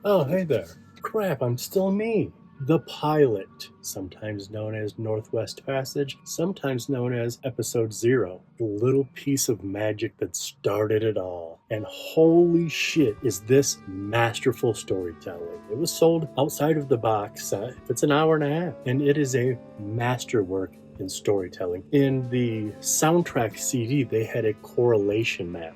Oh, hey there. Crap, I'm still me. The pilot, sometimes known as Northwest Passage, sometimes known as Episode Zero, the little piece of magic that started it all. And holy shit, is this masterful storytelling. It was sold outside of the box. It's an hour and a half, and it is a masterwork in storytelling. In the soundtrack CD, they had a correlation map.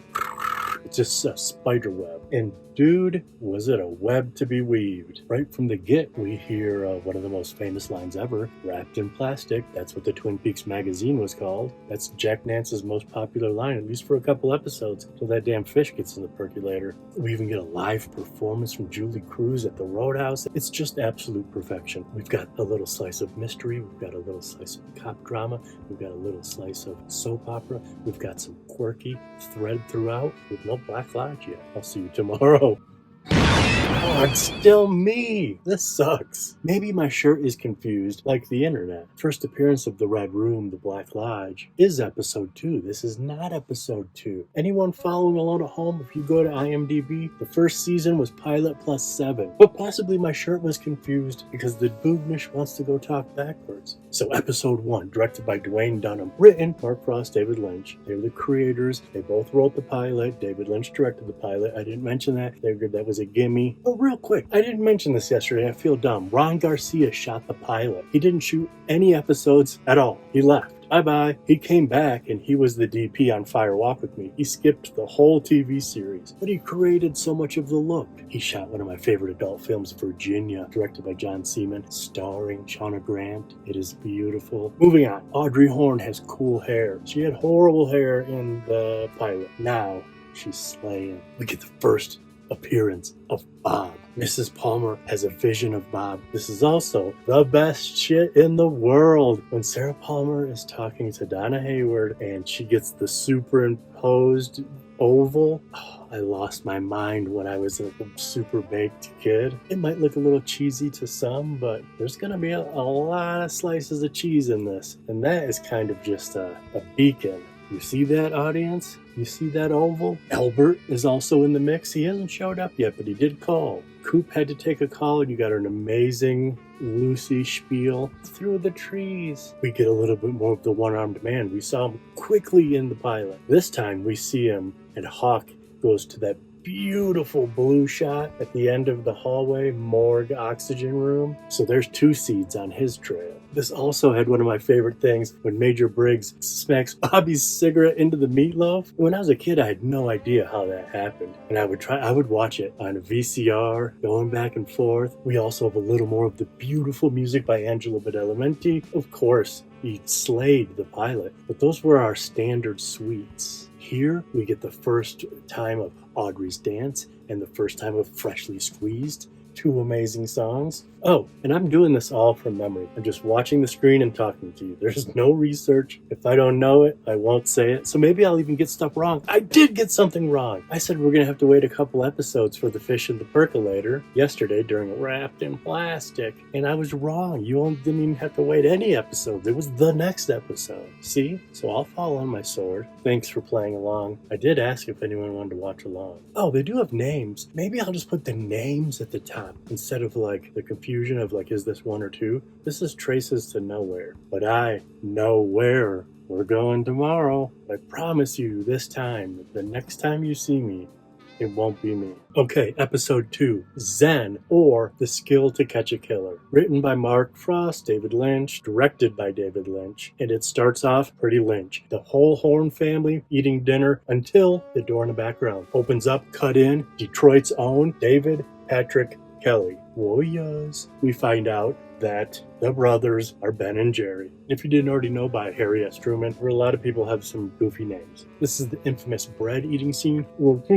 It's just a spider web. And dude, was it a web to be weaved. Right from the get, we hear one of the most famous lines ever, wrapped in plastic. That's what the TwinPeaks magazine was called. That's Jack Nance's most popular line, at least for a couple episodes, till that damn fish gets in the percolator. We even get a live performance from Julie Cruz at the Roadhouse. It's just absolute perfection. We've got a little slice of mystery. We've got a little slice of cop drama. We've got a little slice of soap opera. We've got some quirky thread throughout with no Black Lodge yet. I'll see you tomorrow. Oh, it's still me. This sucks. Maybe my shirt is confused, like the internet. First appearance of the Red Room, the Black Lodge, is episode 2. This is not episode 2. Anyone following along at home, if you go to IMDb, the first season was pilot plus 7. But possibly my shirt was confused because the Boognish wants to go talk backwards. So episode 1, directed by Dwayne Dunham, written Mark Frost, David Lynch. They're the creators. They both wrote the pilot. David Lynch directed the pilot. I didn't mention that. They figured that was a gimme. Oh, real quick, I didn't mention this yesterday. I feel dumb. Ron Garcia shot the pilot. He didn't shoot any episodes at all. He left. Bye-bye. He came back and he was the DP on Fire Walk with Me. He skipped the whole TV series, but he created so much of the look. He shot one of my favorite adult films, Virginia, directed by John Seaman, starring Shauna Grant. It is beautiful. Moving on. Audrey Horne has cool hair. She had horrible hair in the pilot. Now she's slaying. We get the first appearance of Bob. Mrs. Palmer has a vision of Bob. This is also the best shit in the world. When Sarah Palmer is talking to Donna Hayward and she gets the superimposed oval, I lost my mind when I was a super baked kid. It might look a little cheesy to some, but there's gonna be a lot of slices of cheese in this, and that is kind of just a beacon. You see that, audience? You see that oval? Albert is also in the mix. He hasn't showed up yet, but he did call. Coop had to take a call, and you got an amazing Lucy spiel through the trees. We get a little bit more of the one-armed man. We saw him quickly in the pilot. This time we see him, and Hawk goes to that beautiful blue shot at the end of the hallway morgue oxygen room. So there's 2 seeds on his trail. This also had one of my favorite things when Major Briggs smacks Bobby's cigarette into the meatloaf. When I was a kid, I had no idea how that happened. And I would watch it on a VCR, going back and forth. We also have a little more of the beautiful music by Angelo Badalamenti. Of course, he slayed the pilot, but those were our standard suites. Here, we get the first time of Audrey's Dance and the first time of Freshly Squeezed. 2 amazing songs. Oh, and I'm doing this all from memory. I'm just watching the screen and talking to you. There's no research. If I don't know it, I won't say it. So maybe I'll even get stuff wrong. I did get something wrong. I said we're going to have to wait a couple episodes for the fish in the percolator yesterday during Wrapped in Plastic. And I was wrong. You didn't even have to wait any episode. It was the next episode. See? So I'll fall on my sword. Thanks for playing along. I did ask if anyone wanted to watch along. Oh, they do have names. Maybe I'll just put the names at the top instead of like the confusion of like, is this 1 or 2? This is Traces to Nowhere. But I know where we're going tomorrow. I promise you this time, the next time you see me, it won't be me. Okay, episode 2, Zen, or The Skill to Catch a Killer. Written by Mark Frost, David Lynch, directed by David Lynch. And it starts off pretty Lynch. The whole Horn family eating dinner until the door in the background opens up, cut in, Detroit's own David Patrick Kelly. Warriors. We find out that the brothers are Ben and Jerry. If you didn't already know by Harry S. Truman, where a lot of people have some goofy names. This is the infamous bread eating scene. It's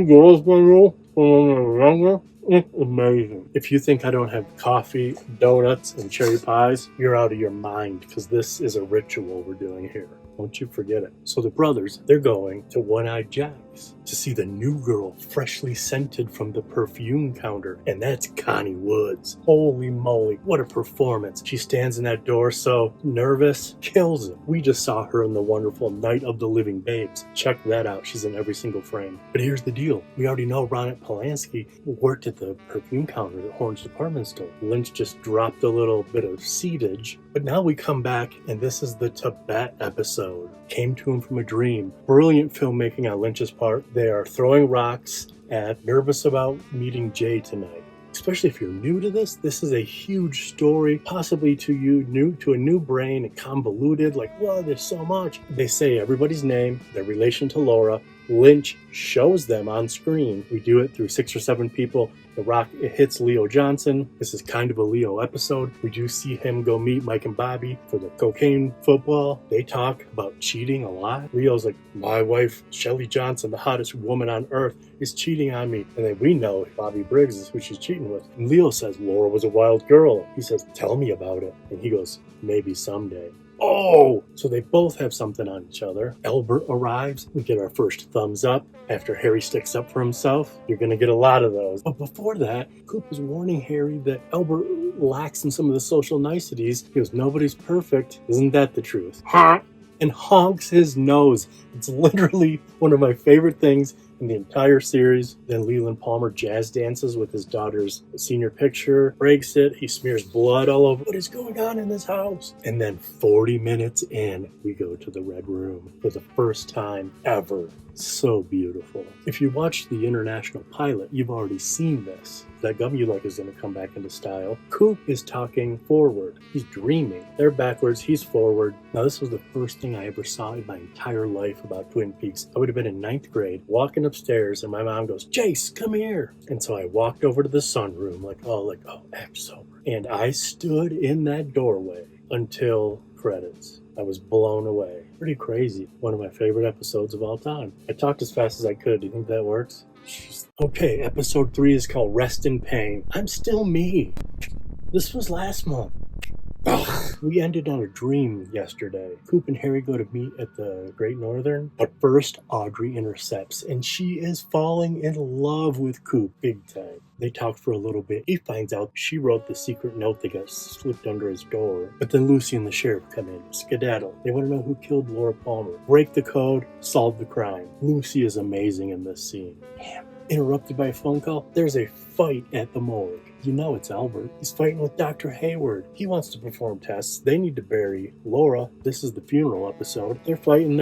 amazing. If you think I don't have coffee, donuts, and cherry pies, you're out of your mind, because this is a ritual we're doing here. Don't you forget it. So the brothers, they're going to One-Eyed Jack's. face to see the new girl freshly scented from the perfume counter, and that's Connie Woods. Holy moly, what a performance. She stands in that door so nervous, kills it. We just saw her in the wonderful Night of the Living Babes. Check that out, she's in every single frame. But here's the deal, we already know Ronette Polanski worked at the perfume counter at Horn's department store. Lynch just dropped a little bit of seatage, but now we come back and this is the Tibet episode. Came to him from a dream. Brilliant filmmaking on Lynch's part. They are throwing rocks at nervous about meeting Jay tonight. Especially if you're new to this is a huge story, possibly to you, new to a new brain, and convoluted, like, whoa, there's so much. They say everybody's name, their relation to Laura. Lynch shows them on screen. We do it through 6 or 7 people. The rock, it hits Leo Johnson. This is kind of a Leo episode. We do see him go meet Mike and Bobby for the cocaine football. They talk about cheating a lot. Leo's like, my wife, Shelly Johnson, the hottest woman on earth, is cheating on me. And then we know Bobby Briggs is who she's cheating with. And Leo says, Laura was a wild girl. He says, tell me about it. And he goes, maybe someday. Oh! So they both have something on each other. Albert arrives. We get our first thumbs up. After Harry sticks up for himself, you're going to get a lot of those. But before that, Coop is warning Harry that Albert lacks in some of the social niceties. He goes, nobody's perfect. Isn't that the truth? Huh? And honks his nose. It's literally one of my favorite things in the entire series. Then Leland Palmer jazz dances with his daughter's senior picture, breaks it, he smears blood all over. What is going on in this house? And then 40 minutes in, we go to the Red Room for the first time ever. So beautiful. If you watch the international pilot, you've already seen this. That Gumulike is going to come back into style. Coop is talking forward. He's dreaming. They're backwards, he's forward. Now this was the first thing I ever saw in my entire life about Twin Peaks. I would have been in 9th grade, walking upstairs, and my mom goes, Jace, come here. And so I walked over to the sunroom, act sober. And I stood in that doorway until credits. I was blown away. Pretty crazy. One of my favorite episodes of all time. I talked as fast as I could. Do you think that works? Okay, episode 3 is called Rest in Pain. I'm still me. This was last month. We ended on a dream yesterday. Coop and Harry go to meet at the Great Northern, but first Audrey intercepts, and she is falling in love with Coop big time. They talk for a little bit. He finds out she wrote the secret note that got slipped under his door. But then Lucy and the sheriff come in, skedaddle. They want to know who killed Laura Palmer. Break the code, solve the crime. Lucy is amazing in this scene. Damn. Interrupted by a phone call, there's a fight at the morgue. You know it's Albert. He's fighting with Dr. Hayward. He wants to perform tests. They need to bury Laura. This is the funeral episode. They're fighting.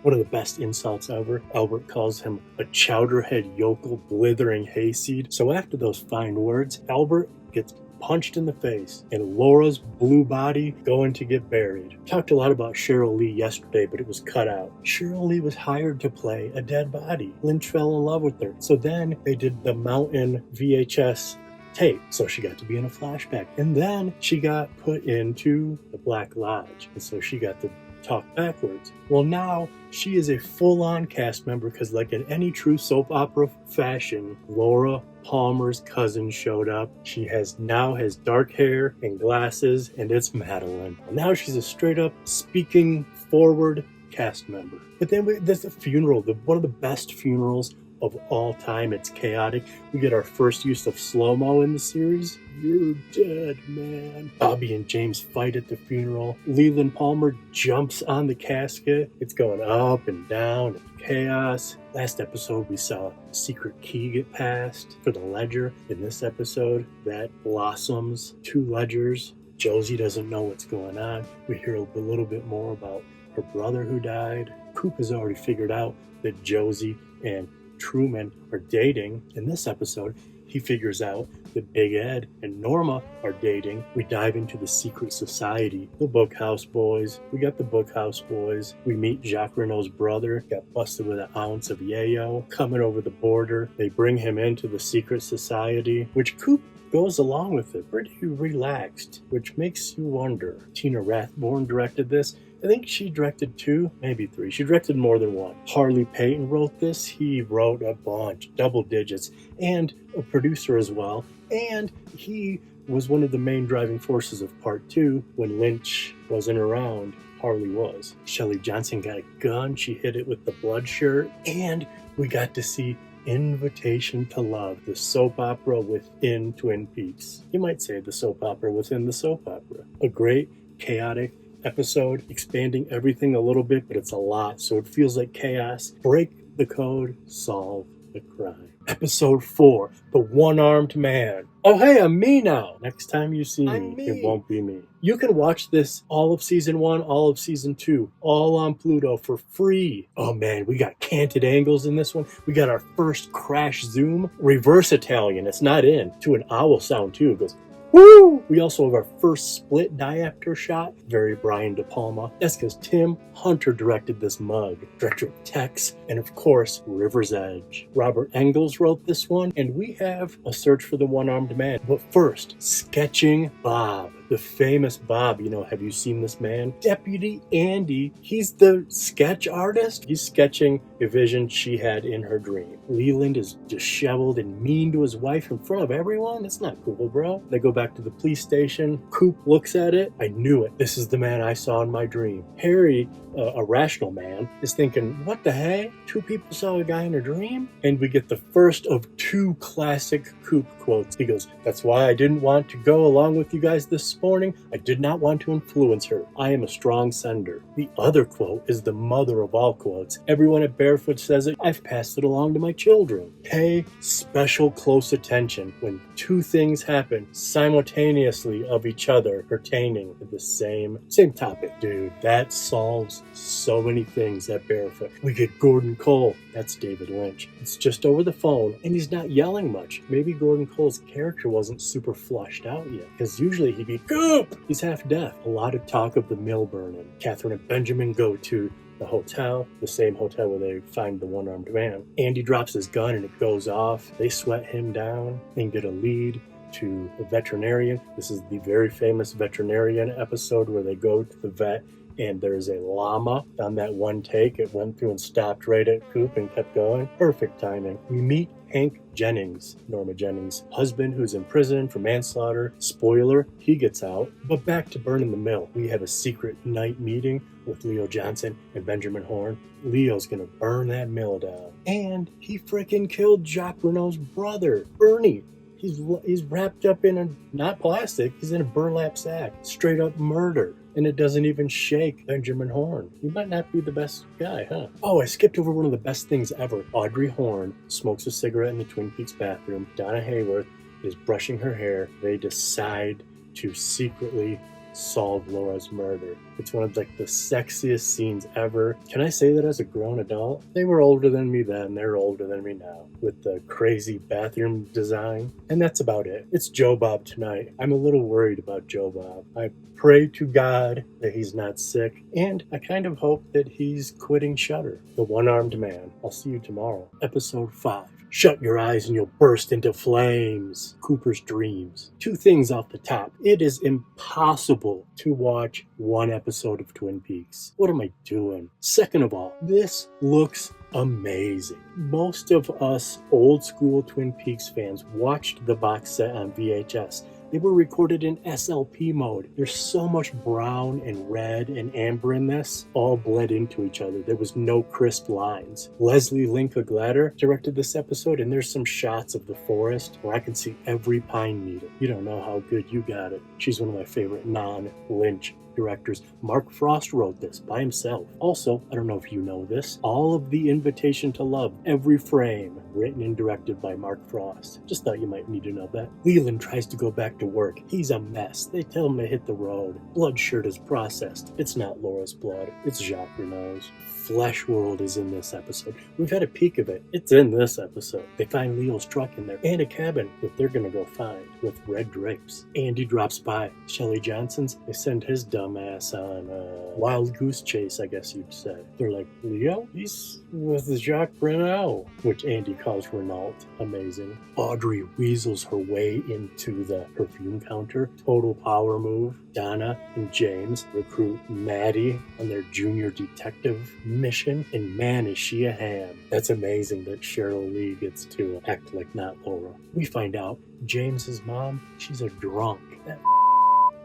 One of the best insults ever. Albert calls him a chowderhead yokel blithering hayseed. So after those fine words, Albert gets punched in the face, and Laura's blue body going to get buried. Talked a lot about Cheryl Lee yesterday, but it was cut out. Cheryl Lee was hired to play a dead body. Lynch fell in love with her. So then they did the Mountain VHS tape, so she got to be in a flashback. And then she got put into the Black Lodge, and so she got to talk backwards. Well, now she is a full-on cast member because, like in any true soap opera fashion, Laura Palmer's cousin showed up. She now has dark hair and glasses, and it's Madeline. Now she's a straight-up speaking forward cast member. But then there's the funeral, one of the best funerals of all time. It's chaotic. We get our first use of slow-mo in the series. You're dead, man. Bobby and James fight at the funeral. Leland Palmer jumps on the casket. It's going up and down and chaos. Last episode, we saw a secret key get passed for the ledger. In this episode, that blossoms 2 ledgers. Josie doesn't know what's going on. We hear a little bit more about her brother who died. Coop has already figured out that Josie and Truman are dating. In this episode, he figures out that Big Ed and Norma are dating. We dive into the secret society, the Bookhouse Boys. We got the Bookhouse Boys. We meet Jacques Renault's brother, got busted with an ounce of yayo, coming over the border. They bring him into the secret society, which Coop goes along with it, pretty relaxed, which makes you wonder. Tina Rathborn directed this. I think she directed 2, maybe 3. She directed more than 1. Harley Payton wrote this. He wrote a bunch, double digits, and a producer as well. And he was one of the main driving forces of part 2 when Lynch wasn't around. Harley was. Shelley Johnson got a gun. She hit it with the blood shirt. And we got to see Invitation to Love, the soap opera within Twin Peaks. You might say the soap opera within the soap opera. A great, chaotic episode, expanding everything a little bit, but it's a lot, so it feels like chaos. Break the code, solve the crime. Episode 4, The One-Armed Man. Oh, hey, I'm me now. Next time you see me, it won't be me. You can watch this, all of season 1, all of season 2, all on Pluto for free. Oh man, we got canted angles in this one. We got our first crash zoom. Reverse Italian, it's not in. To an owl sound too. It goes, woo! We also have our first split diopter shot. Very Brian De Palma. That's because Tim Hunter directed this mug. Director of Tex, and of course, River's Edge. Robert Engels wrote this one, and we have A Search for the One-Armed Man. But first, Sketching Bob. The famous Bob, have you seen this man? Deputy Andy, he's the sketch artist. He's sketching a vision she had in her dream. Leland is disheveled and mean to his wife in front of everyone. That's not cool, bro. They go back to the police station. Coop looks at it. I knew it. This is the man I saw in my dream. Harry, a rational man, is thinking, what the heck? 2 people saw a guy in a dream? And we get the first of 2 classic Coop quotes. He goes, that's why I didn't want to go along with you guys this morning. I did not want to influence her. I am a strong sender. The other quote is the mother of all quotes. Everyone at Barefoot says it. I've passed it along to my children. Pay special close attention when 2 things happen simultaneously of each other pertaining to the same topic. Dude, that solves so many things at Barefoot. We get Gordon Cole. That's David Lynch. It's just over the phone, and he's not yelling much. Maybe Gordon Cole's character wasn't super flushed out yet, because usually he'd be, Goop! He's half deaf. A lot of talk of the mill burning. Catherine and Benjamin go to the hotel, the same hotel where they find the one-armed man. Andy drops his gun and it goes off. They sweat him down and get a lead to the veterinarian. This is the very famous veterinarian episode where they go to the vet and there's a llama on that one take. It went through and stopped right at Coop and kept going. Perfect timing. We meet Hank Jennings, Norma Jennings' husband, who's in prison for manslaughter. Spoiler, he gets out. But back to burning the mill. We have a secret night meeting with Leo Johnson and Benjamin Horne. Leo's gonna burn that mill down. And he freaking killed Jacques Renault's brother, Bernie. He's wrapped up in not plastic, he's in a burlap sack. Straight up murder. And it doesn't even shake Benjamin Horne. He might not be the best guy, huh? Oh, I skipped over one of the best things ever. Audrey Horne smokes a cigarette in the Twin Peaks bathroom. Donna Hayworth is brushing her hair. They decide to secretly solve Laura's murder. It's one of the sexiest scenes ever. Can I say that as a grown adult? They were older than me then, they're older than me now, with the crazy bathroom design. And that's about it. It's Joe Bob tonight. I'm a little worried about Joe Bob. I pray to God that he's not sick, and I kind of hope that he's quitting Shudder. The One-Armed Man. I'll see you tomorrow. Episode 5. Shut your eyes and you'll burst into flames. Cooper's Dreams. 2 things off the top. It is impossible to watch one episode of Twin Peaks. What am I doing? Second of all, this looks amazing. Most of us old school Twin Peaks fans watched the box set on VHS. They were recorded in SLP mode. There's so much brown and red and amber in this, all bled into each other. There was no crisp lines. Leslie Linka Glatter directed this episode, and there's some shots of the forest where I can see every pine needle. You don't know how good you got it. She's one of my favorite non-Lynch directors. Mark Frost wrote this by himself. Also, I don't know if you know this, all of the Invitation to Love, every frame, written and directed by Mark Frost. Just thought you might need to know that. Leland tries to go back to work. He's a mess. They tell him to hit the road. Blood shirt is processed. It's not Laura's blood. It's Jacques Renault's. Flesh World is in this episode. We've had a peek of it. It's in this episode. They find Leo's truck in there and a cabin that they're gonna go find with red drapes. Andy drops by. Shelley Johnson's. They send his dumb ass on a wild goose chase, I guess you'd say. They're like, Leo? He's with Jacques Renault, which Andy calls Renault. Amazing. Audrey weasels her way into the perfume counter. Total power move. Donna and James recruit Maddie on their junior detective mission, and man, is she a ham. That's amazing that Cheryl Lee gets to act like not Laura. We find out James's mom, she's a drunk. That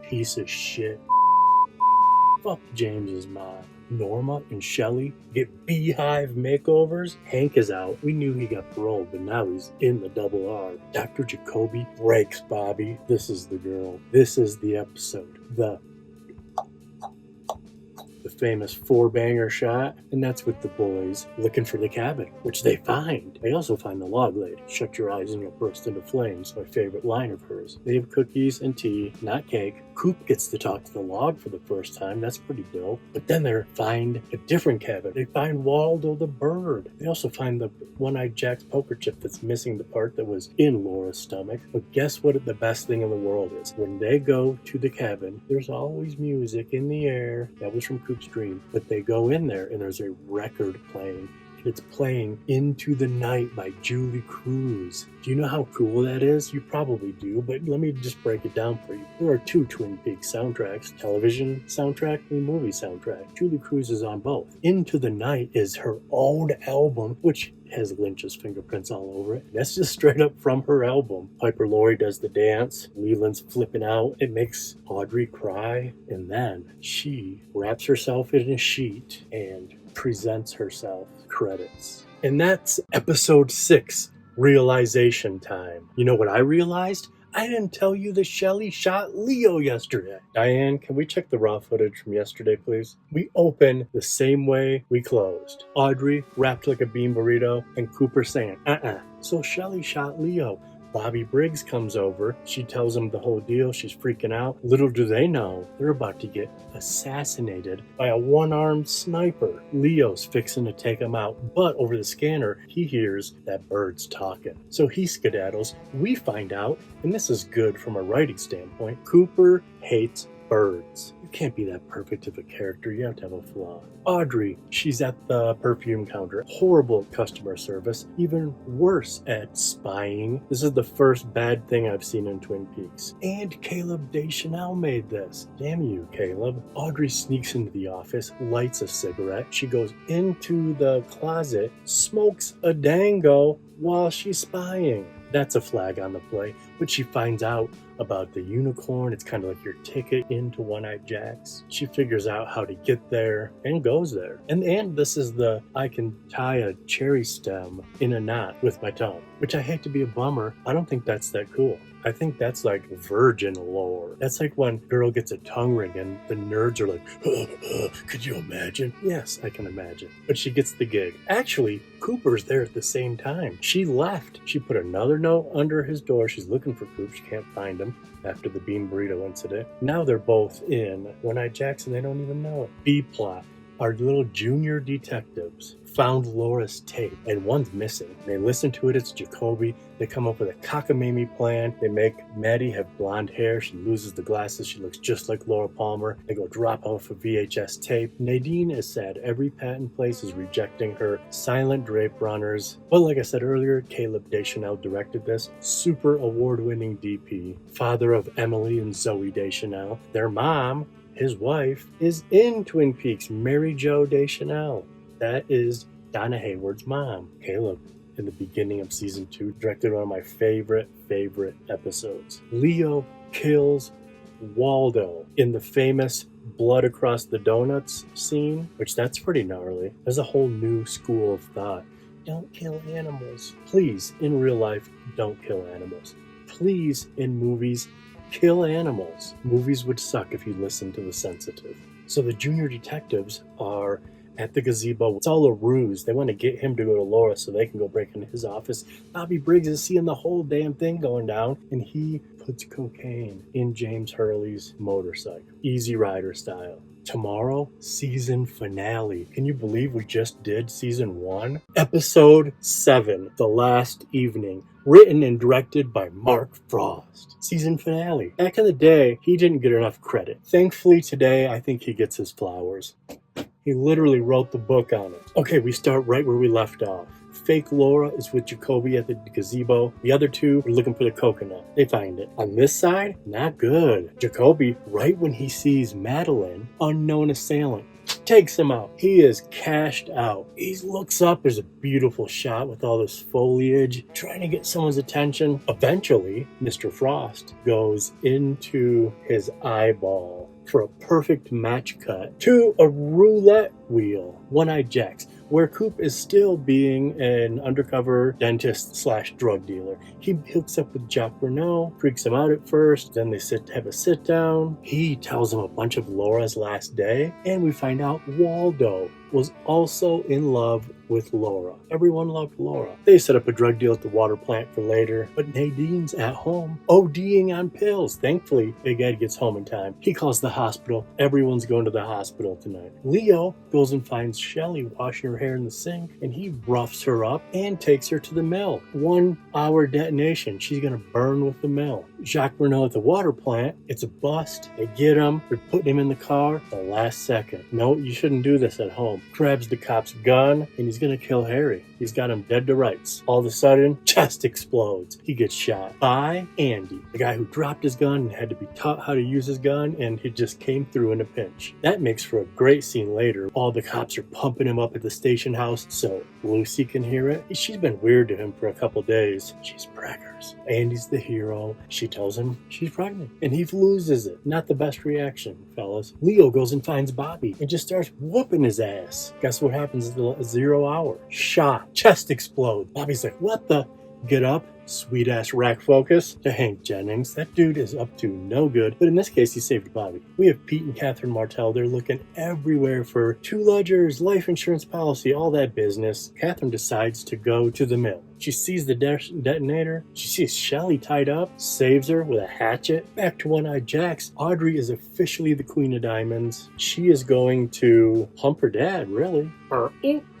piece of shit Fuck James's mom. Norma and Shelley get beehive makeovers. Hank is out. We knew he got paroled, but now he's in the double R. Dr. Jacoby breaks Bobby. This is the girl. This is the episode. The famous four-banger shot, and that's with the boys looking for the cabin, which they find. They also find the log lady. Shut your eyes and you'll burst into flames, my favorite line of hers. They have cookies and tea, not cake. Coop gets to talk to the log for the first time. That's pretty dope. But then they find a different cabin. They find Waldo the bird. They also find the One-Eyed Jack's poker chip that's missing the part that was in Laura's stomach. But guess what the best thing in the world is? When they go to the cabin, there's always music in the air. That was from Coop's dream. But they go in there and there's a record playing. It's playing Into the Night by Julie Cruz. Do you know how cool that is? You probably do, but let me just break it down for you. There are two TwinPeaks soundtracks, television soundtrack and movie soundtrack. Julie Cruz is on both. Into the Night is her own album, which has Lynch's fingerprints all over it. That's just straight up from her album. Piper Laurie does the dance. Leland's flipping out. It makes Audrey cry. And then she wraps herself in a sheet and presents herself. Credits. And that's episode 6, realization time. You know what I realized? I didn't tell you that Shelley shot Leo yesterday. Diane, can we check the raw footage from yesterday, please? We open the same way we closed. Audrey wrapped like a bean burrito and Cooper saying, So Shelley shot Leo. Bobby Briggs comes over. She tells him the whole deal. She's freaking out. Little do they know, they're about to get assassinated by a one-armed sniper. Leo's fixing to take him out, but over the scanner, he hears that bird's talking. So he skedaddles. We find out, and this is good from a writing standpoint, Cooper hates birds. You can't be that perfect of a character. You have to have a flaw. Audrey, she's at the perfume counter. Horrible customer service. Even worse at spying. This is the first bad thing I've seen in Twin Peaks. And Caleb Deschanel made this. Damn you, Caleb. Audrey sneaks into the office, lights a cigarette. She goes into the closet, smokes a dango while she's spying. That's a flag on the play, but she finds out about the unicorn. It's kind of like your ticket into One-Eyed Jack's. She figures out how to get there and goes there. And this is I can tie a cherry stem in a knot with my tongue, which I hate to be a bummer. I don't think that's that cool. I think that's like virgin lore. That's like when a girl gets a tongue ring and the nerds are like, could you imagine? Yes, I can imagine. But she gets the gig. Actually, Cooper's there at the same time. She left. She put another note under his door. She's looking for Coop. She can't find him after the bean burrito incident. Now they're both in One-Eyed Jackson. They don't even know it. B-plot. Our little junior detectives found Laura's tape, and one's missing. They listen to it. It's Jacoby. They come up with a cockamamie plan. They make Maddie have blonde hair. She loses the glasses. She looks just like Laura Palmer. They go drop off a VHS tape. Nadine is sad. Every patent place is rejecting her. Silent drape runners. But like I said earlier, Caleb Deschanel directed this. Super award-winning DP. Father of Emily and Zoe Deschanel. Their mom, his wife, is in Twin Peaks, Mary Jo Deschanel. That is Donna Hayward's mom. Caleb, in the beginning of season 2, directed one of my favorite episodes. Leo kills Waldo in the famous blood across the donuts scene, which that's pretty gnarly. There's a whole new school of thought. Don't kill animals. Please, in real life, don't kill animals. Please, in movies, kill animals. Movies would suck if you listened to the sensitive. So the junior detectives are at the gazebo. It's all a ruse. They want to get him to go to Laura so they can go break into his office. Bobby Briggs is seeing the whole damn thing going down, and he puts cocaine in James Hurley's motorcycle. Easy Rider style. Tomorrow, season finale. Can you believe we just did season 1? Episode 7, The Last Evening. Written and directed by Mark Frost. Season finale. Back in the day, he didn't get enough credit. Thankfully today, I think he gets his flowers. He literally wrote the book on it. Okay, we start right where we left off. Fake Laura is with Jacoby at the gazebo. The other two are looking for the coconut. They find it. On this side, not good. Jacoby, right when he sees Madeline, unknown assailant, takes him out. He is cashed out. He looks up. There's a beautiful shot with all this foliage, trying to get someone's attention. Eventually, Mr. Frost goes into his eyeball. for a perfect match cut to a roulette wheel, One-Eyed Jacks, where Coop is still being an undercover dentist slash drug dealer. He hooks up with Jacques Renault, freaks him out at first, then they have a sit down. He tells him a bunch of Laura's last day, and we find out Waldo was also in love with Laura. Everyone loved Laura. They set up a drug deal at the water plant for later, but Nadine's at home ODing on pills. Thankfully, Big Ed gets home in time. He calls the hospital. Everyone's going to the hospital tonight. Leo goes and finds Shelly washing her hair in the sink, and he roughs her up and takes her to the mill. 1 hour detonation. She's going to burn with the mill. Jacques Renault at the water plant. It's a bust. They get him. They're putting him in the car. The last second. No, you shouldn't do this at home. Grabs the cop's gun, and he's going to kill Harry. He's got him dead to rights. All of a sudden, chest explodes. He gets shot by Andy, the guy who dropped his gun and had to be taught how to use his gun, and he just came through in a pinch. That makes for a great scene later. All the cops are pumping him up at the station house so Lucy can hear it. She's been weird to him for a couple days. She's preggers. Andy's the hero. She tells him she's pregnant, and he loses it. Not the best reaction, fellas. Leo goes and finds Bobby and just starts whooping his ass. Guess what happens at the 0 hour? Shot. Chest explodes. Bobby's like, what the? Get up. Sweet ass rack focus to Hank Jennings. That dude is up to no good, but in this case he saved Bobby. We have Pete and Catherine Martell. They're looking everywhere for 2 ledgers, life insurance policy, all that business. Catherine decides to go to the mill. She sees the detonator. She sees Shelly tied up, saves her with a hatchet. Back to One-Eyed Jacks. Audrey is officially the Queen of Diamonds. She is going to hump her dad, really.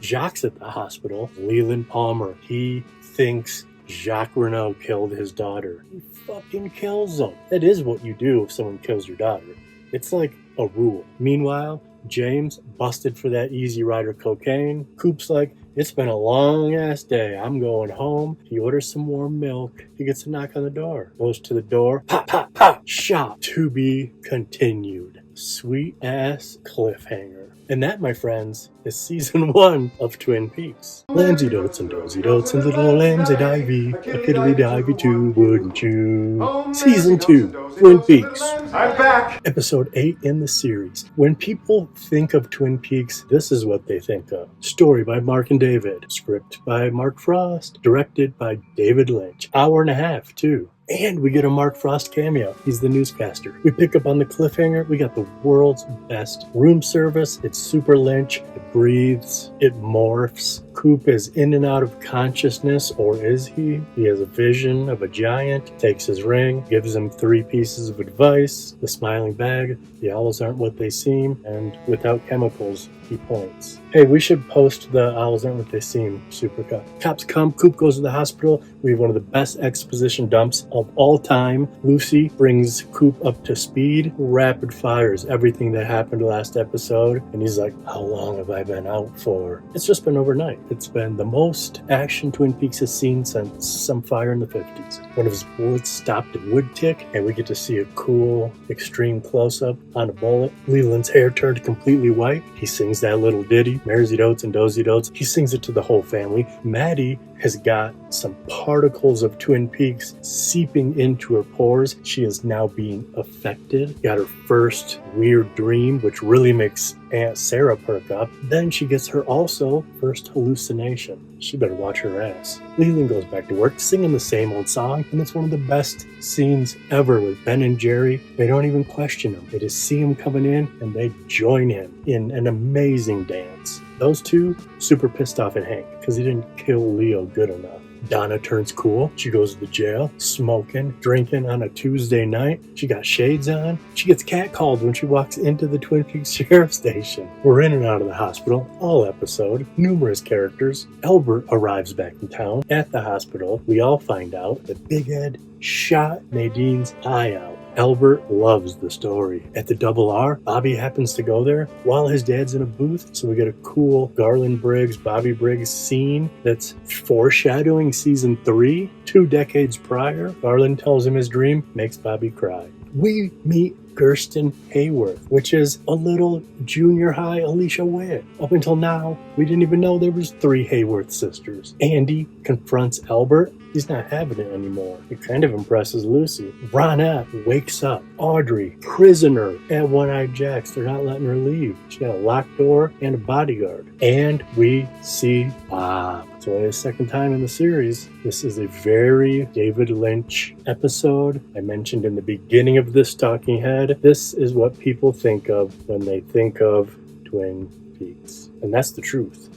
Jacques at the hospital. Leland Palmer. He thinks Jacques Renault killed his daughter. He fucking kills him. That is what you do if someone kills your daughter. It's like a rule. Meanwhile, James busted for that Easy Rider cocaine. Coop's like, it's been a long ass day. I'm going home. He orders some warm milk. He gets a knock on the door. Goes to the door. Pop, pop, pop. Shot. To be continued. Sweet ass cliffhanger. And that, my friends, is season 1 of Twin Peaks. Lambsy dotes and dozy dotes and little lambsy divey, a kiddly divey too, wouldn't you? Season 2, Twin Peaks. I'm back! Episode 8 in the series. When people think of Twin Peaks, this is what they think of. Story by Mark and David. Script by Mark Frost. Directed by David Lynch. Hour and a half, too. And we get a Mark Frost cameo. He's the newscaster. We pick up on the cliffhanger. We got the world's best room service. It's super Lynch. It breathes. It morphs. Coop is in and out of consciousness, or is he? He has a vision of a giant, takes his ring, gives him 3 pieces of advice, the smiling bag, the owls aren't what they seem, and without chemicals, he points. Hey, we should post the owls aren't what they seem supercut. Cops come, Coop goes to the hospital. We have one of the best exposition dumps of all time. Lucy brings Coop up to speed, rapid fires everything that happened last episode, and he's like, how long have I been out for? It's just been overnight. It's been the most action Twin Peaks has seen since some fire in the 50s. One of his bullets stopped a wood tick, and we get to see a cool, extreme close-up on a bullet. Leland's hair turned completely white. He sings that little ditty, Maresy Dotes and Dozy Dotes. He sings it to the whole family. Maddie has got some particles of Twin Peaks seeping into her pores. She is now being affected. Got her first weird dream, which really makes Aunt Sarah perk up. Then she gets her also first hallucination. She better watch her ass. Leland goes back to work singing the same old song, and it's one of the best scenes ever with Ben and Jerry. They don't even question him. They just see him coming in, and they join him in an amazing dance. Those two, super pissed off at Hank because he didn't kill Leo good enough. Donna turns cool. She goes to the jail, smoking, drinking on a Tuesday night. She got shades on. She gets catcalled when she walks into the Twin Peaks Sheriff Station. We're in and out of the hospital all episode. Numerous characters. Albert arrives back in town. At the hospital, we all find out that Big Ed shot Nadine's eye out. Albert loves the story. At the Double R, Bobby happens to go there while his dad's in a booth, so we get a cool Garland Briggs, Bobby Briggs scene that's foreshadowing season 3, 2 decades prior. Garland tells him his dream, makes Bobby cry. We meet Kirsten Hayworth, which is a little junior high Alicia Witt. Up until now, we didn't even know there was 3 Hayworth sisters. Andy confronts Albert. He's not having it anymore. It kind of impresses Lucy. Ronette wakes up. Audrey, prisoner at One-Eyed Jack's. They're not letting her leave. She got a locked door and a bodyguard. And we see Bob. It's only the second time in the series. This is a very David Lynch episode. I mentioned in the beginning of this talking head, this is what people think of when they think of Twin Peaks. And that's the truth.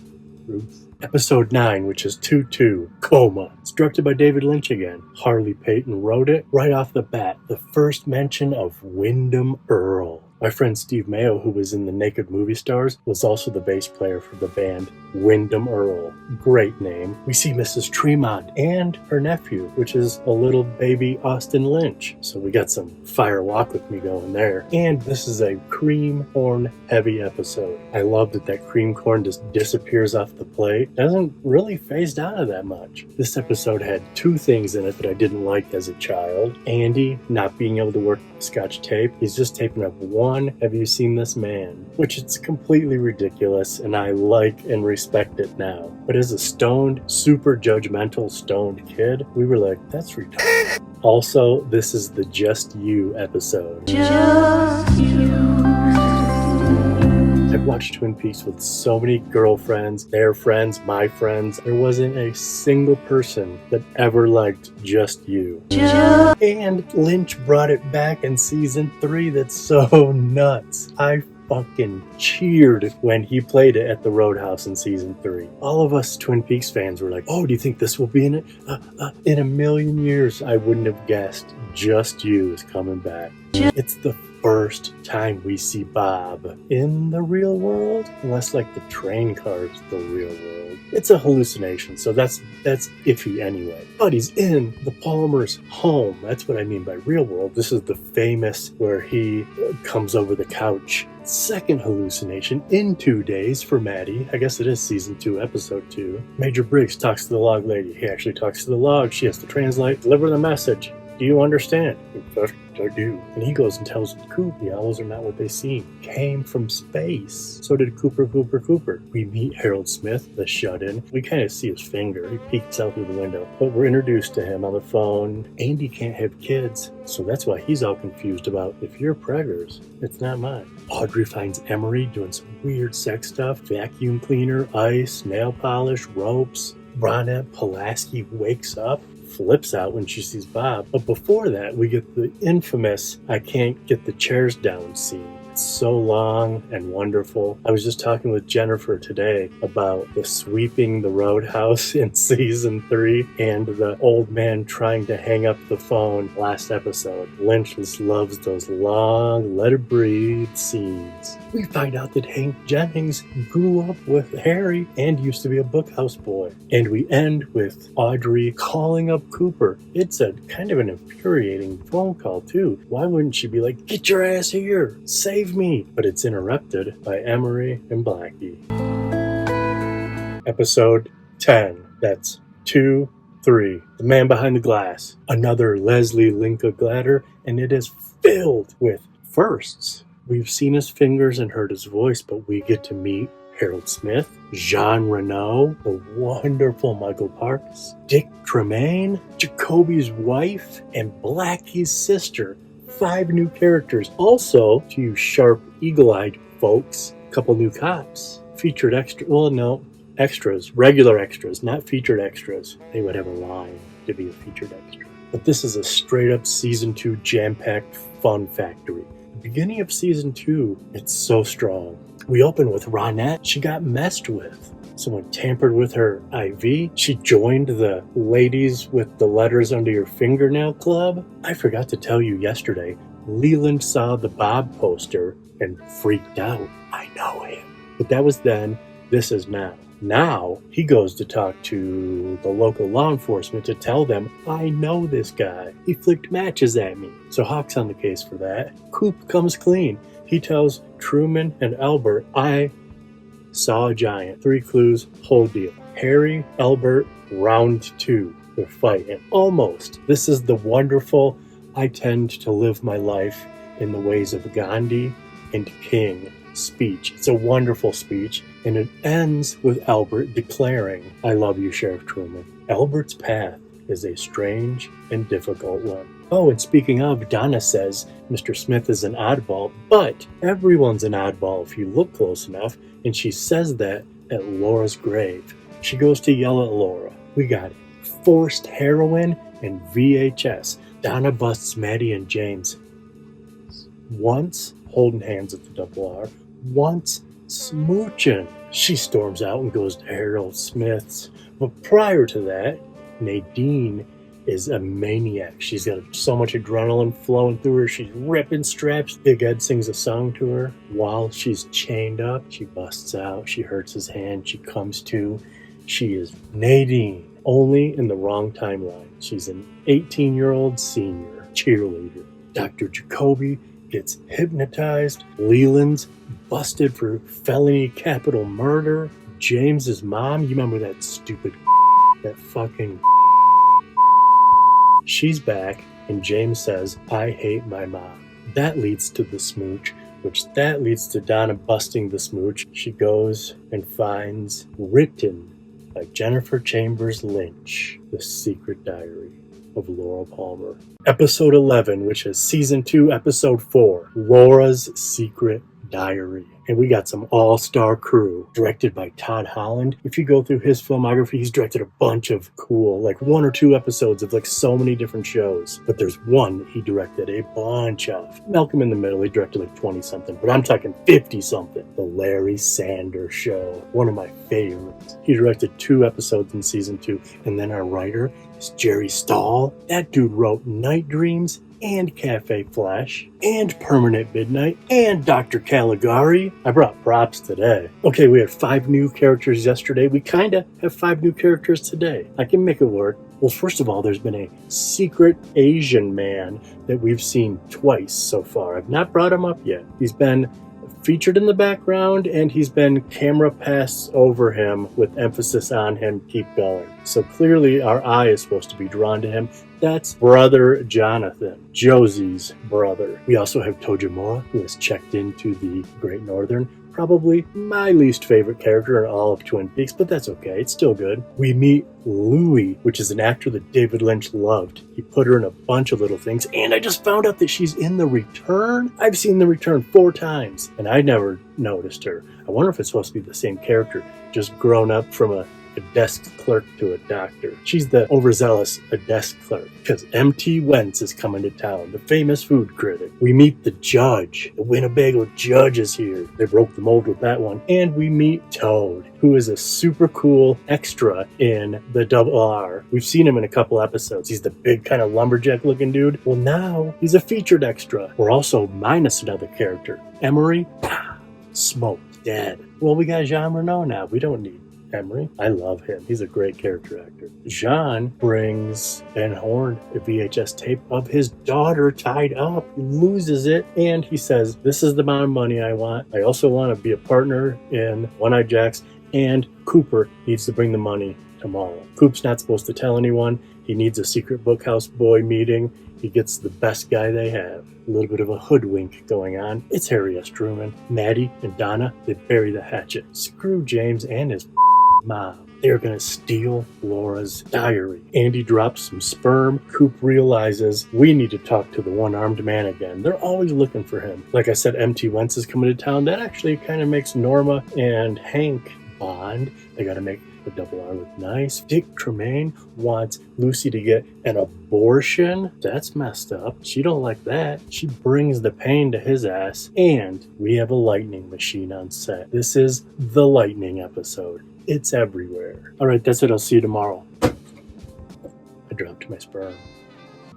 Episode 9, which is 2-2, Coma. It's directed by David Lynch again. Harley Payton wrote it. Right off the bat, the first mention of Wyndham Earle. My friend Steve Mayo, who was in the Naked Movie Stars, was also the bass player for the band Wyndham Earle. Great name. We see Mrs. Tremont and her nephew, which is a little baby Austin Lynch. So we got some Fire Walk With Me going there. And this is a cream corn heavy episode. I love that cream corn just disappears off the plate. Doesn't really phase down to that much. This episode had 2 things in it that I didn't like as a child. Andy not being able to work Scotch tape. He's just taping up one "Have you seen this man?" which is completely ridiculous, and I like and respect it now. But as a stoned, super judgmental stoned kid, we were like, that's retarded. Also, this is the Just You episode. Just You. I've watched Twin Peaks with so many girlfriends, their friends, my friends. There wasn't a single person that ever liked Just You. And Lynch brought it back in season 3. That's so nuts. I fucking cheered when he played it at the Roadhouse in season 3. All of us Twin Peaks fans were like, oh, do you think this will be in it? In a million years, I wouldn't have guessed Just You is coming back. It's the first time we see Bob in the real world, unless like the train car's the real world. It's a hallucination, so that's iffy anyway. But he's in the Palmer's home. That's what I mean by real world. This is the famous where he comes over the couch. Second hallucination in 2 days for Maddie. I guess it is season 2, episode 2. Major Briggs talks to the log lady. He actually talks to the log. She has to translate, deliver the message. Do you understand? I do. And he goes and tells Coop the owls are not what they seem. Came from space. So did Cooper. We meet Harold Smith, the shut-in. We kind of see his finger. He peeks out through the window. But we're introduced to him on the phone. Andy can't have kids. So that's why he's all confused about, if you're preggers, it's not mine. Audrey finds Emery doing some weird sex stuff. Vacuum cleaner, ice, nail polish, ropes. Ronette Pulaski wakes up, flips out when she sees Bob. But before that, we get the infamous I can't get the chairs down scene. It's so long and wonderful. I was just talking with Jennifer today about the sweeping the roadhouse in season 3 and the old man trying to hang up the phone last episode. Lynch just loves those long, let it breathe scenes. We find out that Hank Jennings grew up with Harry and used to be a bookhouse boy. And we end with Audrey calling up Cooper. It's a kind of an infuriating phone call too. Why wouldn't she be like, get your ass here, save me? But it's interrupted by Emery and Blackie. Episode 10. That's 2-3. The Man Behind the Glass. Another Leslie Linka Glatter, and it is filled with firsts. We've seen his fingers and heard his voice, but we get to meet Harold Smith, Jean Reno, the wonderful Michael Parks, Dick Tremaine, Jacoby's wife, and Blackie's sister. 5 new characters. Also, to you sharp, eagle-eyed folks, a couple new cops. Featured extras, regular extras, not featured extras. They would have a line to be a featured extra. But this is a straight-up season 2 jam-packed fun factory. The beginning of season 2, it's so strong. We open with Ronette. She got messed with. Someone tampered with her IV. She joined the Ladies with the Letters Under Your Fingernail Club. I forgot to tell you yesterday, Leland saw the Bob poster and freaked out. I know him. But that was then. This is now. Now, he goes to talk to the local law enforcement to tell them, I know this guy. He flicked matches at me. So Hawk's on the case for that. Coop comes clean. He tells Truman and Albert, I saw a giant. 3 clues, whole deal. Harry, Albert, round 2. They're fighting. Almost. This is the wonderful, I tend to live my life in the ways of Gandhi and King speech. It's a wonderful speech, and it ends with Albert declaring, "I love you, Sheriff Truman." Albert's path is a strange and difficult one. Oh, and speaking of, Donna says Mr. Smith is an oddball, but everyone's an oddball if you look close enough, and she says that at Laura's grave. She goes to yell at Laura. We got forced heroin and VHS. Donna busts Maddie and James. Once holding hands at the double R, once smooching. She storms out and goes to Harold Smith's. But prior to that, Nadine is a maniac. She's got so much adrenaline flowing through her. She's ripping straps. Big Ed sings a song to her. While she's chained up, she busts out. She hurts his hand. She comes to. She is Nadine, only in the wrong timeline. She's an 18-year-old senior cheerleader. Dr. Jacoby gets hypnotized. Leland's busted for felony capital murder. James's mom, you remember that stupid that fucking she's back, and James says, "I hate my mom." That leads to the smooch, which that leads to Donna busting the smooch. She goes and finds, written by Jennifer Chambers Lynch, The Secret Diary of Laura Palmer. Episode 11, which is Season 2, Episode 4, Laura's Secret Diary. And we got some all-star crew, directed by Todd Holland. If you go through his filmography, he's directed a bunch of cool, like 1 or 2 episodes of like so many different shows. But there's one that he directed a bunch of. Malcolm in the Middle, he directed like 20-something, but I'm talking 50-something. The Larry Sanders Show, one of my favorites. He directed 2 episodes in Season 2. And then our writer is Jerry Stahl. That dude wrote Night Dreams and Cafe Flash, and Permanent Midnight, and Dr. Caligari. I brought props today. Okay, we had 5 new characters yesterday. We kinda have 5 new characters today. I can make it work. Well, first of all, there's been a secret Asian man that we've seen twice so far. I've not brought him up yet. He's been featured in the background, and he's been camera passed over him with emphasis on him, keep going. So clearly our eye is supposed to be drawn to him. That's Brother Jonathan, Josie's brother. We also have Tojimura, who has checked into the Great Northern. Probably my least favorite character in all of Twin Peaks, but that's okay. It's still good. We meet Louie, which is an actor that David Lynch loved. He put her in a bunch of little things, and I just found out that she's in The Return. I've seen The Return 4 times, and I never noticed her. I wonder if it's supposed to be the same character, just grown up from a desk clerk to a doctor. She's the overzealous desk clerk, because M.T. Wentz is coming to town, the famous food critic. We meet the judge. The Winnebago judge is here. They broke the mold with that one. And we meet Toad, who is a super cool extra in the Double R. We've seen him in a couple episodes. He's the big kind of lumberjack looking dude. Well, now he's a featured extra. We're also minus another character. Emery, smoked, dead. Well, we got Jean Reno now. We don't need Emery. I love him. He's a great character actor. Jean brings Ben Horn a VHS tape of his daughter tied up. He loses it, and he says, "This is the amount of money I want. I also want to be a partner in One-Eyed Jacks, and Cooper needs to bring the money tomorrow." Coop's not supposed to tell anyone. He needs a secret bookhouse boy meeting. He gets the best guy they have. A little bit of a hoodwink going on. It's Harry S. Truman. Maddie and Donna, they bury the hatchet. Screw James and his mom. They're gonna steal Laura's diary. Andy drops some sperm. Coop realizes we need to talk to the one-armed man again. They're always looking for him. Like I said, M.T. Wentz is coming to town. That actually kind of makes Norma and Hank bond. They gotta make the Double R look nice. Dick Tremaine wants Lucy to get an abortion. That's messed up. She don't like that. She brings the pain to his ass. And we have a lightning machine on set. This is the lightning episode. It's everywhere. All right, that's it. I'll see you tomorrow. I dropped my sperm.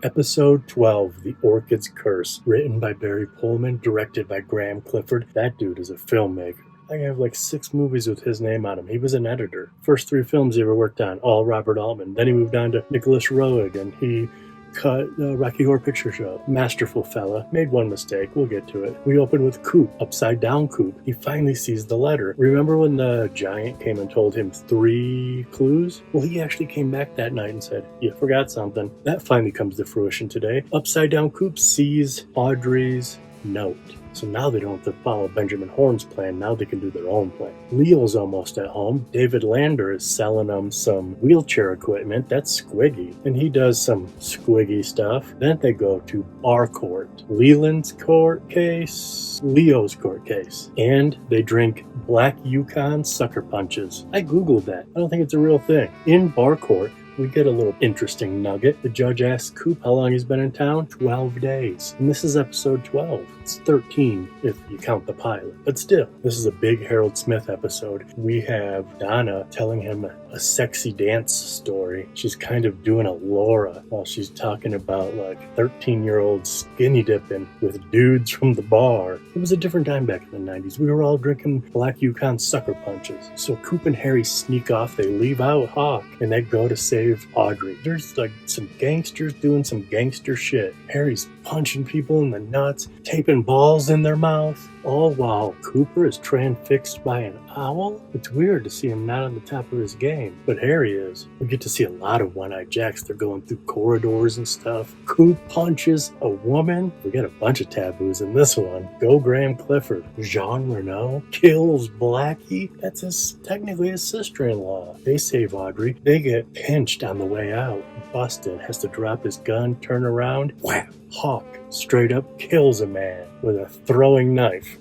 Episode 12, The Orchid's Curse. Written by Barry Pullman, directed by Graham Clifford. That dude is a filmmaker. I have like 6 movies with his name on him. He was an editor. First 3 films he ever worked on, all Robert Altman. Then he moved on to Nicholas Roeg, and he cut the Rocky Horror Picture Show. Masterful fella. Made one mistake. We'll get to it. We open with Coop. Upside down Coop. He finally sees the letter. Remember when the giant came and told him 3 clues? Well, he actually came back that night and said, "You forgot something." That finally comes to fruition today. Upside down Coop sees Audrey's note. So now they don't have to follow Benjamin Horne's plan. Now they can do their own plan. Leo's almost at home. David Lander is selling them some wheelchair equipment. That's Squiggy. And he does some Squiggy stuff. Then they go to bar court. Leland's court case, Leo's court case. And they drink Black Yukon sucker punches. I Googled that. I don't think it's a real thing. In bar court, we get a little interesting nugget. The judge asks Coop how long he's been in town. 12 days. And this is episode 12. It's 13 if you count the pilot. But still, this is a big Harold Smith episode. We have Donna telling him a sexy dance story. She's kind of doing a Laura while she's talking about like 13-year-old skinny dipping with dudes from the bar. It was a different time back in the 90s. We were all drinking Black Yukon sucker punches. So Coop and Harry sneak off. They leave out Hawk and they go to save Audrey. There's like some gangsters doing some gangster shit. Harry's punching people in the nuts, taping balls in their mouth, all while Cooper is transfixed by an owl. It's weird to see him not on the top of his game, but Harry is. We get to see a lot of One-Eyed Jacks. They're going through corridors and stuff. Coop punches a woman. We got a bunch of taboos in this one. Go Graham Clifford. Jean Renault kills Blackie. That's technically his sister-in-law. They save Audrey. They get pinched on the way out. Busted has to drop his gun, turn around. Wham! Hawk straight up kills a man with a throwing knife.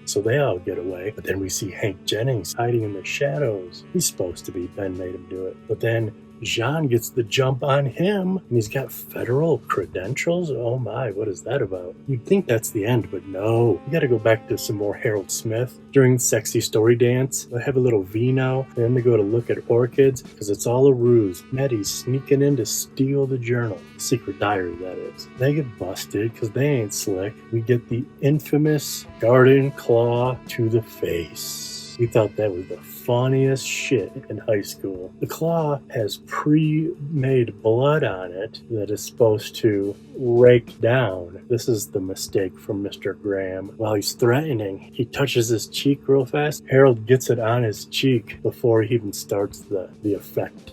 So they all get away. But then we see Hank Jennings hiding in the shadows. He's supposed to be. Ben made him do it. But then Jean gets the jump on him, and he's got federal credentials. Oh my, what is that about? You'd think that's the end, but no. You gotta go back to some more Harold Smith. During Sexy Story Dance, they have a little vino, and then they go to look at orchids, because it's all a ruse. Maddie's sneaking in to steal the journal. Secret diary, that is. They get busted, because they ain't slick. We get the infamous garden claw to the face. We thought that was the funniest shit in high school. The claw has pre-made blood on it that is supposed to rake down. This is the mistake from Mr. Graham. While he's threatening, he touches his cheek real fast. Harold gets it on his cheek before he even starts the effect.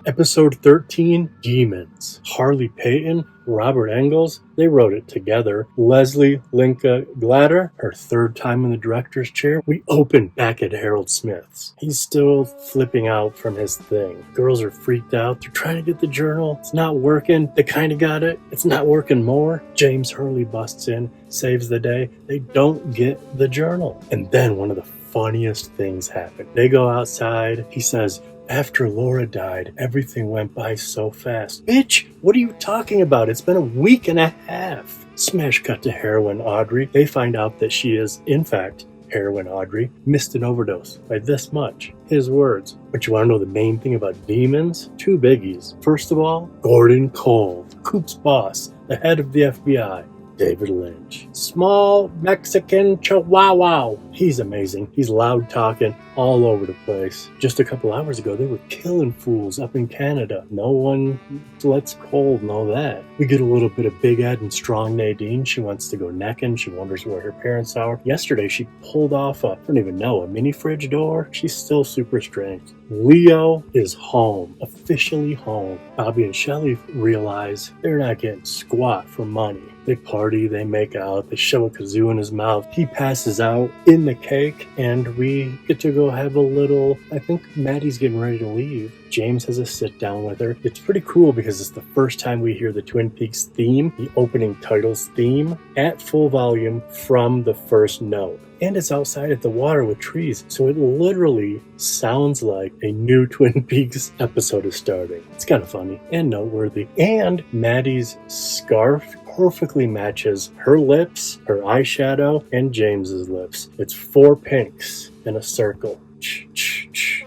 Episode 13, Demons. Harley Payton, Robert Engels, they wrote it together. Leslie Linka Glatter, her third time in the director's chair. We open back at Harold Smith's. He's still flipping out from his thing. Girls are freaked out. They're trying to get the journal. It's not working. They kind of got it. It's not working more. James Hurley busts in, saves the day. They don't get the journal. And then one of the funniest things happen. They go outside. He says, after Laura died, everything went by so fast. Bitch, what are you talking about? It's been a week and a half. Smash cut to Heroin Audrey. They find out that she is, in fact, Heroin Audrey, missed an overdose by this much. His words. But you want to know the main thing about demons? Two biggies. First of all, Gordon Cole, Coop's boss, the head of the FBI. David Lynch. Small Mexican chihuahua. He's amazing. He's loud talking all over the place. Just a couple hours ago, they were killing fools up in Canada. No one lets Cole know that. We get a little bit of Big Ed and Strong Nadine. She wants to go necking. She wonders where her parents are. Yesterday, she pulled off a mini fridge door. She's still super strange. Leo is home. Officially home. Bobby and Shelley realize they're not getting squat for money. They party, they make out, they shove a kazoo in his mouth. He passes out in the cake, and we get to go have a little, I think Maddie's getting ready to leave. James has a sit down with her. It's pretty cool because it's the first time we hear the Twin Peaks theme, the opening titles theme, at full volume from the first note. And it's outside at the water with trees, so it literally sounds like a new Twin Peaks episode is starting. It's kind of funny and noteworthy. And Maddie's scarf perfectly matches her lips, her eyeshadow, and James's lips. It's 4 pinks in a circle.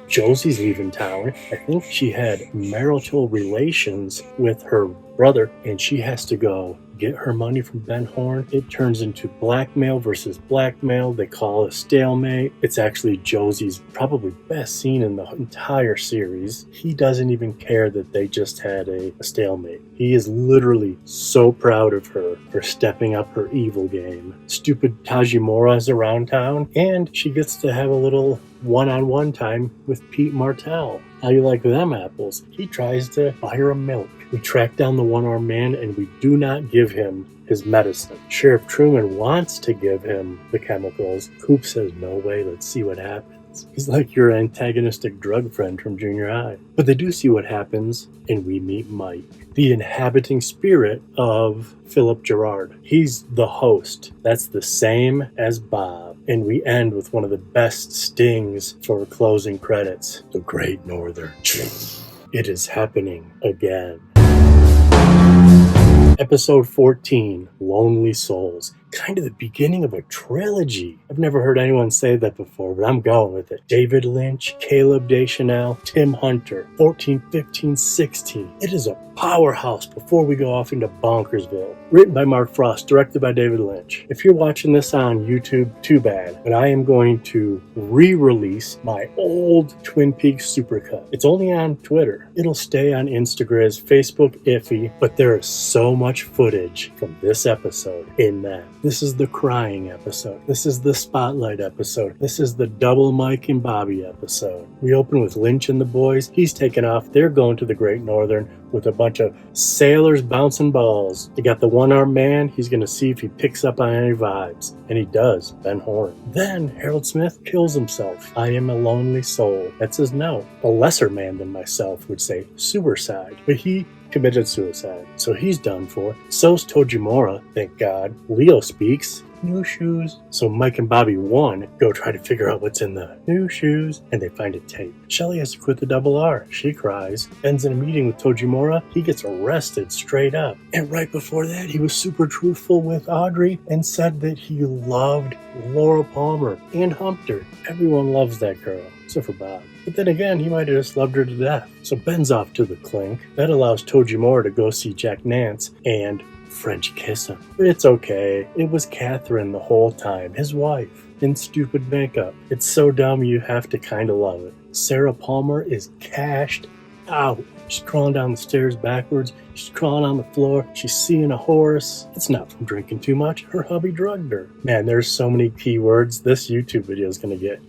Josie's leaving town. I think she had marital relations with her brother, and she has to go get her money from Ben Horne. It turns into blackmail versus blackmail. They call it a stalemate. It's actually Josie's probably best scene in the entire series. He doesn't even care that they just had a stalemate. He is literally so proud of her for stepping up her evil game. Stupid Tajimura is around town, and she gets to have a little one-on-one time with Pete Martell. How you like them apples? He tries to buy her a milk. We track down the one-armed man and we do not give him his medicine. Sheriff Truman wants to give him the chemicals. Coop says, no way, let's see what happens. He's like your antagonistic drug friend from junior high. But they do see what happens, and we meet Mike, the inhabiting spirit of Philip Gerard. He's the host. That's the same as Bob. And we end with one of the best stings for closing credits. The Great Northern. It is happening again. Episode 14, Lonely Souls. Kind of the beginning of a trilogy. I've never heard anyone say that before, but I'm going with it. David Lynch, Caleb Deschanel, Tim Hunter, 14, 15, 16. It is a powerhouse before we go off into Bonkersville. Written by Mark Frost, directed by David Lynch. If you're watching this on YouTube, too bad, but I am going to re-release my old TwinPeaks supercut. It's only on Twitter. It'll stay on Instagram, Facebook, iffy, but there is so much footage from this episode in that. This is the crying episode. This is the spotlight episode. This is the double Mike and Bobby episode. We open with Lynch and the boys. He's taking off. They're going to the Great Northern with a bunch of sailors bouncing balls. They got the one-armed man. He's going to see if he picks up on any vibes. And he does. Ben Horn. Then Harold Smith kills himself. I am a lonely soul. That's his note. A lesser man than myself would say suicide. But he committed suicide. So he's done for. So's Tojimura, thank God. Leo speaks. New shoes. So Mike and Bobby 1 go try to figure out what's in the new shoes, and they find a tape. Shelly has to quit the double R. She cries. Ben's in a meeting with Tojimura. He gets arrested straight up. And right before that, he was super truthful with Audrey and said that he loved Laura Palmer and humped her. Everyone loves that girl, except for Bob. But then again, he might have just loved her to death. So Ben's off to the clink. That allows Tojimura to go see Jack Nance and French kiss him. But it's okay. It was Catherine the whole time, his wife, in stupid makeup. It's so dumb you have to kind of love it. Sarah Palmer is cashed out. She's crawling down the stairs backwards. She's crawling on the floor. She's seeing a horse. It's not from drinking too much. Her hubby drugged her. Man, there's so many keywords. This YouTube video is going to get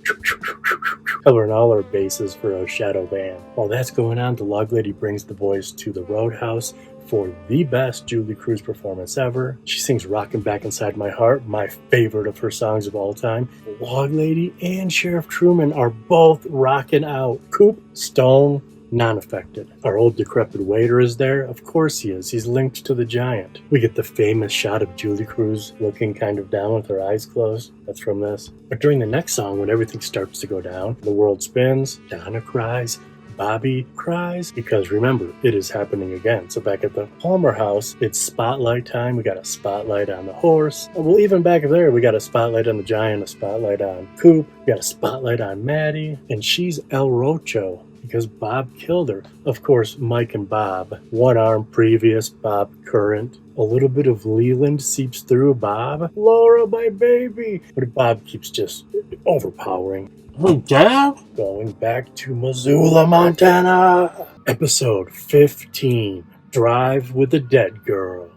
covering all our bases for a shadow ban. While that's going on, the log lady brings the boys to the roadhouse for the best Julie Cruz performance ever. She sings Rockin' Back Inside My Heart, my favorite of her songs of all time. Log Lady and Sheriff Truman are both rocking out. Coop, Stone, non-affected. Our old decrepit waiter is there. Of course he is. He's linked to the giant. We get the famous shot of Julie Cruz looking kind of down with her eyes closed. That's from this. But during the next song, when everything starts to go down, the world spins, Donna cries, Bobby cries, because remember, it is happening again. So back at the Palmer house, it's spotlight time. We got a spotlight on the horse. Well, even back there, we got a spotlight on the giant, a spotlight on Coop. We got a spotlight on Maddie, and she's El Rocho because Bob killed her. Of course, Mike and Bob, one arm previous, Bob current. A little bit of Leland seeps through Bob. Laura, my baby. But Bob keeps just overpowering. Oh, Dad? Going back to Missoula, Montana. Episode 15, Drive with the Dead Girl.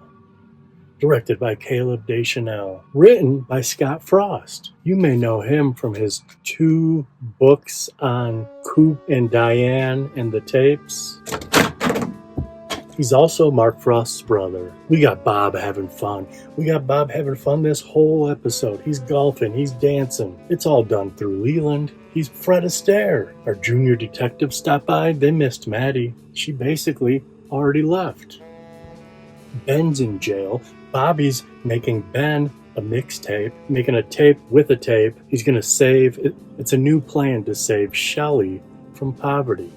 Directed by Caleb Deschanel. Written by Scott Frost. You may know him from his 2 books on Coop and Diane and the tapes. He's also Mark Frost's brother. We got Bob having fun. We got Bob having fun this whole episode. He's golfing. He's dancing. It's all done through Leland. He's Fred Astaire. Our junior detectives stopped by. They missed Maddie. She basically already left. Ben's in jail. Bobby's making Ben a mixtape, making a tape with a tape. He's going to save, it's a new plan to save Shelly from poverty.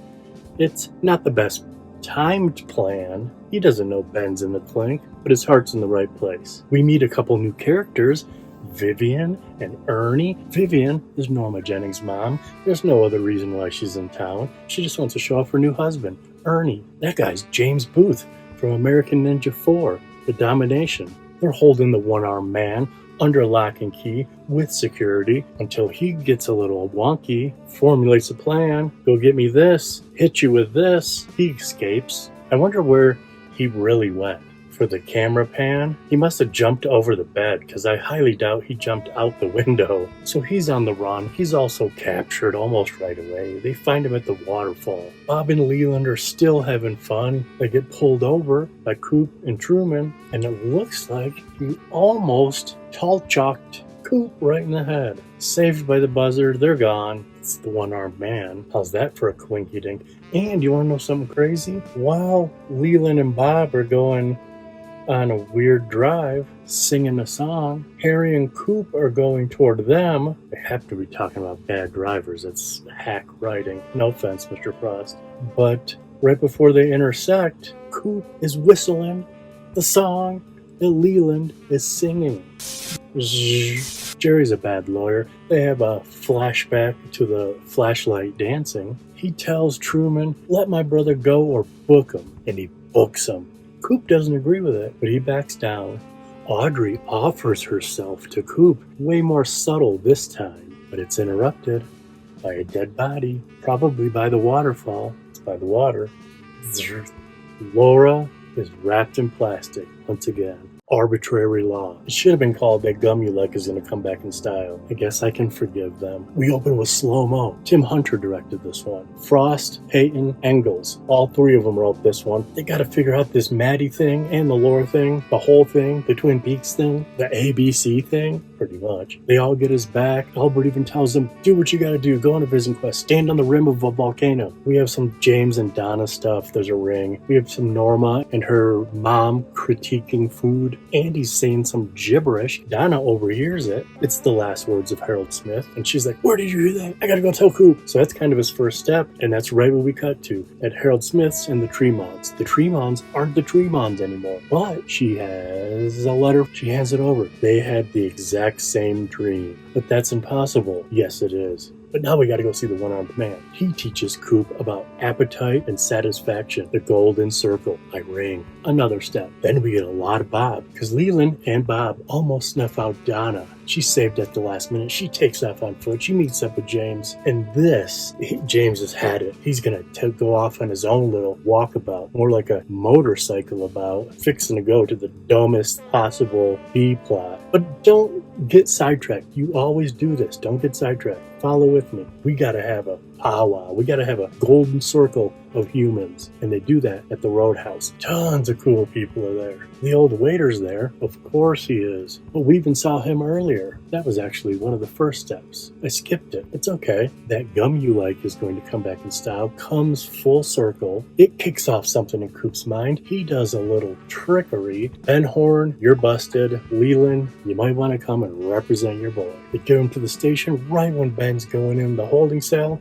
It's not the best timed plan. He doesn't know Ben's in the clink, but his heart's in the right place. We meet a couple new characters, Vivian and Ernie. Vivian is Norma Jennings' mom. There's no other reason why she's in town. She just wants to show off her new husband. Ernie, that guy's James Booth from American Ninja 4, The Domination. They're holding the one-armed man under lock and key with security until he gets a little wonky, formulates a plan, go get me this, hit you with this. He escapes. I wonder where he really went. for the camera pan. He must have jumped over the bed, because I highly doubt he jumped out the window. So he's on the run. He's also captured almost right away. They find him at the waterfall. Bob and Leland are still having fun. They get pulled over by Coop and Truman, and it looks like he almost tall-chalked Coop right in the head. Saved by the buzzard, they're gone. It's the one-armed man. How's that for a coinky-dink? And you want to know something crazy? While Leland and Bob are going on a weird drive, singing a song, Harry and Coop are going toward them. They have to be talking about bad drivers. It's hack writing. No offense, Mr. Frost. But right before they intersect, Coop is whistling the song that Leland is singing. Jerry's a bad lawyer. They have a flashback to the flashlight dancing. He tells Truman, let my brother go or book him. And he books him. Coop doesn't agree with it, but he backs down. Audrey offers herself to Coop, way more subtle this time, but it's interrupted by a dead body, probably by the waterfall. It's by the water. Laura is wrapped in plastic once again. Arbitrary law. It should have been called That Gum You Like Is Gonna Come Back in Style. I guess I can forgive them. We open with slow-mo. Tim Hunter directed this one. Frost, Peyton, Engels. All three of them wrote this one. They gotta figure out this Maddie thing and the Laura thing, the whole thing, the TwinPeaks thing, the ABC thing, pretty much. They all get his back. Albert even tells them, do what you gotta do. Go on a vision quest. Stand on the rim of a volcano. We have some James and Donna stuff. There's a ring. We have some Norma and her mom critiquing food. Andy's saying some gibberish. Donna overhears it. It's the last words of Harold Smith. And she's like, where did you hear that? I gotta go tell Coop. So that's kind of his first step. And that's right where we cut to. At Harold Smith's and the Tremons. The Tremons aren't the Tremons anymore. But she has a letter. She hands it over. They had the exact same dream. But that's impossible. Yes, it is. But now we gotta go see the one-armed man. He teaches Coop about appetite and satisfaction, the golden circle. I ring. Another step. Then we get a lot of Bob, because Leland and Bob almost snuff out Donna. She's saved at the last minute. She takes off on foot. She meets up with James. And James has had it. He's gonna go off on his own little walkabout, more like a motorcycle about, fixing to go to the dumbest possible B plot. But don't get sidetracked. You always do this. Don't get sidetracked. Follow with me. We gotta have a powwow. We gotta have a golden circle of humans. And they do that at the Roadhouse. Tons of cool people are there. The old waiter's there. Of course he is. But we even saw him earlier. That was actually one of the first steps. I skipped it. It's okay. That Gum You Like Is Going to Come Back in Style comes full circle. It kicks off something in Coop's mind. He does a little trickery. Ben Horn, you're busted. Leland, you might want to come and represent your boy. They get him to the station right when Ben's going in the holding cell.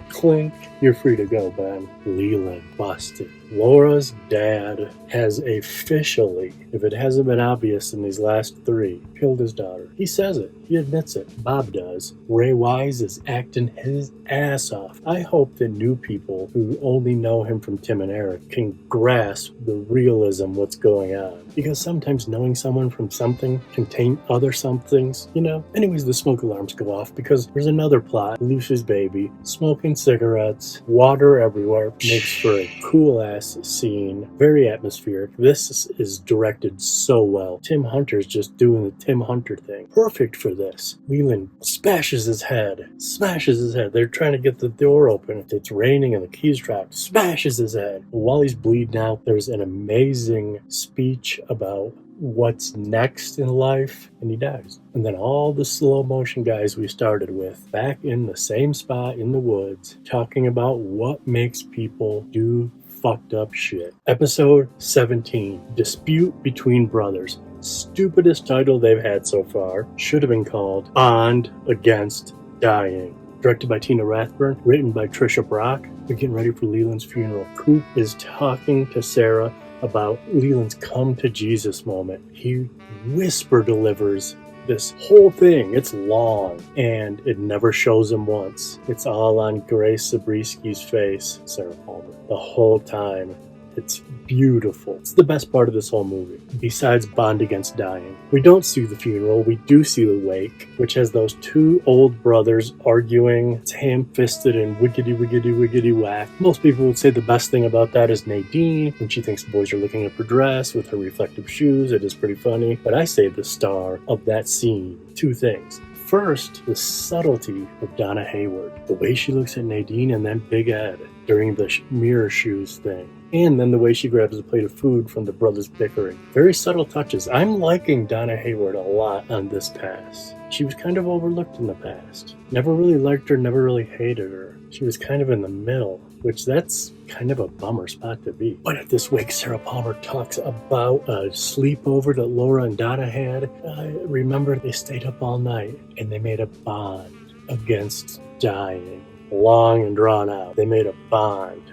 Clink. You're free to go, Ben. Leland busted. Laura's dad has officially, if it hasn't been obvious in these last three, killed his daughter. He says it. He admits it. Bob does. Ray Wise is acting his ass off. I hope that new people who only know him from Tim and Eric can grasp the realism what's going on. Because sometimes knowing someone from something can taint other somethings, you know? Anyways, the smoke alarms go off because there's another plot. Lucy's baby, smoking cigarettes, water everywhere, makes for a cool-ass scene. Very atmospheric. This is directed so well. Tim Hunter's just doing the Tim Hunter thing. Perfect for this. Leland smashes his head. They're trying to get the door open. It's raining and the keys dropped. Smashes his head. While he's bleeding out, there's an amazing speech about what's next in life, and he dies. And then all the slow motion guys we started with, back in the same spot in the woods, talking about what makes people do fucked up shit. Episode 17, Dispute Between Brothers. Stupidest title they've had so far. Should have been called Bond Against Dying. Directed by Tina Rathburn, written by Trisha Brock. We're getting ready for Leland's funeral. Coop is talking to Sarah about Leland's come to Jesus moment. He whisper delivers this whole thing. It's long and it never shows him once. It's all on Grace Zabriski's face, Sarah Palmer, the whole time. It's beautiful. It's the best part of this whole movie, besides Bond Against Dying. We don't see the funeral, we do see the wake, which has those two old brothers arguing. It's ham-fisted and wiggity whack. Most people would say the best thing about that is Nadine, when she thinks boys are looking up her dress with her reflective shoes. It is pretty funny. But I say the star of that scene, two things. First, the subtlety of Donna Hayward. The way she looks at Nadine and then Big Ed during the mirror shoes thing. And then the way she grabs a plate of food from the brothers bickering. Very subtle touches. I'm liking Donna Hayward a lot on this pass. She was kind of overlooked in the past. Never really liked her, never really hated her. She was kind of in the middle, which that's kind of a bummer spot to be. But at this wake, Sarah Palmer talks about a sleepover that Laura and Donna had. I remember they stayed up all night and they made a bond against dying. Long and drawn out. They made a bond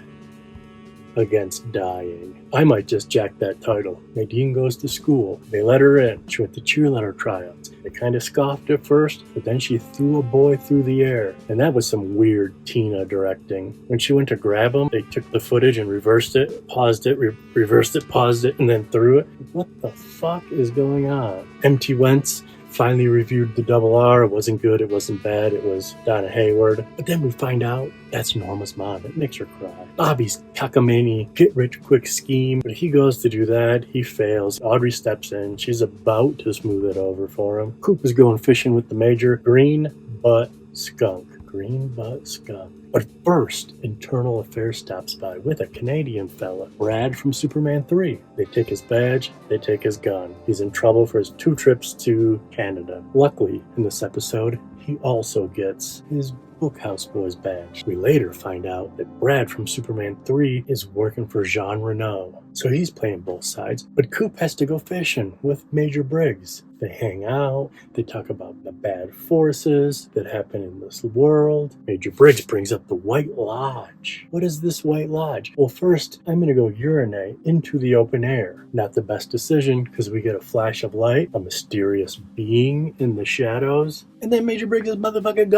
against dying. I might just jack that title. Nadine goes to school. They let her in. She went to cheerleader tryouts. They kind of scoffed at first, but then she threw a boy through the air. And that was some weird Tina directing. When she went to grab him, they took the footage and reversed it, paused it, reversed it, paused it, and then threw it. What the fuck is going on? M.T. Wentz finally reviewed the Double R. It wasn't good, it wasn't bad, it was Donna Hayward. But then we find out that's Norma's mom. It makes her cry. Bobby's cockamamie get-rich-quick scheme, but he goes to do that, he fails. Audrey steps in, she's about to smooth it over for him. Coop is going fishing with the major. Green butt skunk. Green butt skunk. But first, Internal Affairs stops by with a Canadian fella, Brad from Superman 3. They take his badge, they take his gun. He's in trouble for his 2 trips to Canada. Luckily, in this episode, he also gets his Bookhouse Boys badge. We later find out that Brad from Superman 3 is working for Jean Reno, so he's playing both sides. But Coop has to go fishing with Major Briggs. They hang out, they talk about the bad forces that happen in this world. Major Briggs brings up the White Lodge. What is this White Lodge? Well, first, I'm gonna go urinate into the open air. Not the best decision, because we get a flash of light, a mysterious being in the shadows, and then Major Briggs is motherfucking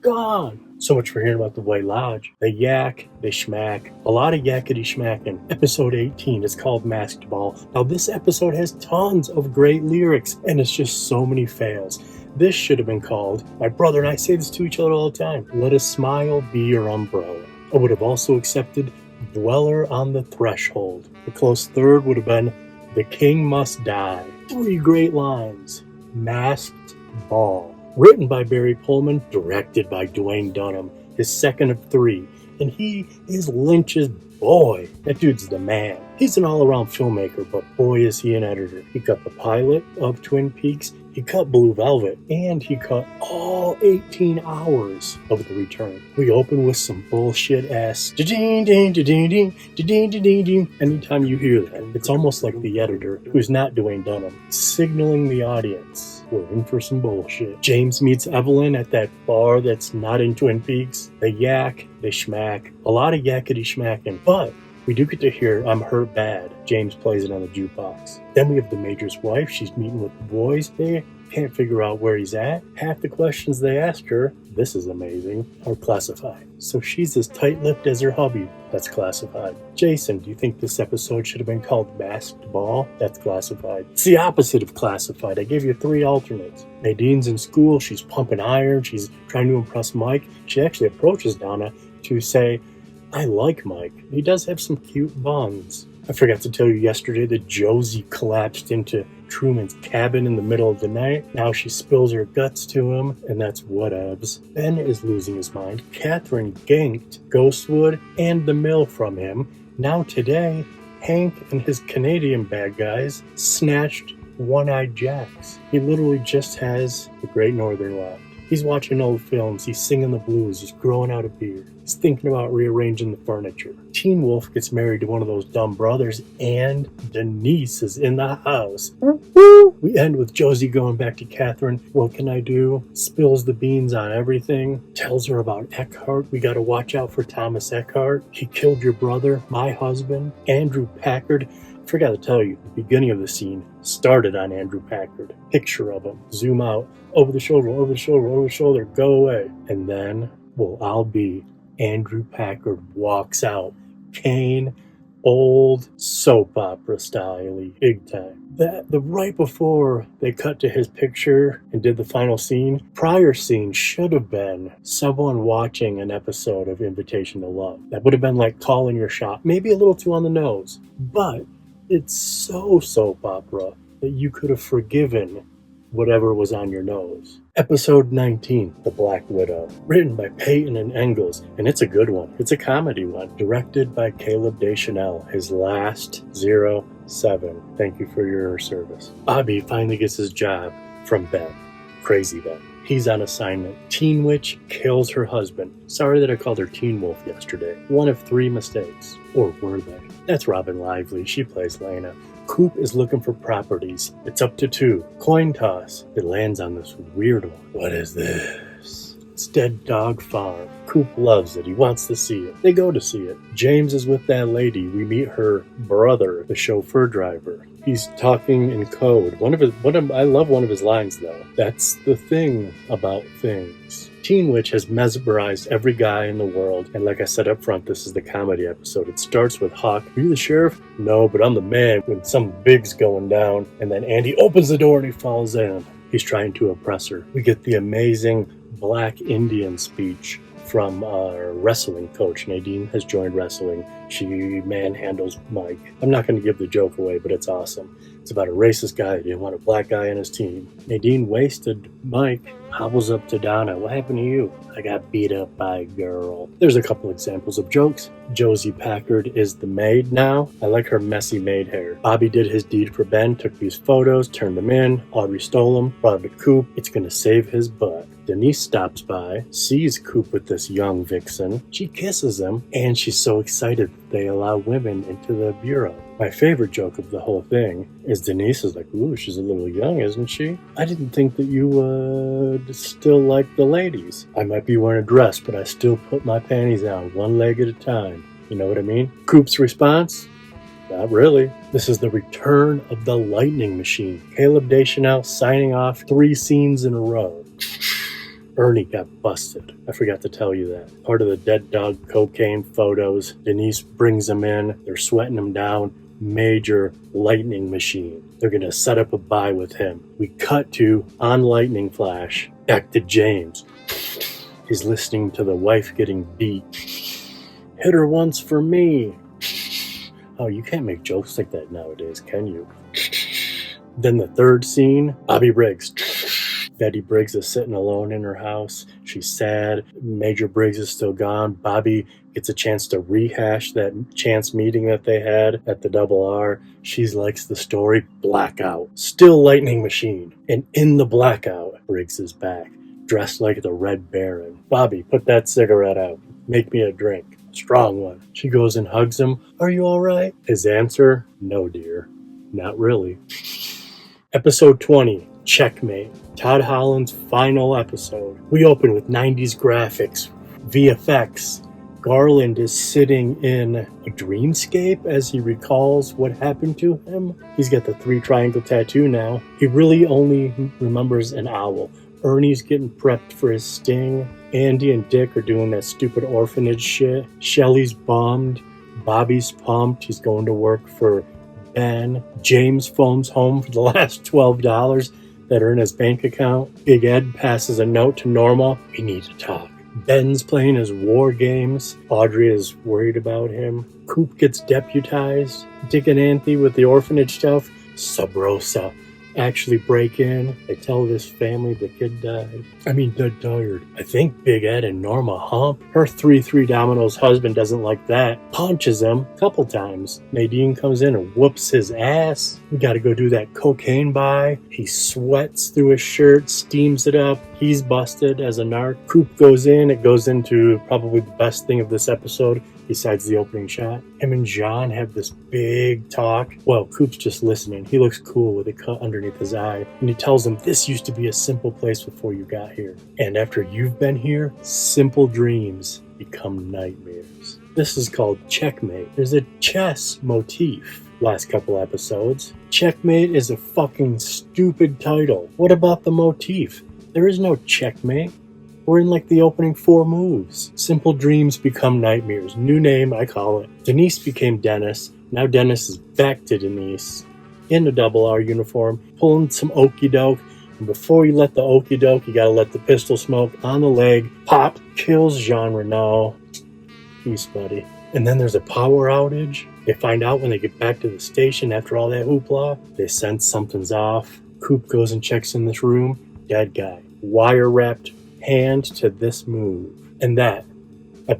gone. So much for hearing about the White Lodge. They yak, they schmack, a lot of yakety schmacking. Episode 18 is called Masked Ball. Now this episode has tons of great lyrics, and it's just so many fails. This should have been called, my brother and I say this to each other all the time, Let a Smile Be Your Umbrella. I would have also accepted Dweller on the Threshold. The close third would have been The King Must Die. 3 great lines. Masked Ball. Written by Barry Pullman, directed by Dwayne Dunham, his second of 3. And he is Lynch's boy. That dude's the man. He's an all-around filmmaker, but boy is he an editor. He cut the pilot of Twin Peaks, he cut Blue Velvet, and he cut all 18 hours of The Return. We open with some bullshit-ass da-ding-ding-da-ding-ding, anytime you hear that. It's almost like the editor, who's not Dwayne Dunham, signaling the audience. We're in for some bullshit. James meets Evelyn at that bar that's not in Twin Peaks. They yak, they schmack, a lot of yakety schmacking, but we do get to hear I'm Hurt Bad. James plays it on the jukebox. Then we have the Major's wife. She's meeting with the boys. They can't figure out where he's at. Half the questions they ask her, this is amazing, are classified. So she's as tight-lipped as her hubby. That's classified. Jason, do you think this episode should have been called Masked Ball? That's classified. It's the opposite of classified. I gave you 3 alternates. Nadine's in school. She's pumping iron. She's trying to impress Mike. She actually approaches Donna to say, I like Mike. He does have some cute buns. I forgot to tell you yesterday that Josie collapsed into Truman's cabin in the middle of the night. Now she spills her guts to him, and that's whatevs. Ben is losing his mind. Catherine ganked Ghostwood and the mill from him. Now today, Hank and his Canadian bad guys snatched One-Eyed Jacks. He literally just has the Great Northern left. He's watching old films, he's singing the blues, he's growing out a beard. He's thinking about rearranging the furniture. Teen Wolf gets married to one of those dumb brothers, and Denise is in the house. We end with Josie going back to Catherine. What can I do? Spills the beans on everything. Tells her about Eckhart. We gotta watch out for Thomas Eckhart. He killed your brother, my husband, Andrew Packard. I forgot to tell you, the beginning of the scene started on Andrew Packard. Picture of him. Zoom out. Over the shoulder, over the shoulder, over the shoulder. Go away. And then, well, I'll be Andrew Packard walks out. Cane old soap opera style, big time. The right before they cut to his picture and did the final scene, prior scene should have been someone watching an episode of Invitation to Love. That would have been like calling your shot, maybe a little too on the nose, but it's so soap opera that you could have forgiven whatever was on your nose. Episode 19, The Black Widow. Written by Peyton and Engels, and it's a good one. It's a comedy one. Directed by Caleb Deschanel, his last 07. Thank you for your service. Bobby finally gets his job from Ben. Crazy Ben. He's on assignment. Teen Witch kills her husband. Sorry that I called her Teen Wolf yesterday. One of 3 mistakes. Or were they? That's Robin Lively. She plays Lena. Coop is looking for properties. It's up to 2. Coin toss. It lands on this weird one. What is this? It's Dead Dog Farm. Coop loves it. He wants to see it. They go to see it. James is with that lady. We meet her brother, the chauffeur driver. He's talking in code. I love one of his lines though. That's the thing about things. Teen Witch has mesmerized every guy in the world, and like I said up front, this is the comedy episode. It starts with Hawk. Are you the sheriff? No, but I'm the man, when some big's going down, and then Andy opens the door and he falls in. He's trying to oppress her. We get the amazing Black Indian speech from our wrestling coach. Nadine has joined wrestling. She manhandles Mike. I'm not going to give the joke away, but it's awesome. It's about a racist guy who didn't want a black guy on his team. Nadine wasted Mike, hobbles up to Donna. What happened to you? I got beat up by a girl. There's a couple examples of jokes. Josie Packard is the maid now. I like her messy maid hair. Bobby did his deed for Ben, took these photos, turned them in. Audrey stole them, brought them to Coop. It's going to save his butt. Denise stops by, sees Coop with this young vixen. She kisses him, and she's so excited that they allow women into the bureau. My favorite joke of the whole thing is Denise is like, ooh, she's a little young, isn't she? I didn't think that you would still like the ladies. I might be wearing a dress, but I still put my panties on one leg at a time. You know what I mean? Coop's response? Not really. This is the return of the lightning machine. Caleb Deschanel signing off 3 scenes in a row. Ernie got busted. I forgot to tell you that. Part of the dead dog cocaine photos. Denise brings him in. They're sweating him down. Major lightning machine. They're going to set up a buy with him. We cut to, on lightning flash, back to James. He's listening to the wife getting beat. Hit her once for me. Oh, you can't make jokes like that nowadays, can you? Then the third scene, Bobby Briggs. Betty Briggs is sitting alone in her house. She's sad. Major Briggs is still gone. Bobby gets a chance to rehash that chance meeting that they had at the Double R. She likes the story. Blackout. Still lightning machine. And in the blackout, Briggs is back, dressed like the Red Baron. Bobby, put that cigarette out. Make me a drink. A strong one. She goes and hugs him. Are you all right? His answer, no, dear. Not really. Episode 20, Checkmate. Todd Holland's final episode. We open with 90s graphics, VFX. Garland is sitting in a dreamscape as he recalls what happened to him. He's got the 3 triangle tattoo now. He really only remembers an owl. Ernie's getting prepped for his sting. Andy and Dick are doing that stupid orphanage shit. Shelly's bummed. Bobby's pumped. He's going to work for Ben. James phones home for the last $12 that are in his bank account. Big Ed passes a note to Norma. We need to talk. Ben's playing his war games. Audrey is worried about him. Coop gets deputized. Dick and Anthony with the orphanage stuff. Sub Rosa actually break in. They tell this family the kid died. Dead tired. I think Big Ed and Norma hump. Her 3-3 Domino's husband doesn't like that. Punches him a couple times. Nadine comes in and whoops his ass. We gotta go do that cocaine buy. He sweats through his shirt, steams it up. He's busted as a narc. Coop goes in. It goes into probably the best thing of this episode, besides the opening shot. Him and John have this big talk. Well, Coop's just listening. He looks cool with a cut underneath his eye. And he tells him, this used to be a simple place before you got here. And after you've been here, simple dreams become nightmares. This is called Checkmate. There's a chess motif. Last couple episodes. Checkmate is a fucking stupid title. What about the motif? There is no checkmate. We're in like the opening 4 moves. Simple dreams become nightmares. New name, I call it. Denise became Dennis. Now Dennis is back to Denise in a double R uniform, pulling some okey doke. And before you let the okey doke, you gotta let the pistol smoke on the leg. Pop kills Jean Renault. Peace, buddy. And then there's a power outage. They find out when they get back to the station after all that hoopla. They sense something's off. Coop goes and checks in this room. Dead guy. Wire wrapped hand to this move. And that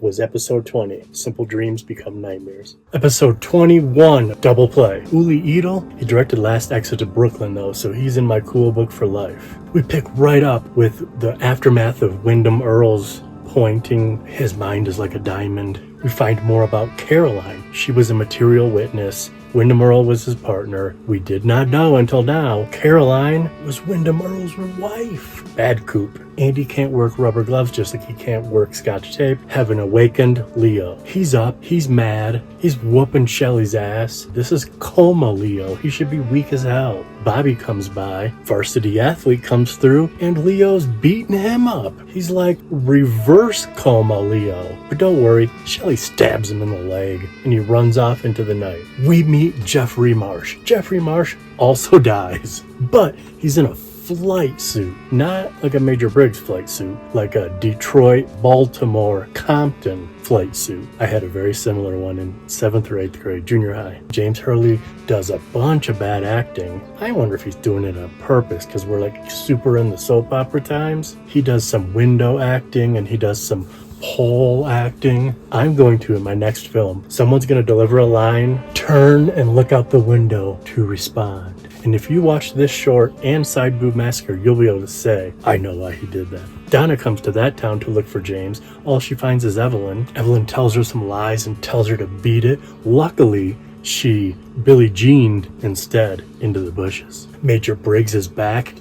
was episode 20. Simple dreams become nightmares. Episode 21, double play. Uli Edel, he directed Last Exit to Brooklyn though, so he's in my cool book for life. We pick right up with the aftermath of Wyndham Earle's pointing. His mind is like a diamond. We find more about Caroline. She was a material witness. Wyndham Earle was his partner. We did not know until now. Caroline was Wyndham Earle's wife. Bad Coop. Andy can't work rubber gloves just like he can't work scotch tape. Heaven awakened Leo. He's up. He's mad. He's whooping Shelly's ass. This is coma Leo. He should be weak as hell. Bobby comes by. Varsity athlete comes through and Leo's beating him up. He's like reverse coma Leo. But don't worry, Shelly stabs him in the leg and he runs off into the night. We meet Jeffrey Marsh. Jeffrey Marsh also dies, but he's in a flight suit, not like a Major Briggs flight suit, like a Detroit, Baltimore, Compton flight suit. I had a very similar one in 7th or 8th grade, junior high. James Hurley does a bunch of bad acting. I wonder if he's doing it on purpose because we're like super in the soap opera times. He does some window acting and he does some pole acting. I'm going to, in my next film, someone's going to deliver a line, turn and look out the window to respond. And if you watch this short and Side Boob Massacre, you'll be able to say, I know why he did that. Donna comes to that town to look for James. All she finds is Evelyn. Evelyn tells her some lies and tells her to beat it. Luckily, she Billie Jean'd instead into the bushes. Major Briggs is back,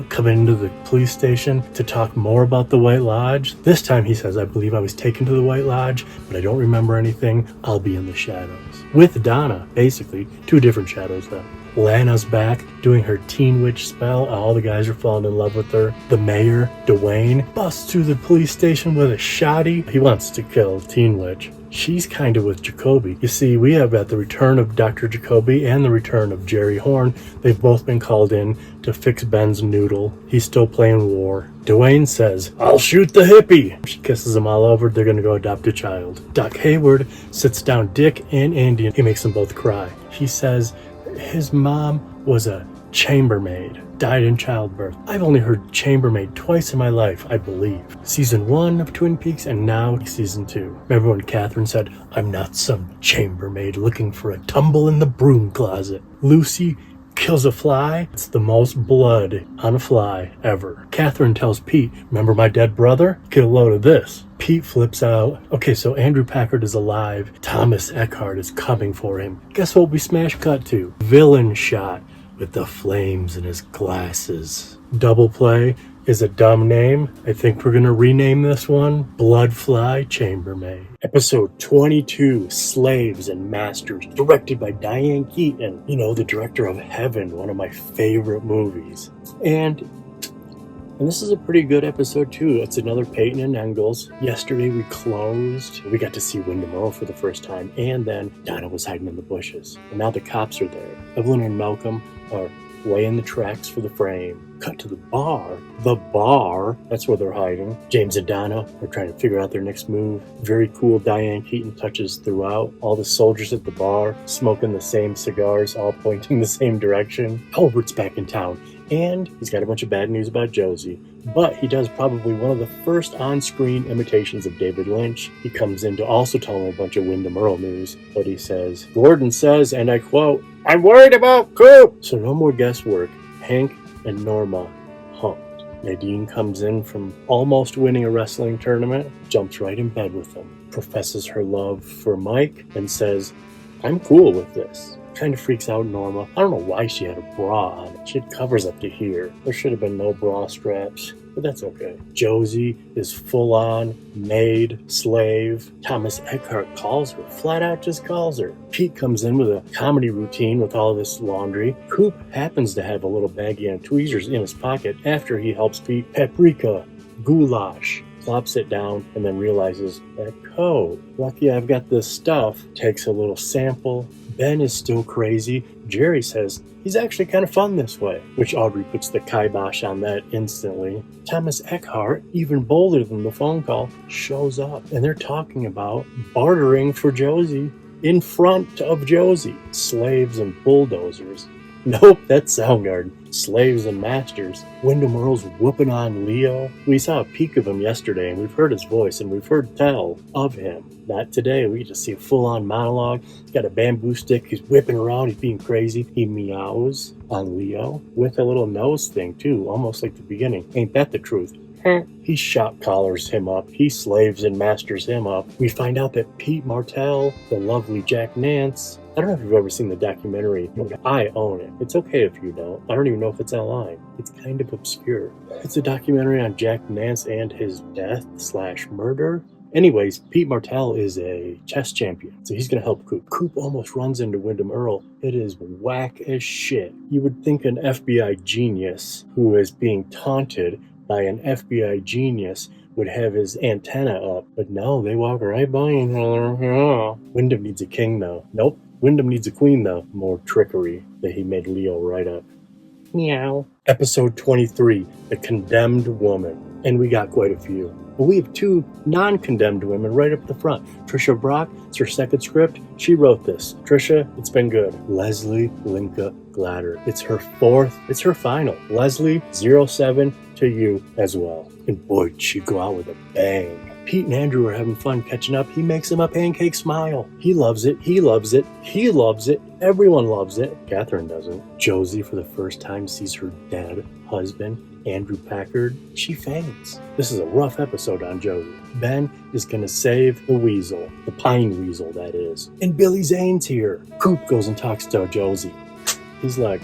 coming into the police station to talk more about the White Lodge. This time he says, I believe I was taken to the White Lodge, but I don't remember anything. I'll be in the shadows. With Donna, basically, two different shadows though. Lana's back doing her teen witch spell. All the guys are falling in love with her. The mayor, Dwayne, busts through the police station with a shotty. He wants to kill Teen Witch. She's kind of with Jacoby. You see, we have at the return of Dr. Jacoby and the return of Jerry Horn. They've both been called in to fix Ben's noodle. He's still playing war. Dwayne says, I'll shoot the hippie. She kisses him all over. They're going to go adopt a child. Doc Hayward sits down Dick and Andy. He makes them both cry. He says his mom was a chambermaid, died in childbirth. I've only heard chambermaid twice in my life, I believe. Season 1 of Twin Peaks and now season 2. Remember when Catherine said, I'm not some chambermaid looking for a tumble in the broom closet. Lucy kills a fly. It's the most blood on a fly ever. Catherine tells Pete, remember my dead brother? Get a load of this. Pete flips out. Okay, so Andrew Packard is alive. Thomas Eckhart is coming for him. Guess what we smash cut to? Villain shot with the flames in his glasses. Double Play is a dumb name. I think we're going to rename this one Bloodfly Chambermaid. Episode 22, Slaves and Masters, directed by Diane Keaton. You know, the director of Heaven, one of my favorite movies. And this is a pretty good episode too. It's another Peyton and Engels. Yesterday we closed. We got to see Wyndham Earle for the first time. And then Donna was hiding in the bushes. And now the cops are there. Evelyn and Malcolm are laying the tracks for the frame. Cut to the bar. The bar, that's where they're hiding. James and Donna are trying to figure out their next move. Very cool Diane Keaton touches throughout. All the soldiers at the bar smoking the same cigars, all pointing the same direction. Albert's back in town. And he's got a bunch of bad news about Josie. But he does probably one of the first on-screen imitations of David Lynch. He comes in to also tell him a bunch of Wyndham Earle news. But he says, Gordon says, and I quote, I'm worried about Coop. So no more guesswork. Hank and Norma humped. Nadine comes in from almost winning a wrestling tournament, jumps right in bed with him, professes her love for Mike, and says, I'm cool with this. Kind of freaks out Norma. I don't know why she had a bra on. She had covers up to here. There should have been no bra straps, but that's okay. Josie is full on maid, slave. Thomas Eckhart calls her, flat out just calls her. Pete comes in with a comedy routine with all this laundry. Coop happens to have a little baggie of tweezers in his pocket after he helps Pete paprika goulash. plops it down, and then realizes that code. Lucky I've got this stuff. Takes a little sample. Ben is still crazy. Jerry says he's actually kind of fun this way, which Audrey puts the kibosh on that instantly. Thomas Eckhart, even bolder than the phone call, shows up, and they're talking about bartering for Josie in front of Josie. Slaves and bulldozers. Nope, that's Soundgarden. Slaves and masters. Wyndham Earle's whooping on Leo. We saw a peek of him yesterday, and we've heard his voice, and we've heard tell of him. Not today. We just see a full-on monologue. He's got a bamboo stick. He's whipping around. He's being crazy. He meows on Leo with a little nose thing, too, almost like the beginning. Ain't that the truth? He shop collars him up. He slaves and masters him up. We find out that Pete Martell, the lovely Jack Nance, I don't know if you've ever seen the documentary. I own it. It's okay if you don't. I don't even know if it's online. It's kind of obscure. It's a documentary on Jack Nance and his death/murder. Anyways, Pete Martell is a chess champion, so he's going to help Coop. Coop almost runs into Wyndham Earle. It is whack as shit. You would think an FBI genius who is being taunted by an FBI genius would have his antenna up, but no, they walk right by each other. Yeah. Wyndham needs a king, though. Nope. Wyndham needs a queen, though. More trickery that he made Leo right up. Meow. Episode 23, The Condemned Woman. And we got quite a few. But we have two non-condemned women right up the front. Trisha Brock, it's her second script. She wrote this. Trisha, it's been good. Leslie Linka Glatter. It's her fourth. It's her final. Leslie, 07 to you as well. And boy, did she go out with a bang. Pete and Andrew are having fun catching up. He makes him a pancake smile. He loves it. He loves it. He loves it. Everyone loves it. Catherine doesn't. Josie, for the first time, sees her dead husband, Andrew Packard. She faints. This is a rough episode on Josie. Ben is going to save the weasel. The pine weasel, that is. And Billy Zane's here. Coop goes and talks to Josie. He's like,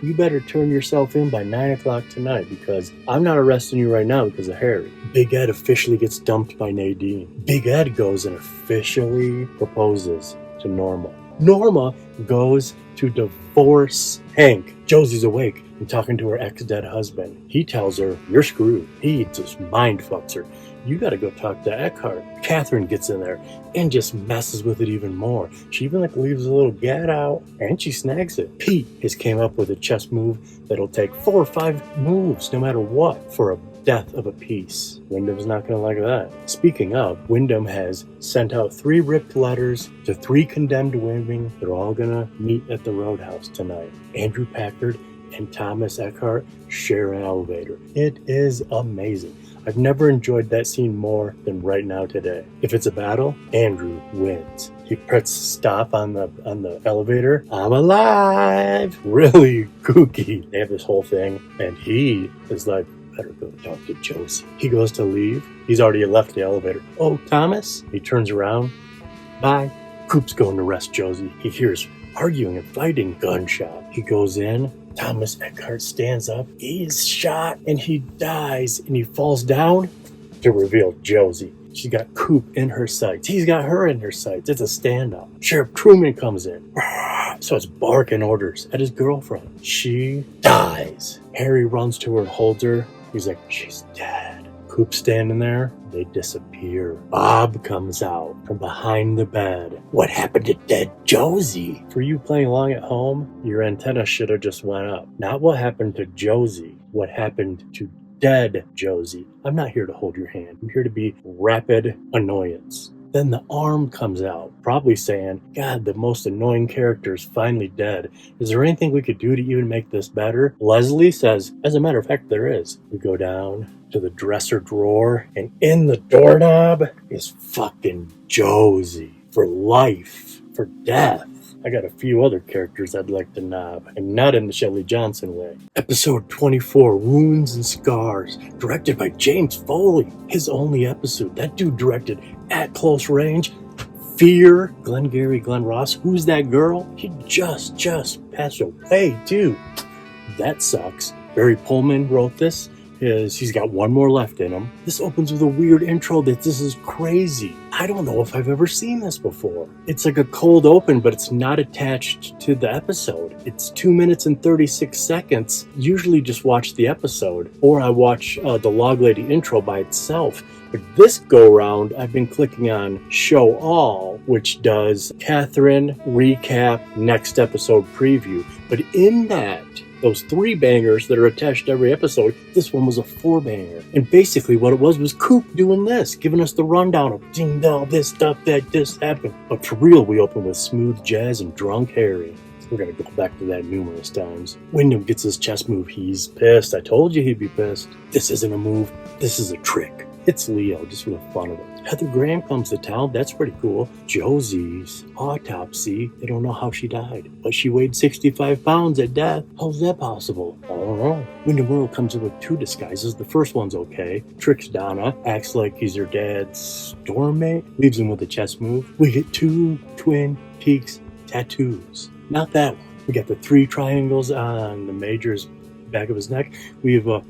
you better turn yourself in by 9 o'clock tonight because I'm not arresting you right now because of Harry. Big Ed officially gets dumped by Nadine. Big Ed goes and officially proposes to Norma. Norma goes to divorce Hank. Josie's awake and talking to her ex-dead husband. He tells her, you're screwed. He just mind fucks her. You gotta go talk to Eckhart. Catherine gets in there and just messes with it even more. She even leaves a little get out and she snags it. Pete has came up with a chess move that'll take 4 or 5 moves no matter what for a death of a piece. Wyndham's not gonna like that. Speaking of, Wyndham has sent out 3 ripped letters to 3 condemned women. They're all gonna meet at the Roadhouse tonight. Andrew Packard and Thomas Eckhart share an elevator. It is amazing. I've never enjoyed that scene more than right now today. If it's a battle, Andrew wins. He presses stop on the elevator. I'm alive! Really kooky. They have this whole thing, and he is like, better go talk to Josie. He goes to leave. He's already left the elevator. Oh, Thomas? He turns around. Bye. Coop's going to arrest Josie. He hears arguing and fighting, gunshot. He goes in. Thomas Eckhart stands up. He's shot and he dies and he falls down to reveal Josie. She's got Coop in her sights. He's got her in her sights. It's a standoff. Sheriff Truman comes in. So it's barking orders at his girlfriend. She dies. Harry runs to her and holds her. He's like, she's dead. Coop's standing there. They disappear. Bob comes out from behind the bed. What happened to dead Josie? For you playing along at home, your antenna should have just went up. Not what happened to Josie. What happened to dead Josie. I'm not here to hold your hand. I'm here to be rapid annoyance. Then the arm comes out, probably saying, God, the most annoying character is finally dead. Is there anything we could do to even make this better? Leslie says, as a matter of fact, there is. We go down to the dresser drawer, and in the doorknob is fucking Josie. For life. For death. I got a few other characters I'd like to knob, and not in the Shelley Johnson way. Episode 24, Wounds and Scars, directed by James Foley. His only episode. That dude directed At Close Range, Fear, Glenn Ross. Who's that girl? He just passed away, too. That sucks. Barry Pullman wrote this. he's got one more left in him. This opens with a weird intro that this is crazy. I don't know if I've ever seen this before. It's like a cold open, but it's not attached to the episode. It's 2 minutes and 36 seconds. Usually just watch the episode, or I watch the Log Lady intro by itself. But this go-round, I've been clicking on Show All, which does Catherine, recap, next episode preview. But in that, those 3 bangers that are attached to every episode, this one was a 4-banger. And basically what it was Coop doing this, giving us the rundown of ding dong, this stuff, this happened. But for real, we open with smooth jazz and drunk Harry. We're going to go back to that numerous times. Wyndham gets his chest move. He's pissed. I told you he'd be pissed. This isn't a move. This is a trick. It's Leo, just for the fun of it. Heather Graham comes to town. That's pretty cool. Josie's autopsy. They don't know how she died, but she weighed 65 pounds at death. How's that possible? I don't know. Wyndham Earl comes in with 2 disguises. The first one's okay. Tricks Donna. Acts like he's her dad's store mate. Leaves him with a chest move. We get 2 TwinPeaks tattoos. Not that one. We got the 3 triangles on the Major's back of his neck. We have a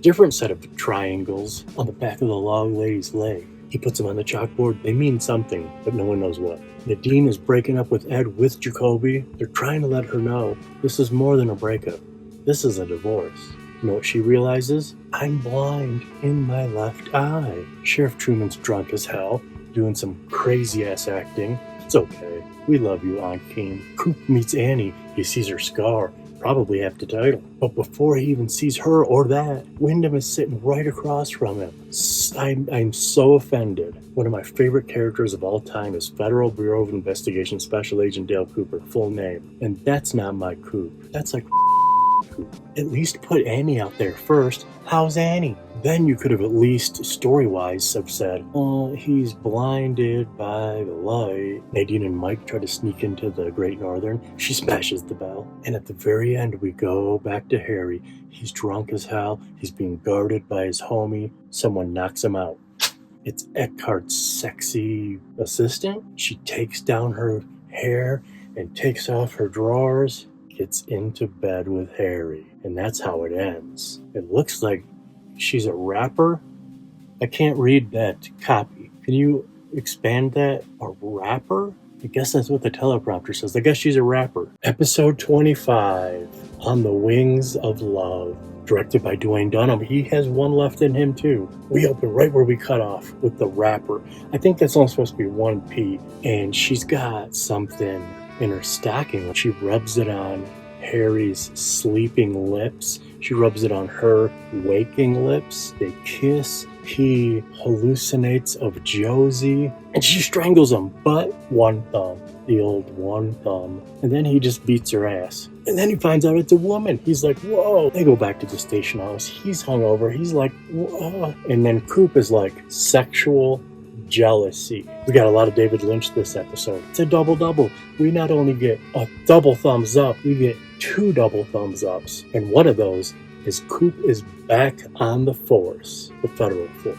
different set of triangles on the back of the Log Lady's leg. He puts them on the chalkboard. They mean something, but no one knows what. Nadine is breaking up with Ed with Jacoby. They're trying to let her know this is more than a breakup. This is a divorce. You know what she realizes? I'm blind in my left eye. Sheriff Truman's drunk as hell, doing some crazy-ass acting. It's okay. We love you, Aunt Keen. Coop meets Annie. He sees her scar. Probably half the title. But before he even sees her or that, Wyndham is sitting right across from him. I'm so offended. One of my favorite characters of all time is Federal Bureau of Investigation Special Agent Dale Cooper, full name. And that's not my Coop. That's like Coop. At least put Annie out there first. How's Annie? Then you could have at least, story-wise, have said, oh, he's blinded by the light. Nadine and Mike try to sneak into the Great Northern. She smashes the bell. And at the very end, we go back to Harry. He's drunk as hell. He's being guarded by his homie. Someone knocks him out. It's Eckhart's sexy assistant. She takes down her hair and takes off her drawers. Gets into bed with Harry. And that's how it ends. It looks like she's a rapper. I can't read that copy. Can you expand that? A rapper? I guess that's what the teleprompter says. I guess she's a rapper. Episode 25, On the Wings of Love. Directed by Dwayne Dunham. He has one left in him too. We open right where we cut off with the rapper. I think that's only supposed to be 1P. And she's got something in her stocking. She rubs it on Harry's sleeping lips. She rubs it on her waking lips. They kiss. He hallucinates of Josie. And she strangles him, but one thumb. The old one thumb. And then he just beats her ass. And then he finds out it's a woman. He's like, whoa. They go back to the station house. He's hungover. He's like, whoa. And then Coop is like, sexual jealousy. We got a lot of David Lynch this episode. It's a double-double. We not only get a double thumbs up, we get 2 double thumbs ups. And one of those is Coop is back on the force, the federal force.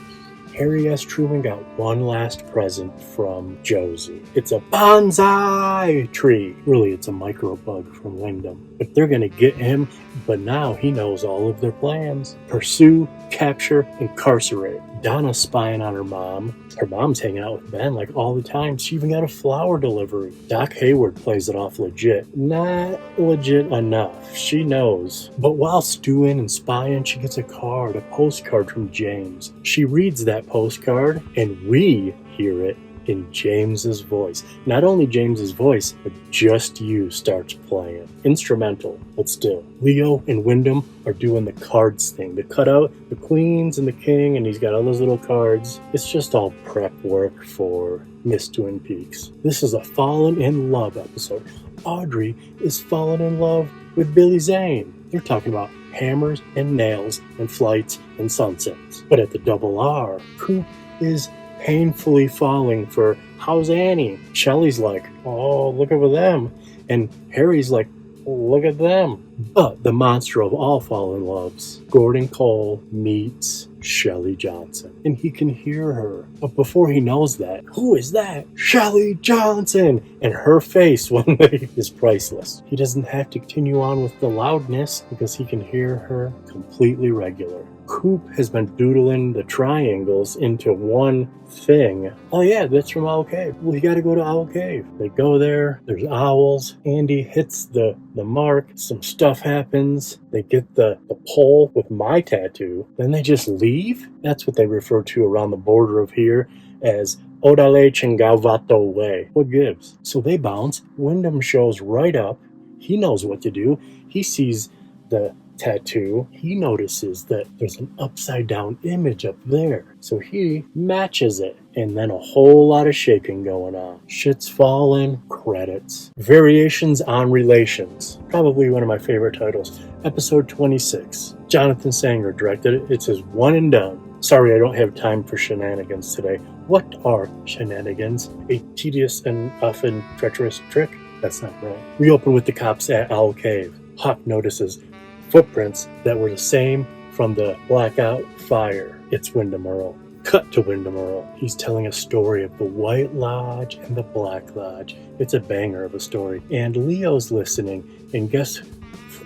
Harry S. Truman got one last present from Josie. It's a bonsai tree. Really, it's a microbug from Wyndham. But they're going to get him, but now he knows all of their plans. Pursue, capture, incarcerate. Donna's spying on her mom. Her mom's hanging out with Ben like all the time. She even got a flower delivery. Doc Hayward plays it off legit. Not legit enough. She knows. But while stewing and spying, she gets a postcard from James. She reads that postcard, and we hear it in James's voice. Not only James's voice, but Just You starts playing. Instrumental, but still. Leo and Wyndham are doing the cards thing. They cut out the queens and the king, and he's got all those little cards. It's just all prep work for Miss Twin Peaks. This is a fallen in love episode. Audrey is falling in love with Billy Zane. They're talking about hammers and nails and flights and sunsets. But at the double R, Coop is painfully falling for how's Annie? Shelley's like, oh, look over them. And Harry's like, look at them. But the monster of all fallen loves, Gordon Cole meets Shelley Johnson. And he can hear her. But before he knows that, who is that? Shelley Johnson! And her face one day is priceless. He doesn't have to continue on with the loudness because he can hear her completely regular. Coop has been doodling the triangles into one thing. Oh yeah, that's from Owl Cave. Well, you gotta go to Owl Cave. They go there, there's owls. Andy hits the mark, some stuff happens. They get the pole with my tattoo. Then they just leave. That's what they refer to around the border of here as Odale Chingavato Way. What gives? So they bounce. Wyndham shows right up. He knows what to do. He sees the tattoo. He notices that there's an upside down image up there. So he matches it. And then a whole lot of shaking going on. Shit's falling. Credits. Variations on Relations. Probably one of my favorite titles. Episode 26. Jonathan Sanger directed it. It says one and done. Sorry, I don't have time for shenanigans today. What are shenanigans? A tedious and often treacherous trick? That's not right. We open with the cops at Owl Cave. Hawk notices footprints that were the same from the blackout fire. It's Wyndham Earle. Cut to Wyndham Earle. He's telling a story of the White Lodge and the Black Lodge. It's a banger of a story. And Leo's listening. And guess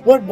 what?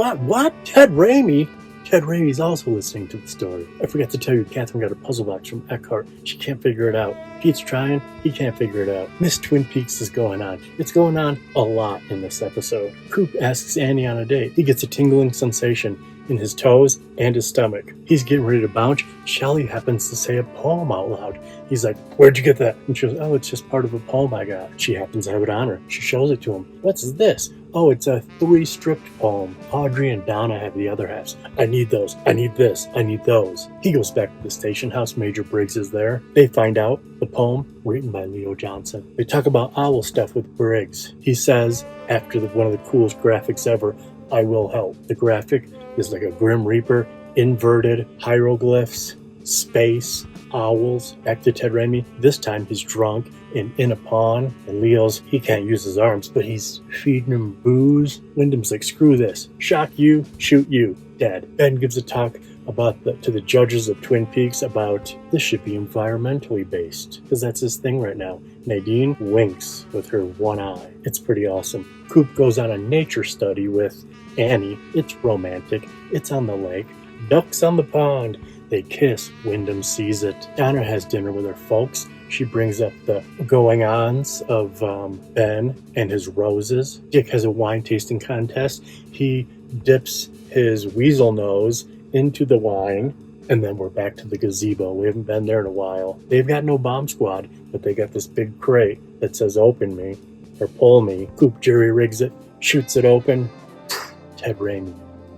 Ted Raimi? Ted Raimi's also listening to the story. I forgot to tell you, Catherine got a puzzle box from Eckhart. She can't figure it out. Pete's trying. He can't figure it out. Miss Twin Peaks is going on. It's going on a lot in this episode. Coop asks Annie on a date. He gets a tingling sensation in his toes and his stomach. He's getting ready to bounce. Shelley happens to say a poem out loud. He's like, "Where'd you get that?" And she goes, "Oh, it's just part of a poem I got." She happens to have it on her. She shows it to him. "What's this?" "Oh, it's a 3-stripped poem. Audrey and Donna have the other halves. I need those. I need this. I need those." He goes back to the station house. Major Briggs is there. They find out the poem written by Leo Johnson. They talk about owl stuff with Briggs. He says, after one of the coolest graphics ever, "I will help." The graphic is like a Grim Reaper, inverted hieroglyphs, space, owls. Back to Ted Raimi. This time he's drunk and in a pond, and Leo's, he can't use his arms, but he's feeding him booze. Wyndham's like, "Screw this. Shock you, shoot you, dead." Ben gives a talk about to the judges of Twin Peaks about this should be environmentally based, because that's his thing right now. Nadine winks with her one eye. It's pretty awesome. Coop goes on a nature study with Annie. It's romantic. It's on the lake. Ducks on the pond. They kiss. Wyndham sees it. Donna has dinner with her folks. She brings up the going-ons of Ben and his roses. Dick has a wine tasting contest. He dips his weasel nose into the wine, and then we're back to the gazebo. We haven't been there in a while. They've got no bomb squad, but they got this big crate that says "open me" or "pull me." Coop jerry rigs it, shoots it open. Ted Raimi,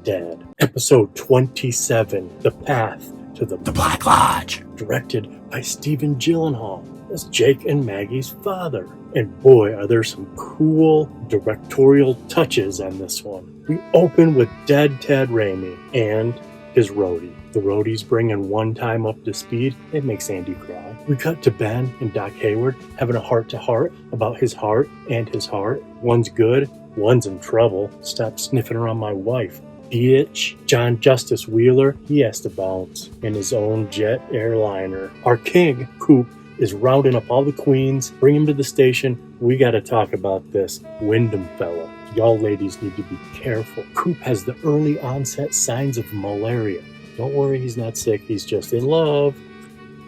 dead. Episode 27, The Path to the Black Lodge, directed by Stephen Gyllenhaal as Jake and Maggie's father. And boy, are there some cool directorial touches on this one. We open with dead Ted Raimi and his roadie. The roadie's bringing one time up to speed. It makes Andy cry. We cut to Ben and Doc Hayward having a heart-to-heart about his heart and his heart. One's good, one's in trouble. Stop sniffing around my wife, bitch. John Justice Wheeler, he has to bounce in his own jet airliner. Our king, Coop, is rounding up all the queens. Bring him to the station. We gotta talk about this Wyndham fella. Y'all ladies need to be careful. Coop has the early onset signs of malaria. Don't worry, he's not sick. He's just in love.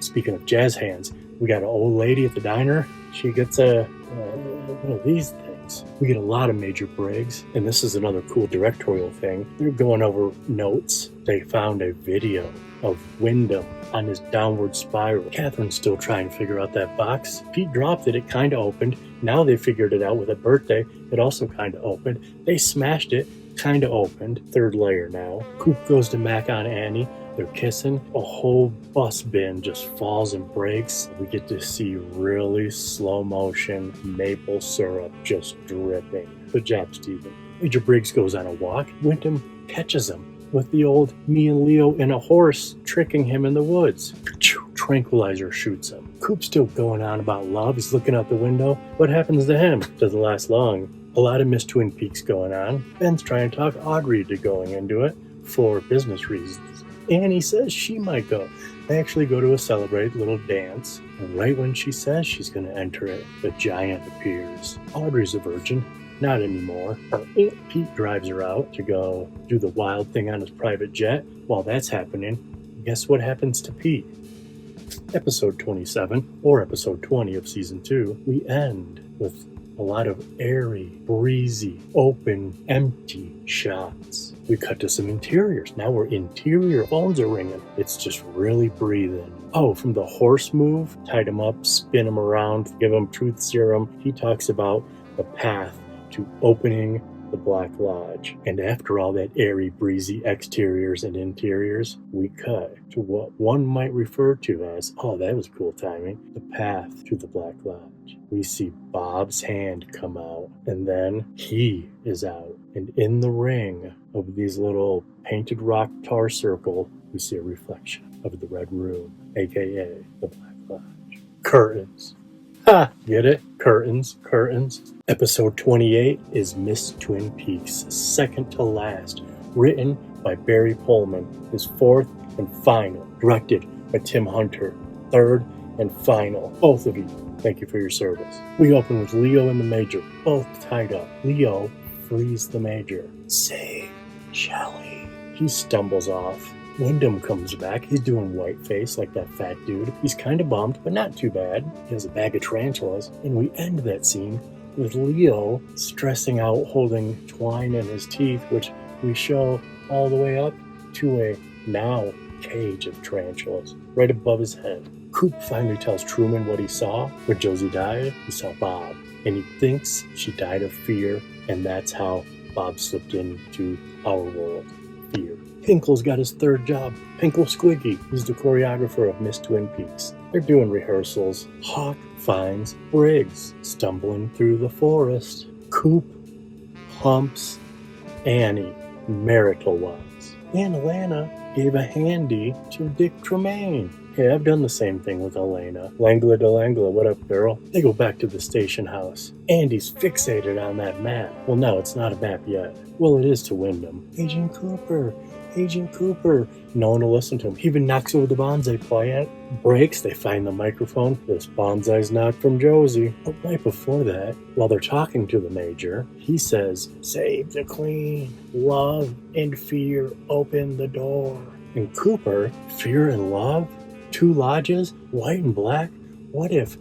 Speaking of jazz hands, we got an old lady at the diner. She gets one of these things. We get a lot of Major Briggs, and this is another cool directorial thing. They're going over notes. They found a video of Wyndham on his downward spiral. Catherine's still trying to figure out that box. Pete dropped it. It kind of opened. Now they figured it out with a birthday. It also kind of opened. They smashed it. Kind of opened. Third layer now. Coop goes to Mac on Annie. They're kissing. A whole bus bin just falls and breaks. We get to see really slow motion maple syrup just dripping. Good job, Steven. Major Briggs goes on a walk. Wyndham catches him with the old me and Leo in a horse tricking him in the woods. Tranquilizer shoots him. Coop's still going on about love. He's looking out the window. What happens to him? Doesn't last long. A lot of Miss Twin Peaks going on. Ben's trying to talk Audrey to going into it for business reasons. Annie says she might go. They actually go to a celebrated little dance, and right when she says she's going to enter it, the giant appears. Audrey's a virgin. Not anymore. Her Aunt Pete drives her out to go do the wild thing on his private jet. While that's happening, guess what happens to Pete? Episode 27, or episode 20 of season 2, we end with a lot of airy, breezy, open, empty shots. We cut to some interiors. Now we're interior. Phones are ringing. It's just really breathing. Oh, from the horse move, tied him up, spin him around, give him truth serum. He talks about the path to opening the Black Lodge. And after all that airy, breezy exteriors and interiors, we cut to what one might refer to as, oh, that was cool timing, the path to the Black Lodge. We see Bob's hand come out, and then he is out. And in the ring of these little painted rock tar circle, we see a reflection of the Red Room, aka the Black Lodge. Curtains. Ha! Get it? Curtains, curtains. Episode 28 is Miss Twin Peaks, second to last, written by Barry Pullman, his fourth and final, directed by Tim Hunter, third and final. Both of you, thank you for your service. We open with Leo and the Major, both tied up. Leo frees the Major. Save Shelley. He stumbles off. Wyndham comes back. He's doing whiteface like that fat dude. He's kind of bummed, but not too bad. He has a bag of tarantulas. And we end that scene with Leo stressing out, holding twine in his teeth, which we show all the way up to a now cage of tarantulas right above his head. Coop finally tells Truman what he saw when Josie died. He saw Bob, and he thinks she died of fear, and that's how Bob slipped into our world. Fear. Pinkle's got his third job. Pinkle Squiggy. He's the choreographer of Miss Twin Peaks. They're doing rehearsals. Hawk finds Briggs stumbling through the forest. Coop humps Annie marital-wise. And Alana gave a handy to Dick Tremaine. Hey, I've done the same thing with Elena. Langla de Langla, what up, girl? They go back to the station house. Andy's fixated on that map. Well, no, it's not a map yet. Well, it is to Wyndham. Agent Cooper. Agent Cooper. No one will listen to him. He even knocks over the bonsai plant. Breaks. They find the microphone. This bonsai's not from Josie. But right before that, while they're talking to the Major, he says, "Save the Queen. Love and fear open the door." And Cooper, fear and love? Two lodges, white and black? What if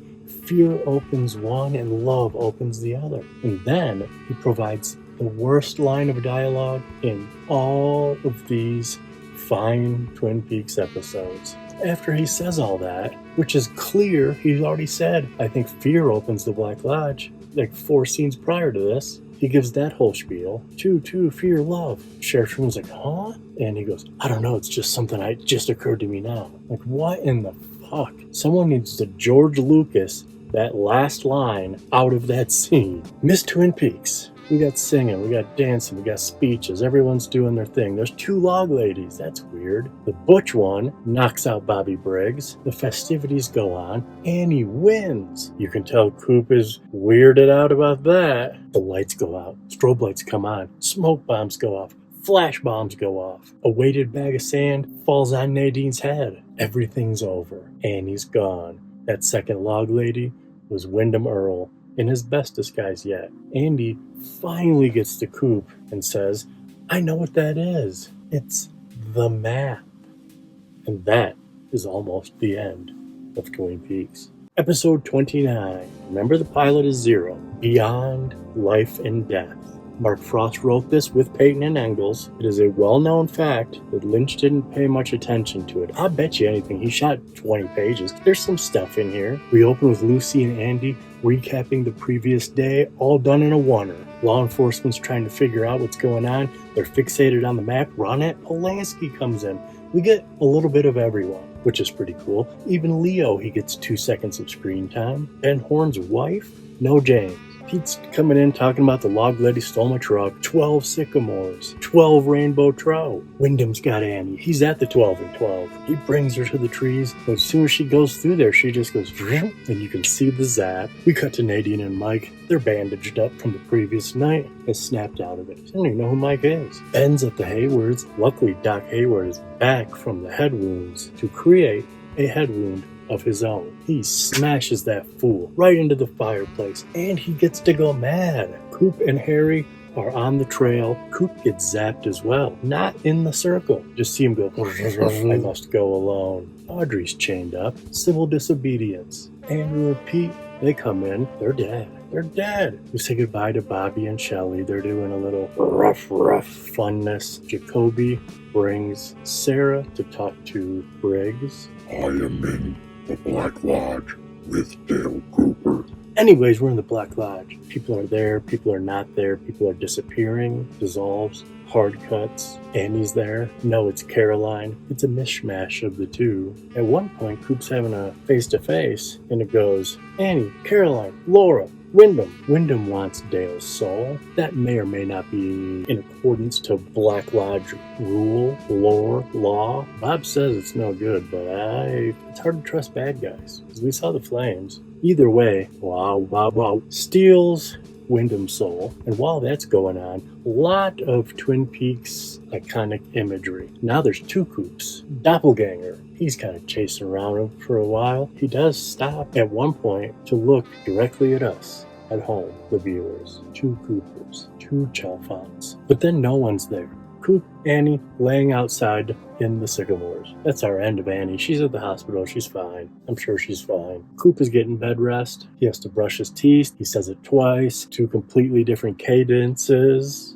fear opens one and love opens the other? And then he provides the worst line of dialogue in all of these fine Twin Peaks episodes. After he says all that, which is clear, he's already said, I think fear opens the Black Lodge, like 4 scenes prior to this. He gives that whole spiel. Two, fear, love. Sheriff Truman's like, huh? And he goes, I don't know, it's just something that just occurred to me now. Like, what in the fuck? Someone needs to George Lucas that last line out of that scene. Miss Twin Peaks. We got singing, we got dancing, we got speeches. Everyone's doing their thing. There's 2 log ladies. That's weird. The butch one knocks out Bobby Briggs. The festivities go on. Annie wins. You can tell Coop is weirded out about that. The lights go out. Strobe lights come on. Smoke bombs go off. Flash bombs go off. A weighted bag of sand falls on Nadine's head. Everything's over. Annie's gone. That second log lady was Wyndham Earle in his best disguise yet. Andy finally gets to Coop and says, I know what that is. It's the map. And that is almost the end of Twin Peaks. Episode 29. Remember, the pilot is 0. Beyond Life and Death. Mark Frost wrote this with Peyton and Engels. It is a well-known fact that Lynch didn't pay much attention to it. I bet you anything, he shot 20 pages. There's some stuff in here. We open with Lucy and Andy recapping the previous day, all done in a oneer. Law enforcement's trying to figure out what's going on. They're fixated on the map. Ronette Polanski comes in. We get a little bit of everyone, which is pretty cool. Even Leo, he gets 2 seconds of screen time. Ben Horn's wife? No James. Pete's coming in talking about the log lady stole my truck, 12 sycamores, 12 rainbow trout. Wyndham's got Annie. He's at the 12 and 12. He brings her to the trees. As soon as she goes through there, she just goes, and you can see the zap. We cut to Nadine and Mike. They're bandaged up from the previous night and snapped out of it. I don't even know who Mike is. Ben's at the Haywards. Luckily, Doc Hayward is back from the head wounds to create a head wound of his own. He smashes that fool right into the fireplace, and he gets to go mad. Coop and Harry are on the trail. Coop gets zapped as well. Not in the circle. Just see him go, I must go alone. Audrey's chained up. Civil disobedience. Andrew and Pete, they come in. They're dead. They're dead. We say goodbye to Bobby and Shelley. They're doing a little rough funness. Jacoby brings Sarah to talk to Briggs. I am in the Black Lodge with Dale Cooper. Anyways, we're in the Black Lodge. People are there, people are not there, people are disappearing, dissolves, hard cuts. Annie's there. No, it's Caroline. It's a mishmash of the two. At one point, Coop's having a face-to-face, and it goes, Annie, Caroline, Laura, Wyndham. Wyndham wants Dale's soul. That may or may not be in accordance to Black Lodge rule, lore, law. Bob says it's no good, but it's hard to trust bad guys, because we saw the flames. Either way, wow, steals Wyndham's soul. And while that's going on, a lot of Twin Peaks iconic imagery. Now there's two Coops. Doppelganger. He's kind of chasing around him for a while. He does stop at one point to look directly at us at home, the viewers. Two Coopers, two Chalfonts. But then no one's there. Coop, Annie, laying outside in the sycamores. That's our end of Annie. She's at the hospital. She's fine. I'm sure she's fine. Coop is getting bed rest. He has to brush his teeth. He says it twice. Two completely different cadences.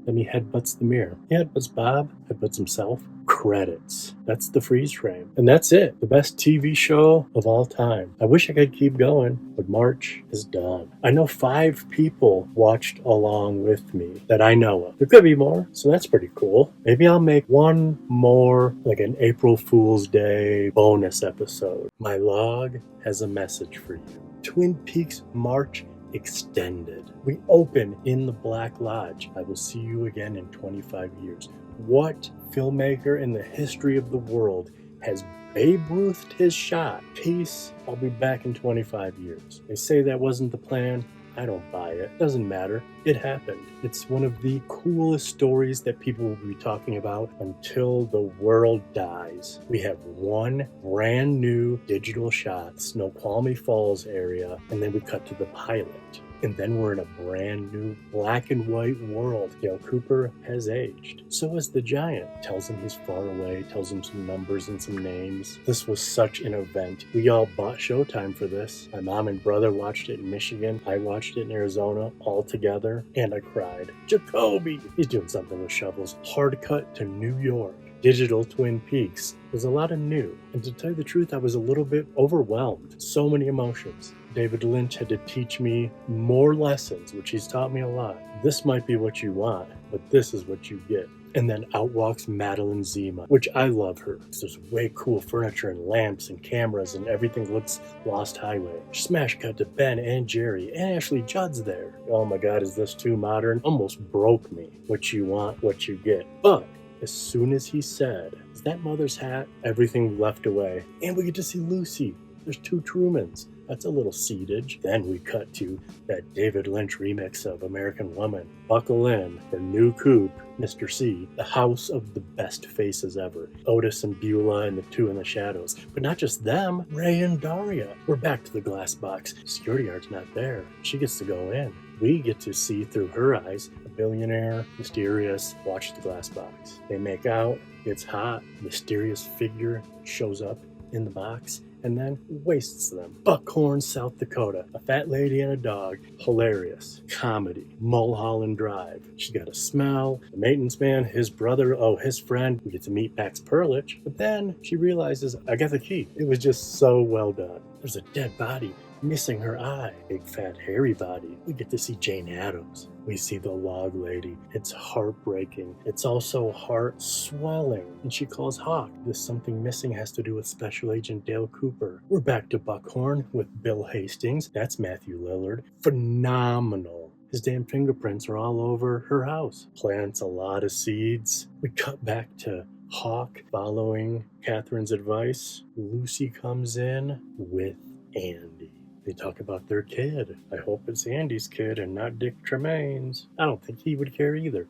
Then he headbutts the mirror. He headbutts Bob, headbutts himself. Credits. That's the freeze frame. And that's it. The best TV show of all time. I wish I could keep going, but March is done. I know 5 people watched along with me that I know of. There could be more, so that's pretty cool. Maybe I'll make one more, like an April Fool's Day bonus episode. My log has a message for you. Twin Peaks March Extended. We open in the Black Lodge. I will see you again in 25 years. What filmmaker in the history of the world has Babe Ruthed his shot? Peace. I'll be back in 25 years. They say that wasn't the plan. I don't buy it. Doesn't matter. It happened. It's one of the coolest stories that people will be talking about until the world dies. We have one brand new digital shot, Snoqualmie Falls area, and then we cut to the pilot. And then we're in a brand new black and white world. Dale Cooper has aged. So has the giant. Tells him he's far away, tells him some numbers and some names. This was such an event. We all bought Showtime for this. My mom and brother watched it in Michigan. I watched it in Arizona all together, and I cried. Jacoby! He's doing something with shovels. Hard cut to New York. Digital Twin Peaks. There's a lot of new. And to tell you the truth, I was a little bit overwhelmed. So many emotions. David Lynch had to teach me more lessons, which he's taught me a lot. This might be what you want, but this is what you get. And then out walks Madeline Zima, which I love her. There's way cool furniture and lamps and cameras and everything looks Lost Highway. Smash cut to Ben and Jerry and Ashley Judd's there. Oh my God, is this too modern? Almost broke me. What you want, what you get. But as soon as he said, is that mother's hat? Everything left away. And we get to see Lucy. There's 2 Trumans. That's a little seedage. Then we cut to that David Lynch remix of American Woman. Buckle in for New Coop, Mr. C, the house of the best faces ever. Otis and Beulah and the 2 in the shadows. But not just them, Ray and Daria. We're back to the glass box. Security guard's not there. She gets to go in. We get to see through her eyes a billionaire, mysterious, watch the glass box. They make out, it's hot, mysterious figure shows up in the box and then wastes them. Buckhorn, South Dakota. A fat lady and a dog. Hilarious. Comedy. Mulholland Drive. She's got a smell. The maintenance man, his brother, his friend. We get to meet Max Perlich. But then she realizes, I got the key. It was just so well done. There's a dead body. Missing her eye. Big fat hairy body. We get to see Jane Addams. We see the log lady. It's heartbreaking. It's also heart swelling. And she calls Hawk. This something missing has to do with Special Agent Dale Cooper. We're back to Buckhorn with Bill Hastings. That's Matthew Lillard. Phenomenal. His damn fingerprints are all over her house. Plants a lot of seeds. We cut back to Hawk following Catherine's advice. Lucy comes in with Andy. They talk about their kid. I hope it's Andy's kid and not Dick Tremaine's. I don't think he would care either.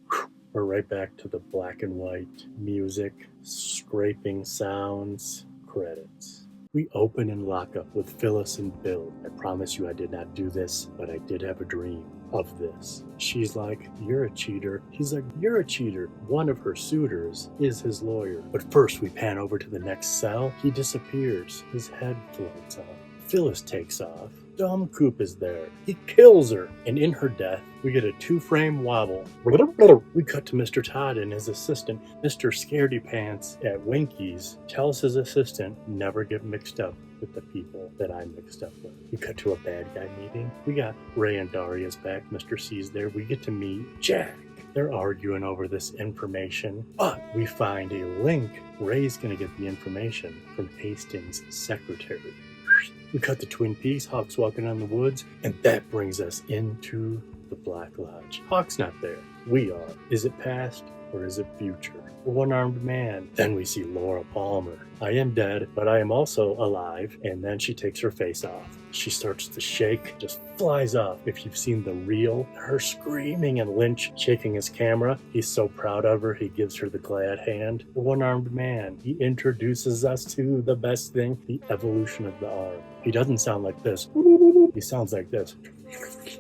We're right back to the black and white music, scraping sounds, credits. We open in lockup with Phyllis and Bill. I promise you I did not do this, but I did have a dream of this. She's like, you're a cheater. He's like, you're a cheater. One of her suitors is his lawyer. But first we pan over to the next cell. He disappears. His head floats off. Phyllis takes off. Dumb Coop is there. He kills her. And in her death, we get a 2-frame wobble. We cut to Mr. Todd and his assistant, Mr. Scaredy Pants at Winky's, tells his assistant, never get mixed up with the people that I'm mixed up with. We cut to a bad guy meeting. We got Ray and Daria's back. Mr. C's there. We get to meet Jack. They're arguing over this information, but we find a link. Ray's going to get the information from Hastings' secretary. We cut to TwinPeaks, Hawk's walking on the woods, and that brings us into the Black Lodge. Hawk's not there. We are. Is it past or is it future? A one-armed man. Then we see Laura Palmer. I am dead, but I am also alive. And then she takes her face off. She starts to shake, just flies off. If you've seen the reel, her screaming and Lynch shaking his camera. He's so proud of her, he gives her the glad hand. A one-armed man. He introduces us to the best thing, the evolution of the arm. He doesn't sound like this. He sounds like this.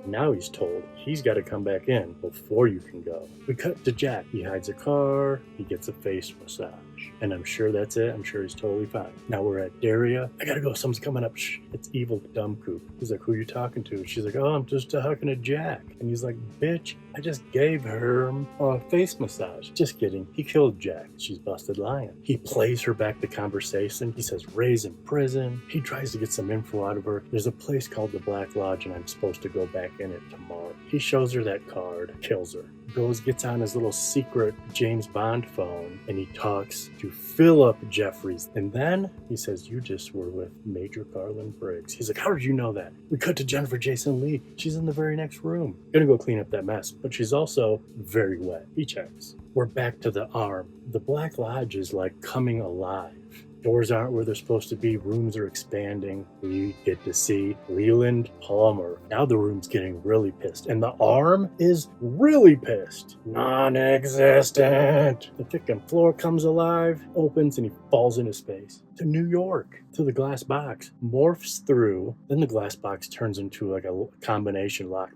Now he's told he's got to come back in before you can go. We cut to Jack. He hides a car. He gets a face massage. And I'm sure that's it. I'm sure he's totally fine. Now we're at Daria. I gotta go. Someone's coming up. Shh. It's evil Dumb Coop. He's like, who are you talking to? She's like, oh, I'm just talking to Jack. And he's like, bitch, I just gave her a face massage. Just kidding. He killed Jack. She's busted lying. He plays her back the conversation. He says Ray's in prison. He tries to get some info out of her. There's a place called the Black Lodge and I'm supposed to go back in it tomorrow. He shows her that card, kills her. Gets on his little secret James Bond phone and he talks to Philip Jeffries. And then he says, you just were with Major Garland Briggs. He's like, how did you know that? We cut to Jennifer Jason Leigh. She's in the very next room. Gonna go clean up that mess, but she's also very wet. He checks. We're back to the arm. The Black Lodge is like coming alive. Doors aren't where they're supposed to be. Rooms are expanding. We get to see Leland Palmer. Now the room's getting really pissed. And the arm is really pissed. Non-existent. The freaking floor comes alive, opens, and he falls into space. To New York. To the glass box. Morphs through. Then the glass box turns into like a combination lock.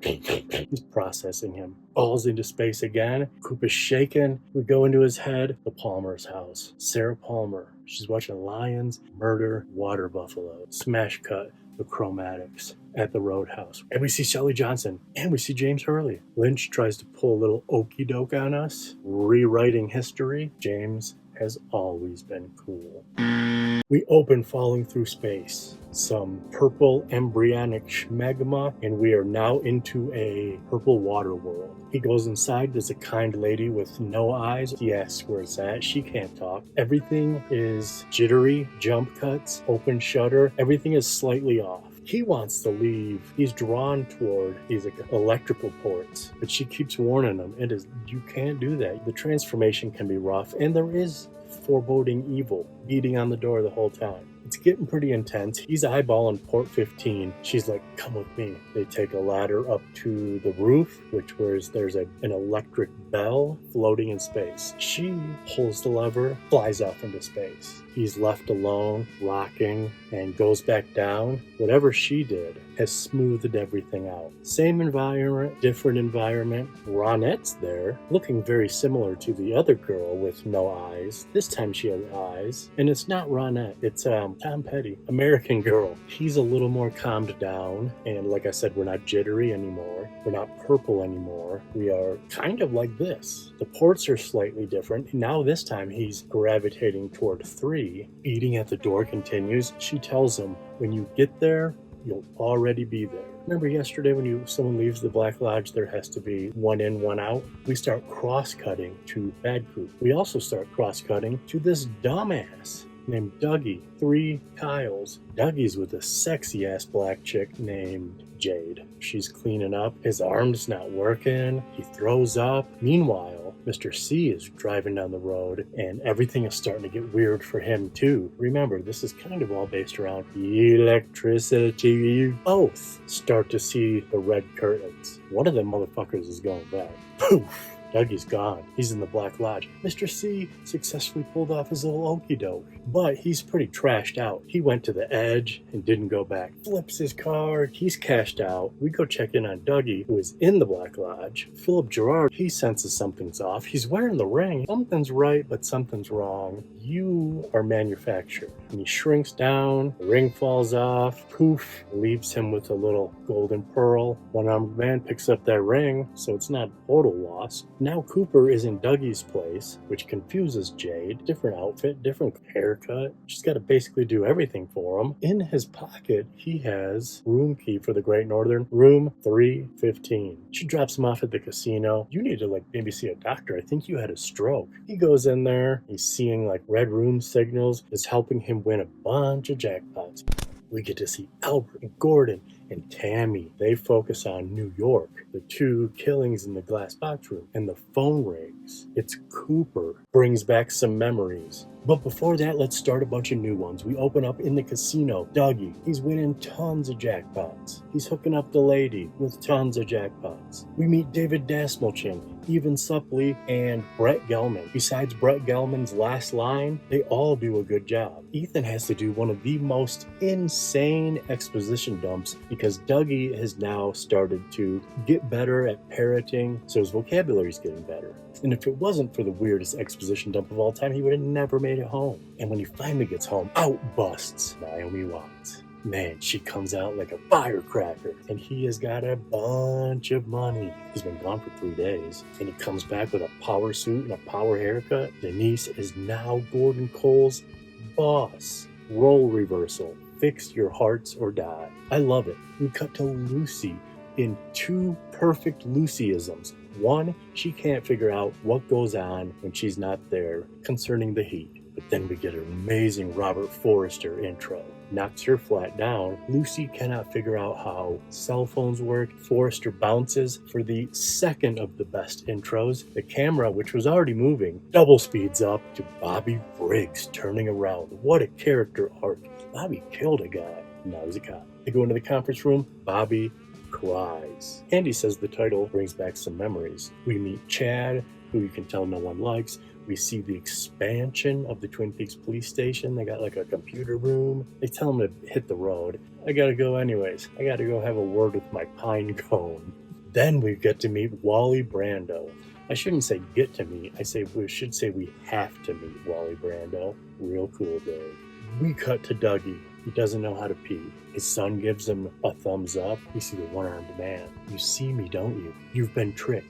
He's processing him. Falls into space again. Coop is shaken. We go into his head. The Palmer's house. Sarah Palmer. She's watching lions, murder, water buffalo. Smash cut. The chromatics at the Roadhouse. And we see Shelley Johnson. And we see James Hurley. Lynch tries to pull a little okey doke on us. Rewriting history. James has always been cool. We open falling through space. Some purple embryonic schmegma, and we are now into a purple water world. He goes inside. There's a kind lady with no eyes. He asks where it's at. She can't talk. Everything is jittery, jump cuts, open shutter. Everything is slightly off. He wants to leave. He's drawn toward these electrical ports, but she keeps warning him. You can't do that. The transformation can be rough, and there is foreboding evil beating on the door the whole time. It's getting pretty intense. He's eyeballing port 15. She's like, come with me. They take a ladder up to the roof, there's an electric bell floating in space. She pulls the lever, flies off into space. He's left alone, rocking, and goes back down. Whatever she did has smoothed everything out. Same environment, different environment. Ronette's there, looking very similar to the other girl with no eyes. This time she has eyes. And it's not Ronette, it's Tom Petty, American Girl. He's a little more calmed down. And like I said, we're not jittery anymore. We're not purple anymore. We are kind of like this. The ports are slightly different. Now this time he's gravitating toward 3. Beating at the door continues. She tells him, when you get there, you'll already be there. Remember yesterday when someone leaves the Black Lodge, there has to be one in, one out? We start cross-cutting to Bad Coop. We also start cross-cutting to this dumbass named Dougie. 3 Kyles. Dougie's with a sexy-ass black chick named Jade. She's cleaning up. His arm's not working. He throws up. Meanwhile, Mr. C is driving down the road, and everything is starting to get weird for him, too. Remember, this is kind of all based around electricity. Both start to see the red curtains. One of them motherfuckers is going back. Poof! Dougie's gone. He's in the Black Lodge. Mr. C successfully pulled off his little okey doke, but he's pretty trashed out. He went to the edge and didn't go back. Flips his card. He's cashed out. We go check in on Dougie, who is in the Black Lodge. Philip Gerard, he senses something's off. He's wearing the ring. Something's right, but something's wrong. You are manufactured. And he shrinks down. The ring falls off. Poof, leaves him with a little golden pearl. One-armed man picks up that ring, so it's not total loss. Now Cooper is in Dougie's place, which confuses Jade. Different outfit, different haircut. She's got to basically do everything for him. In his pocket, he has room key for the Great Northern, room 315. She drops him off at the casino. You need to maybe see a doctor. I think you had a stroke. He goes in there. He's seeing red room signals. It's helping him win a bunch of jackpots. We get to see Albert and Gordon and Tammy. They focus on New York, the 2 killings in the glass box room, and the phone rings. It's Cooper. Brings back some memories. But before that, let's start a bunch of new ones. We open up in the casino. Dougie, he's winning tons of jackpots. He's hooking up the lady with tons of jackpots. We meet David Dasmalchian, Even Suppley, and Brett Gelman. Besides Brett Gelman's last line, they all do a good job. Ethan has to do one of the most insane exposition dumps because Dougie has now started to get better at parroting, so his vocabulary's getting better. And if it wasn't for the weirdest exposition dump of all time, he would have never made it home. And when he finally gets home, out busts Naomi Watts. Man, she comes out like a firecracker, and he has got a bunch of money. He's been gone for 3 days, and he comes back with a power suit and a power haircut. Denise is now Gordon Cole's boss. Role reversal. Fix your hearts or die. I love it. We cut to Lucy in 2 perfect Lucyisms. One, she can't figure out what goes on when she's not there concerning the heat. But then we get an amazing Robert Forrester intro. Knocks her flat down. Lucy cannot figure out how cell phones work. Forrester bounces for the second of the best intros. The camera, which was already moving, double speeds up to Bobby Briggs turning around. What a character arc. Bobby killed a guy. Now he's a cop. They go into the conference room. Bobby cries. Andy says the title brings back some memories. We meet Chad, who you can tell no one likes. We see the expansion of the TwinPeaks police station. They got a computer room. They tell him to hit the road. I gotta go anyways. I gotta go have a word with my pine cone. Then we get to meet Wally Brando. I shouldn't say get to meet. We should say we have to meet Wally Brando. Real cool dude. We cut to Dougie. He doesn't know how to pee. His son gives him a thumbs up. We see the one-armed man. You see me, don't you? You've been tricked.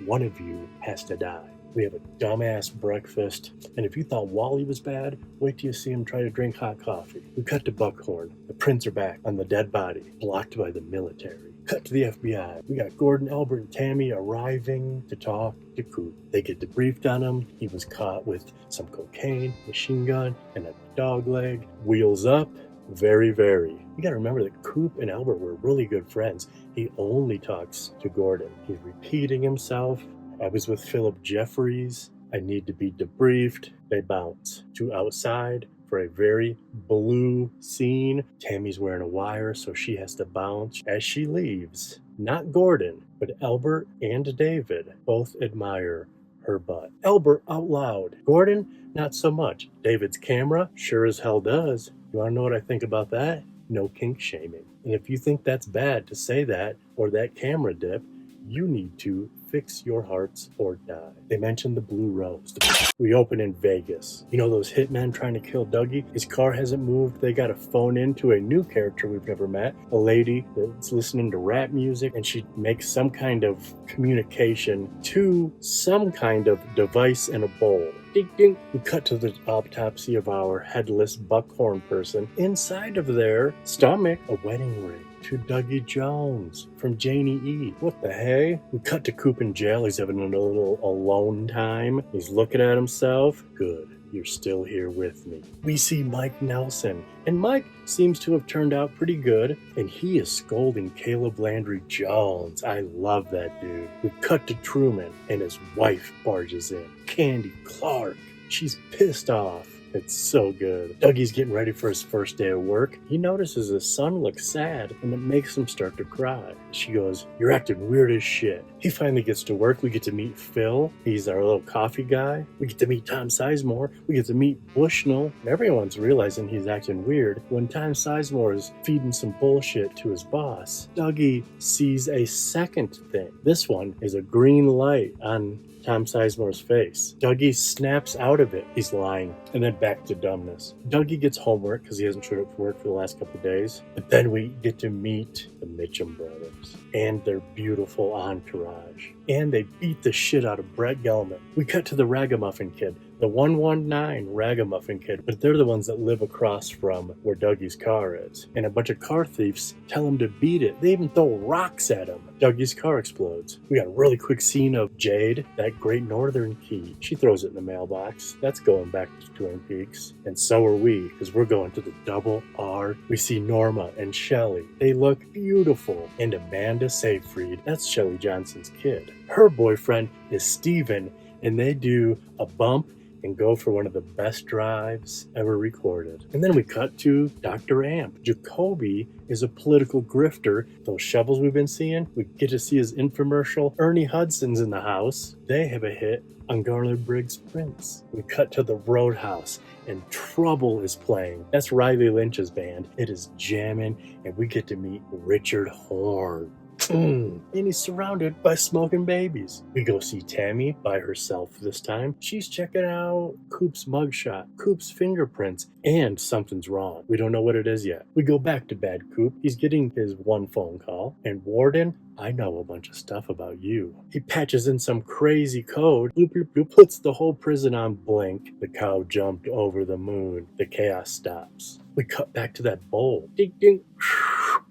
One of you has to die. We have a dumbass breakfast. And if you thought Wally was bad, wait till you see him try to drink hot coffee. We cut to Buckhorn. The prints are back on the dead body, blocked by the military. Cut to the FBI. We got Gordon, Albert, and Tammy arriving to talk to Coop. They get debriefed on him. He was caught with some cocaine, machine gun, and a dog leg. Wheels up. Very, very. You gotta remember that Coop and Albert were really good friends. He only talks to Gordon. He's repeating himself. I was with Philip Jeffries. I need to be debriefed. They bounce to outside for a very blue scene. Tammy's wearing a wire, so she has to bounce. As she leaves, not Gordon, but Albert and David both admire her butt. Albert out loud. Gordon, not so much. David's camera sure as hell does. You want to know what I think about that? No kink shaming. And if you think that's bad to say that, or that camera dip, you need to fix your hearts or die. They mentioned the Blue Rose. We open in Vegas. You know those hitmen trying to kill Dougie? His car hasn't moved. They got to phone in to a new character we've never met. A lady that's listening to rap music, and she makes some kind of communication to some kind of device in a bowl. Ding, ding. We cut to the autopsy of our headless buckhorn person. Inside of their stomach, a wedding ring to Dougie Jones from Janie E. What the hey? We cut to Coop in jail. He's having a little alone time. He's looking at himself. Good. You're still here with me. We see Mike Nelson, and Mike seems to have turned out pretty good, and he is scolding Caleb Landry Jones. I love that dude. We cut to Truman, and his wife barges in. Candy Clark. She's pissed off. It's so good. Dougie's getting ready for his first day of work. He notices his son looks sad, and it makes him start to cry. She goes, "You're acting weird as shit." He finally gets to work. We get to meet Phil. He's our little coffee guy. We get to meet Tom Sizemore. We get to meet Bushnell. And everyone's realizing he's acting weird when Tom Sizemore is feeding some bullshit to his boss. Dougie sees a second thing. This one is a green light on Tom Sizemore's face. Dougie snaps out of it. He's lying. And then back to dumbness. Dougie gets homework because he hasn't showed up for work for the last couple of days. But then we get to meet the Mitchum brothers and their beautiful entourage. And they beat the shit out of Brett Gelman. We cut to the Ragamuffin Kid, the 119 Ragamuffin Kid, but they're the ones that live across from where Dougie's car is. And a bunch of car thieves tell him to beat it. They even throw rocks at him. Dougie's car explodes. We got a really quick scene of Jade, that Great Northern key. She throws it in the mailbox. That's going back to TwinPeaks. And so are we, because we're going to the Double R. We see Norma and Shelley. They look beautiful. And Amanda Seyfried, that's Shelley Johnson's kid. Her boyfriend is Steven, and they do a bump and go for one of the best drives ever recorded. And then we cut to Dr. Amp. Jacoby is a political grifter. Those shovels we've been seeing, we get to see his infomercial. Ernie Hudson's in the house. They have a hit on Garland Briggs' Prince. We cut to the Roadhouse, and Trouble is playing. That's Riley Lynch's band. It is jamming, and we get to meet Richard Horn. And he's surrounded by smoking babies. We go see Tammy by herself this time. She's checking out Coop's mugshot, Coop's fingerprints, and something's wrong. We don't know what it is yet. We go back to Bad Coop. He's getting his one phone call. And Warden, I know a bunch of stuff about you. He patches in some crazy code, bloop, bloop, bloop, puts the whole prison on blink. The cow jumped over the moon. The chaos stops. We cut back to that bowl. Ding, ding.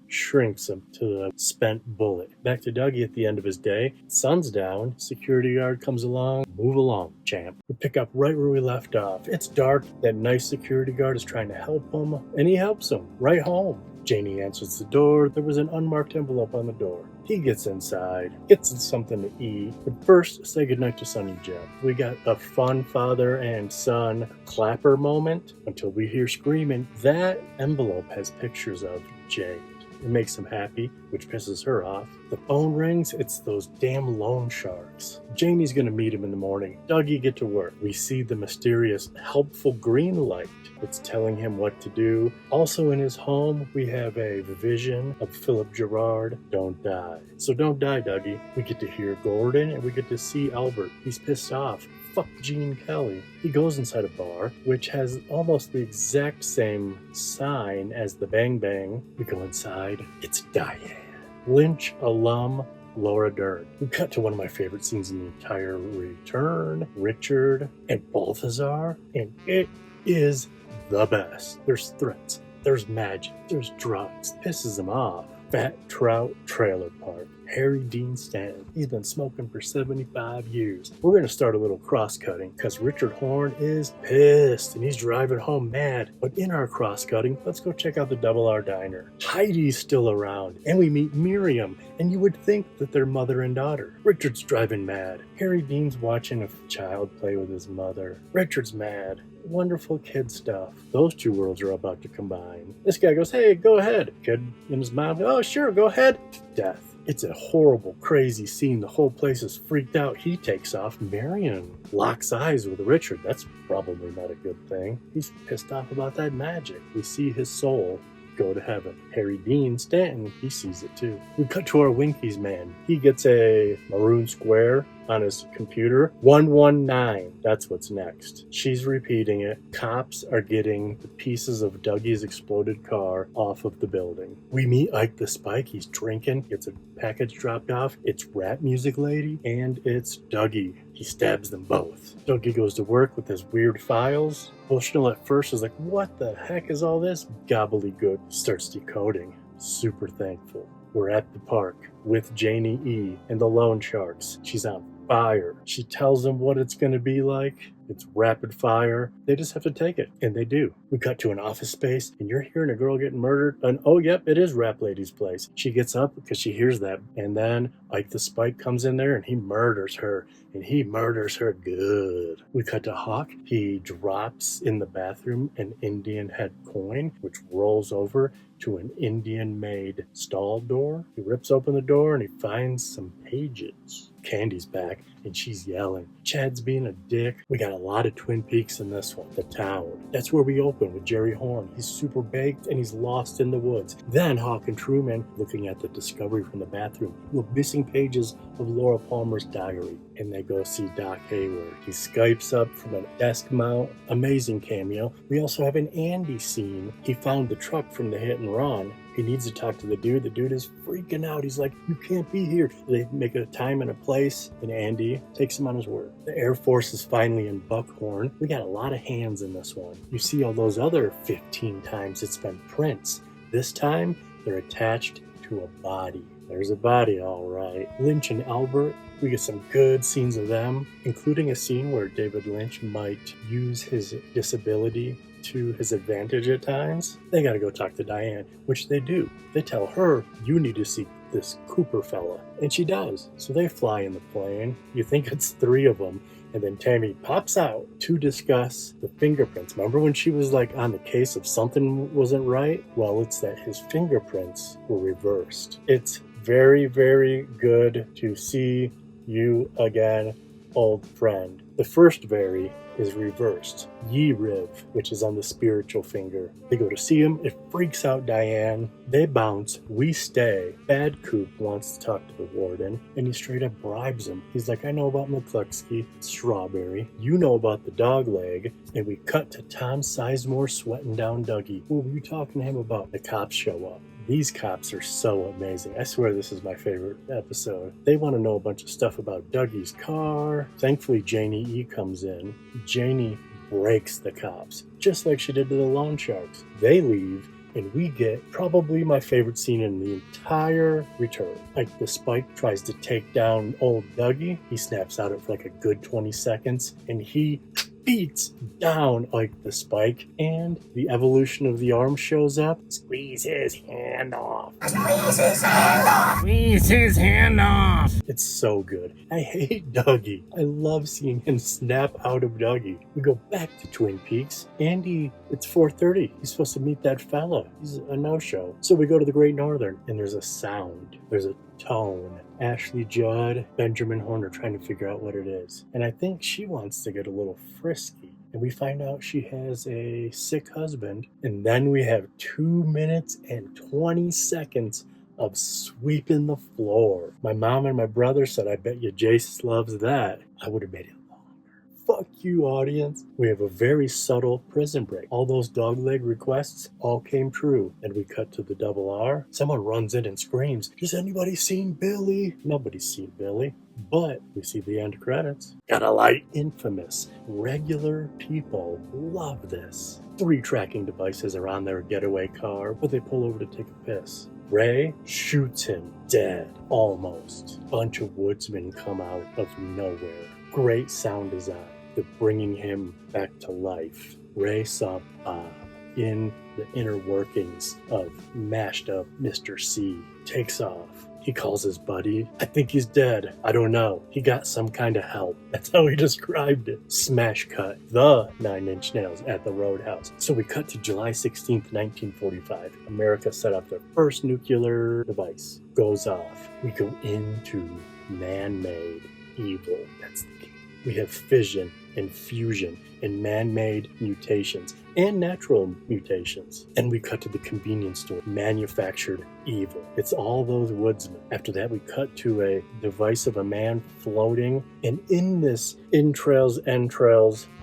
Shrinks him to a spent bullet. Back to Dougie at the end of his day. Sun's down. Security guard comes along. Move along, champ. We pick up right where we left off. It's dark. That nice security guard is trying to help him, and he helps him right home. Janie answers the door. There was an unmarked envelope on the door. He gets inside, gets something to eat, but first say goodnight to Sonny Jeff. We got a fun father and son clapper moment until we hear screaming. That envelope has pictures of Jade. It makes him happy, which pisses her off. The phone rings, it's those damn loan sharks. Janie's gonna meet him in the morning. Dougie, get to work. We see the mysterious, helpful green light. It's telling him what to do. Also in his home, we have a vision of Philip Gerard, Don't Die. So don't die, Dougie. We get to hear Gordon, and we get to see Albert. He's pissed off. Fuck Gene Kelly. He goes inside a bar, which has almost the exact same sign as the Bang Bang. We go inside. It's Diane. Lynch alum Laura Dern. We cut to one of my favorite scenes in the entire return. Richard and Balthazar, and it is the best. There's threats. There's magic. There's drugs. Pisses him off. Fat Trout Trailer Park. Harry Dean Stanton. He's been smoking for 75 years. We're going to start a little cross-cutting because Richard Horn is pissed and he's driving home mad. But in our cross-cutting, let's go check out the Double R Diner. Heidi's still around and we meet Miriam, and you would think that they're mother and daughter. Richard's driving mad. Harry Dean's watching a child play with his mother. Richard's mad. Wonderful kid stuff. Those two worlds are about to combine. This guy goes, "Hey, go ahead." Kid in his mouth, "Oh, sure, go ahead." Death. It's a horrible, crazy scene. The whole place is freaked out. He takes off. Marion locks eyes with Richard. That's probably not a good thing. He's pissed off about that magic. We see his soul go to heaven. Harry Dean Stanton, he sees it too. We cut to our Winkies man. He gets a maroon square on his computer. 119. That's what's next. She's repeating it. Cops are getting the pieces of Dougie's exploded car off of the building. We meet Ike the Spike. He's drinking. Gets a package dropped off. It's Rap Music Lady and it's Dougie. He stabs them both. Dougie goes to work with his weird files. Bushnell at first is like, "What the heck is all this?" Gobbledygook starts decoding. Super thankful. We're at the park with Janie E. and the Loan Sharks. She's on fire. She tells them what it's going to be like. It's rapid fire. They just have to take it, and they do. We cut to an office space, and you're hearing a girl getting murdered. And oh, yep, it is Rap Lady's place. She gets up because she hears that, and then Ike the Spike comes in there, and he murders her, and he murders her good. We cut to Hawk. He drops in the bathroom an Indian head coin, which rolls over to an Indian-made stall door. He rips open the door, and he finds some pages. Candy's back, and she's yelling. Chad's being a dick. We got a lot of Twin Peaks in this one. The town. That's where we open with Jerry Horn. He's super baked, and he's lost in the woods. Then Hawk and Truman, looking at the discovery from the bathroom, the missing pages of Laura Palmer's diary. And they go see Doc Hayward. He Skypes up from a desk mount. Amazing cameo. We also have an Andy scene. He found the truck from the hit and run. He needs to talk to the dude. The dude is freaking out. He's like, you can't be here. They make a time and a place, and Andy takes him on his word. The Air Force is finally in Buckhorn. We got a lot of hands in this one. You see all those other 15 times it's been prints. This time, they're attached to a body. There's a body, all right. Lynch and Albert, we get some good scenes of them, including a scene where David Lynch might use his disability to his advantage at times. They gotta go talk to Diane, which they do. They tell her, you need to see this Cooper fella. And she does. So they fly in the plane. You think it's 3 of them. And then Tammy pops out to discuss the fingerprints. Remember when she was like on the case of something wasn't right? Well, it's that his fingerprints were reversed. It's very, very good to see you again, old friend. The first very is reversed. Ye Riv, which is on the spiritual finger. They go to see him. It freaks out Diane. They bounce. We stay. Bad Coop wants to talk to the warden, and he straight up bribes him. He's like, I know about McCluskey, Strawberry. You know about the dog leg. And we cut to Tom Sizemore sweating down Dougie. What were you talking to him about? The cops show up. These cops are so amazing. I swear this is my favorite episode. They want to know a bunch of stuff about Dougie's car. Thankfully, Janie E comes in. Janie breaks the cops, just like she did to the loan sharks. They leave, and we get probably my favorite scene in the entire return. Like the Spike tries to take down old Dougie. He snaps out for like a good 20 seconds, and he beats down like the Spike, and the evolution of the arm shows up. Squeeze his hand off. Squeeze his hand off. Squeeze his hand off. It's so good. I hate Dougie. I love seeing him snap out of Dougie. We go back to Twin Peaks. Andy, it's 4:30. He's supposed to meet that fella. He's a no-show. So we go to the Great Northern, and there's a sound. There's a tone. Ashley Judd, Benjamin Horner trying to figure out what it is. And I think she wants to get a little frisky. And we find out she has a sick husband. And then we have 2 minutes and 20 seconds of sweeping the floor. My mom and my brother said, I bet you Jace loves that. I would have made it longer. Fuck you, audience. We have a very subtle prison break. All those dogleg requests all came true. And we cut to the double R. Someone runs in and screams, has anybody seen Billy? Nobody's seen Billy. But we see the end credits. Got a light. Infamous. Regular people love this. 3 tracking devices are on their getaway car, but they pull over to take a piss. Ray shoots him dead. Almost. Bunch of woodsmen come out of nowhere. Great sound design. They're bringing him back to life. Ray saw Bob in the inner workings of mashed up Mr. C. Takes off. He calls his buddy. I think he's dead. I don't know. He got some kind of help. That's how he described it. Smash cut. The 9 Inch Nails at the Roadhouse. So we cut to July 16th, 1945. America set up their first nuclear device. Goes off. We go into man-made evil. That's the key. We have fission and fusion and man-made mutations and natural mutations. And we cut to the convenience store. Manufactured evil. It's all those woodsmen. After that, we cut to a device of a man floating. And in this entrails,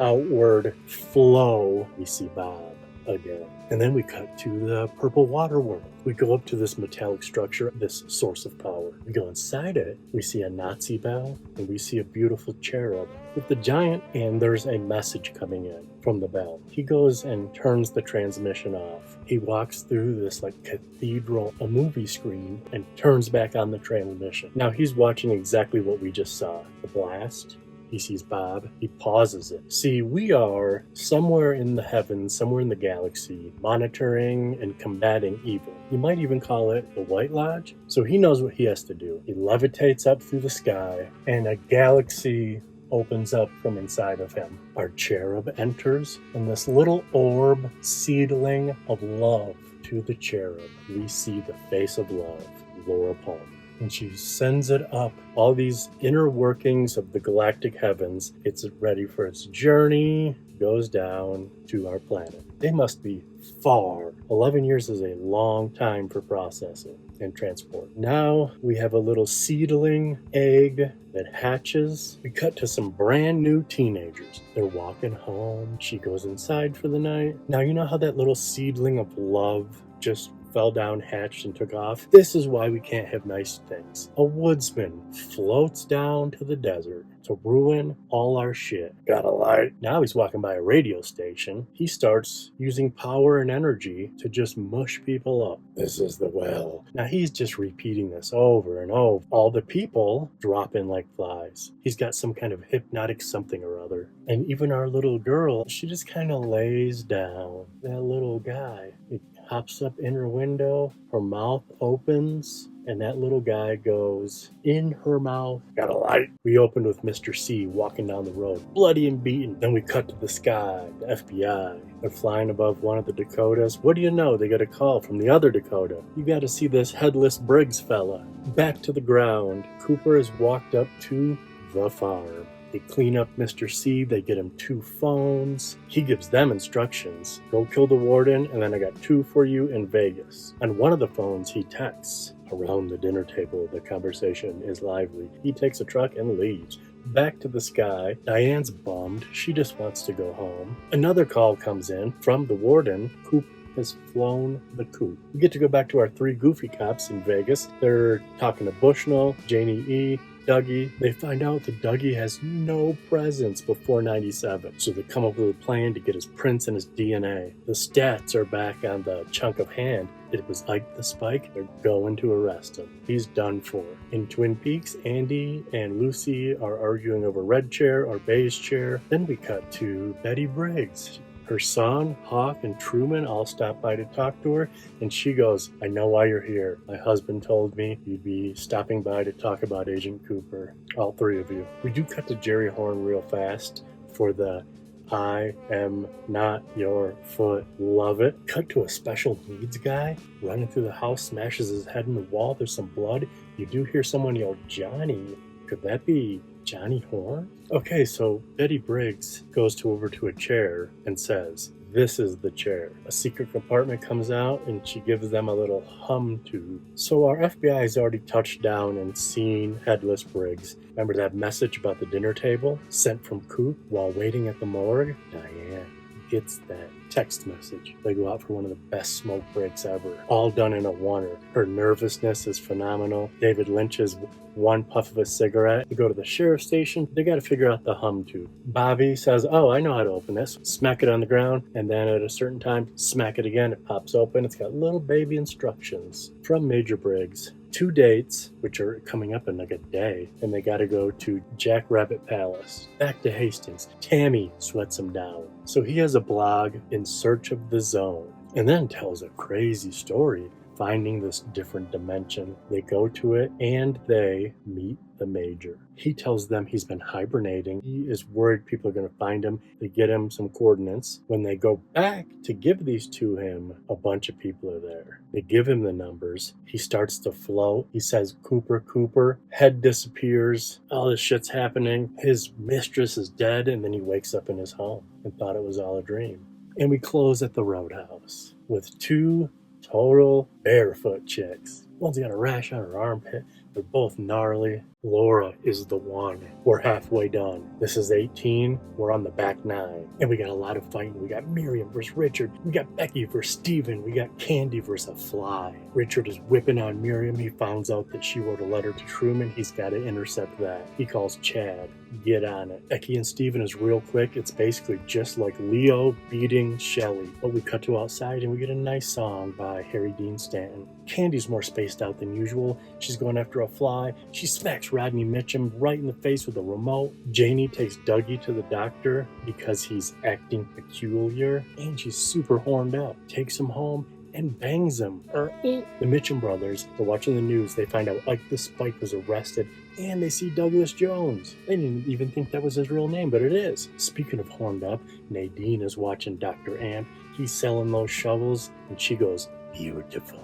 outward flow, we see Bob. again. And then we cut to the purple water world. We go up to this metallic structure, this source of power. We go inside it, we see a Nazi bell, and we see a beautiful cherub with the giant, and there's a message coming in from the bell. He goes and turns the transmission off. He walks through this like cathedral, a movie screen, and turns back on the transmission. Now he's watching exactly what we just saw. The blast. He sees Bob. He pauses it. See, we are somewhere in the heavens, somewhere in the galaxy, monitoring and combating evil. You might even call it the White Lodge. So he knows what he has to do. He levitates up through the sky, and a galaxy opens up from inside of him. Our cherub enters, and this little orb, seedling of love to the cherub. We see the face of love, Laura Palmer. And she sends it up, all these inner workings of the galactic heavens. It's ready for its journey, goes down to our planet. They must be far. 11 years is a long time for processing and transport. Now we have a little seedling egg that hatches. We cut to some brand new teenagers. They're walking home. She goes inside for the night. Now you know how that little seedling of love just fell down, hatched, and took off? This is why we can't have nice things. A woodsman floats down to the desert to ruin all our shit. Got a light? Now he's walking by a radio station. He starts using power and energy to just mush people up. This is the well. Now he's just repeating this over and over. All the people drop in like flies. He's got some kind of hypnotic something or other. And even our little girl, she just kind of lays down. That little guy, it hops up in her window, her mouth opens, and that little guy goes in her mouth. Got a light? We opened with Mr. C walking down the road, bloody and beaten. Then we cut to the sky, the FBI. They're flying above one of the Dakotas. What do you know? They get a call from the other Dakota. You got to see this headless Briggs fella. Back to the ground. Cooper has walked up to the farm. They clean up Mr. C, they get him 2 phones. He gives them instructions. Go kill the warden, and then I got 2 for you in Vegas. On one of the phones, he texts. Around the dinner table, the conversation is lively. He takes a truck and leaves. Back to the sky. Diane's bummed. She just wants to go home. Another call comes in from the warden. Coop has flown the coop. We get to go back to our 3 goofy cops in Vegas. They're talking to Bushnell, Janie E., Dougie. They find out that Dougie has no presence before 97, so they come up with a plan to get his prints and his DNA. The stats are back on the chunk of hand. It was Ike the Spike. They're going to arrest him. He's done for. In Twin Peaks, Andy and Lucy are arguing over red chair or beige chair. Then we cut to Betty Briggs. Her son, Hawk, and Truman all stop by to talk to her, and she goes, I know why you're here. My husband told me you'd be stopping by to talk about Agent Cooper. All 3 of you. We do cut to Jerry Horn real fast for the I am not your foot. Love it. Cut to a special needs guy running through the house, smashes his head in the wall. There's some blood. You do hear someone yell, Johnny. Could that be Johnny Horn? Okay, so Betty Briggs goes over to a chair and says, this is the chair. A secret compartment comes out and she gives them a little hum tube. So our FBI has already touched down and seen Headless Briggs. Remember that message about the dinner table sent from Coop while waiting at the morgue? Diane gets that text message. They go out for one of the best smoke breaks ever. All done in a oneer. Her nervousness is phenomenal. David Lynch's one puff of a cigarette. They go to the sheriff's station. They got to figure out the hum tube. Bobby says, oh, I know how to open this. Smack it on the ground, and then at a certain time, smack it again. It pops open. It's got little baby instructions from Major Briggs. 2 dates, which are coming up in like a day, and they got to go to Jack Rabbit Palace. Back to Hastings. Tammy sweats him down. So he has a blog in search of the zone, and then tells a crazy story, finding this different dimension. They go to it, and they meet the Major. He tells them he's been hibernating. He is worried people are going to find him. They get him some coordinates. When they go back to give these to him, a bunch of people are there. They give him the numbers. He starts to float. He says, Cooper, Cooper. Head disappears. All this shit's happening. His mistress is dead, and then he wakes up in his home and thought it was all a dream. And we close at the Roadhouse with 2 total barefoot chicks. One's got a rash on her armpit. They're both gnarly. Laura is the one. We're halfway done. This is 18. We're on the back 9. And we got a lot of fighting. We got Miriam versus Richard. We got Becky versus Steven. We got Candy versus a fly. Richard is whipping on Miriam. He finds out that she wrote a letter to Truman. He's got to intercept that. He calls Chad. Get on it. Becky and Steven is real quick. It's basically just like Leo beating Shelley. But we cut to outside and we get a nice song by Harry Dean Stanton. Candy's more spaced out than usual. She's going after a fly. She smacks Rodney Mitchum right in the face with a remote. Janie takes Dougie to the doctor because he's acting peculiar. And she's super horned up. Takes him home and bangs him. The Mitchum brothers are watching the news. They find out Ike the Spike was arrested, and they see Douglas Jones. They didn't even think that was his real name, but it is. Speaking of horned up, Nadine is watching Dr. Amp. He's selling those shovels, and she goes, beautiful.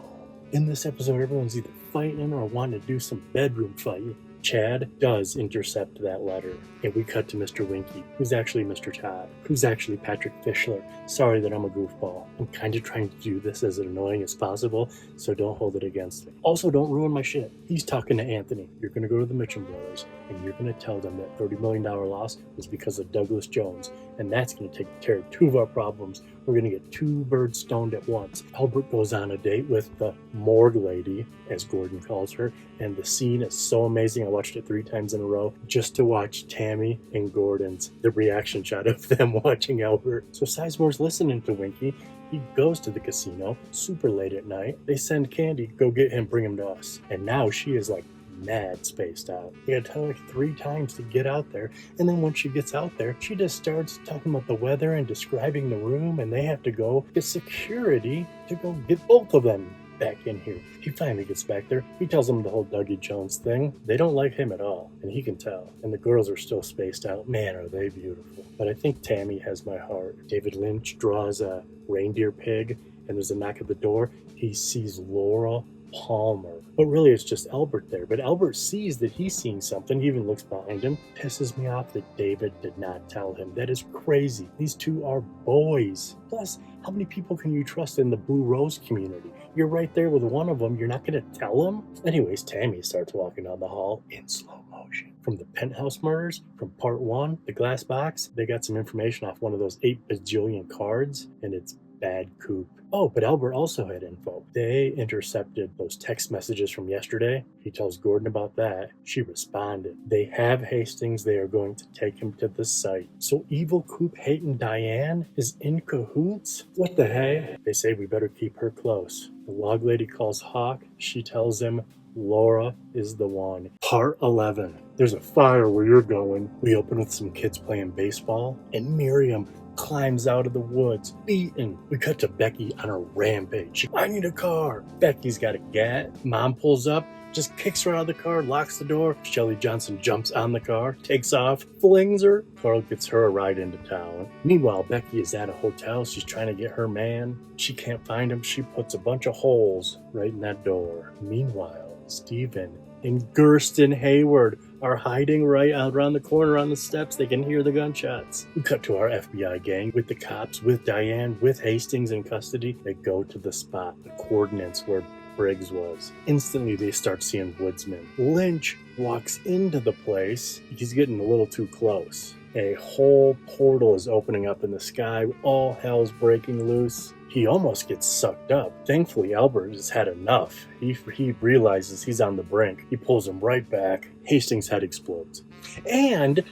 In this episode, everyone's either fighting or wanting to do some bedroom fighting. Chad does intercept that letter, and we cut to Mr. Winky, who's actually Mr. Todd, who's actually Patrick Fischler. Sorry that I'm a goofball. I'm kind of trying to do this as annoying as possible, so don't hold it against me. Also, don't ruin my shit. He's talking to Anthony. You're going to go to the Mitchum brothers, and you're going to tell them that $30 million loss was because of Douglas Jones, and that's going to take care of 2 of our problems. We're going to get 2 birds stoned at once. Albert goes on a date with the morgue lady, as Gordon calls her, and the scene is so amazing. I watched it 3 times in a row just to watch Tammy and Gordon's, the reaction shot of them watching Albert. So Sizemore's listening to Winky. He goes to the casino super late at night. They send Candy, go get him, bring him to us. And now she is like mad spaced out. You gotta tell her 3 times to get out there, and then once she gets out there, she just starts talking about the weather and describing the room, and they have to go get security to go get both of them back in here. He finally gets back there. He tells them the whole Dougie Jones thing. They don't like him at all, and he can tell. And the girls are still spaced out. Man, are they beautiful. But I think Tammy has my heart. David Lynch draws a reindeer pig, and there's a knock at the door. He sees Laura Palmer. But really it's just Albert there. But Albert sees that he's seeing something. He even looks behind him. Pisses me off that David did not tell him. That is crazy. These 2 are boys. Plus, how many people can you trust in the Blue Rose community? You're right there with one of them. You're not going to tell him? Anyways, Tammy starts walking down the hall in slow motion. From the penthouse murders, from part 1, the glass box, they got some information off one of those 8 bajillion cards, and it's Bad Coop. Oh, but Albert also had info. They intercepted those text messages from yesterday. He tells Gordon about that. She responded. They have Hastings. They are going to take him to the site. So evil Coop hating Diane is in cahoots? What the hey? They say we better keep her close. The log lady calls Hawk. She tells him Laura is the one. Part 11. There's a fire where you're going. We open with some kids playing baseball, and Miriam climbs out of the woods, beaten. We cut to Becky on a rampage. I need a car. Becky's got a gat. Mom pulls up, just kicks her out of the car, locks the door. Shelley Johnson jumps on the car, takes off, flings her. Carl gets her a ride into town. Meanwhile, Becky is at a hotel. She's trying to get her man. She can't find him. She puts a bunch of holes right in that door. Meanwhile, Stephen and Gersten Hayward are hiding right out around the corner on the steps. They can hear the gunshots. We cut to our FBI gang with the cops, with Diane, with Hastings in custody. They go to the spot, the coordinates where Briggs was. Instantly, they start seeing woodsmen. Lynch walks into the place. He's getting a little too close. A whole portal is opening up in the sky. All hell's breaking loose. He almost gets sucked up. Thankfully, Albert has had enough. He realizes he's on the brink. He pulls him right back. Hastings' head explodes. And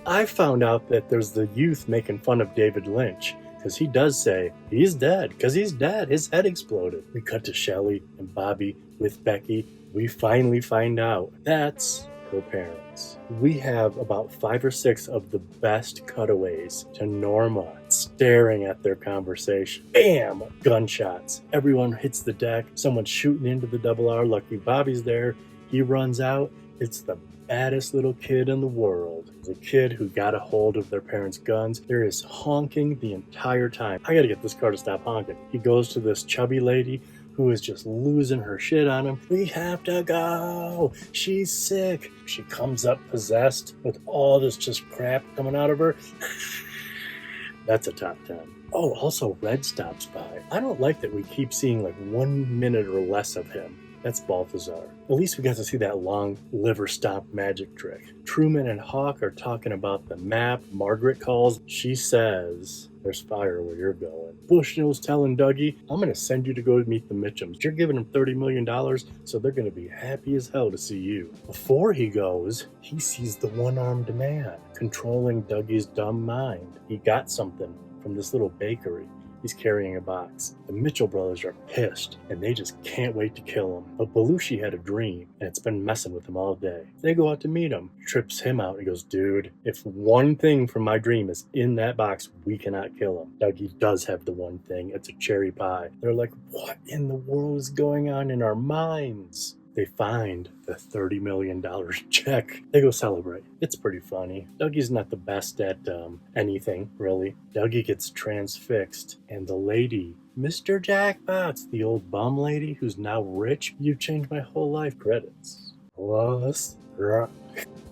I found out that there's the youth making fun of David Lynch, because he does say he's dead, because he's dead. His head exploded. We cut to Shelley and Bobby with Becky. We finally find out that's her parents. We have about 5 or 6 of the best cutaways to Norma staring at their conversation. Bam! Gunshots. Everyone hits the deck. Someone's shooting into the double R. Lucky Bobby's there. He runs out. It's the baddest little kid in the world. The kid who got a hold of their parents' guns. There is honking the entire time. I gotta get this car to stop honking. He goes to this chubby lady who is just losing her shit on him. We have to go. She's sick. She comes up possessed with all this just crap coming out of her. That's a top 10. Oh, also Red stops by. I don't like that we keep seeing like 1 minute or less of him. That's Balthazar. At least we got to see that long liver stomp magic trick. Truman and Hawk are talking about the map. Margaret calls. She says, there's fire where you're going. Bushnell's telling Dougie, I'm going to send you to go meet the Mitchums. You're giving them $30 million, so they're going to be happy as hell to see you. Before he goes, he sees the one-armed man controlling Dougie's dumb mind. He got something from this little bakery. He's carrying a box. The Mitchell brothers are pissed, and they just can't wait to kill him. But Belushi had a dream, and it's been messing with him all day. They go out to meet him. Trips him out. He goes, dude, if one thing from my dream is in that box, we cannot kill him. Dougie does have the one thing. It's a cherry pie. They're like, what in the world is going on in our minds? They find the $30 million check. They go celebrate. It's pretty funny. Dougie's not the best at anything, really. Dougie gets transfixed, and the lady, Mr. Jackpot's the old bum lady who's now rich. You've changed my whole life. Credits. Let's rock.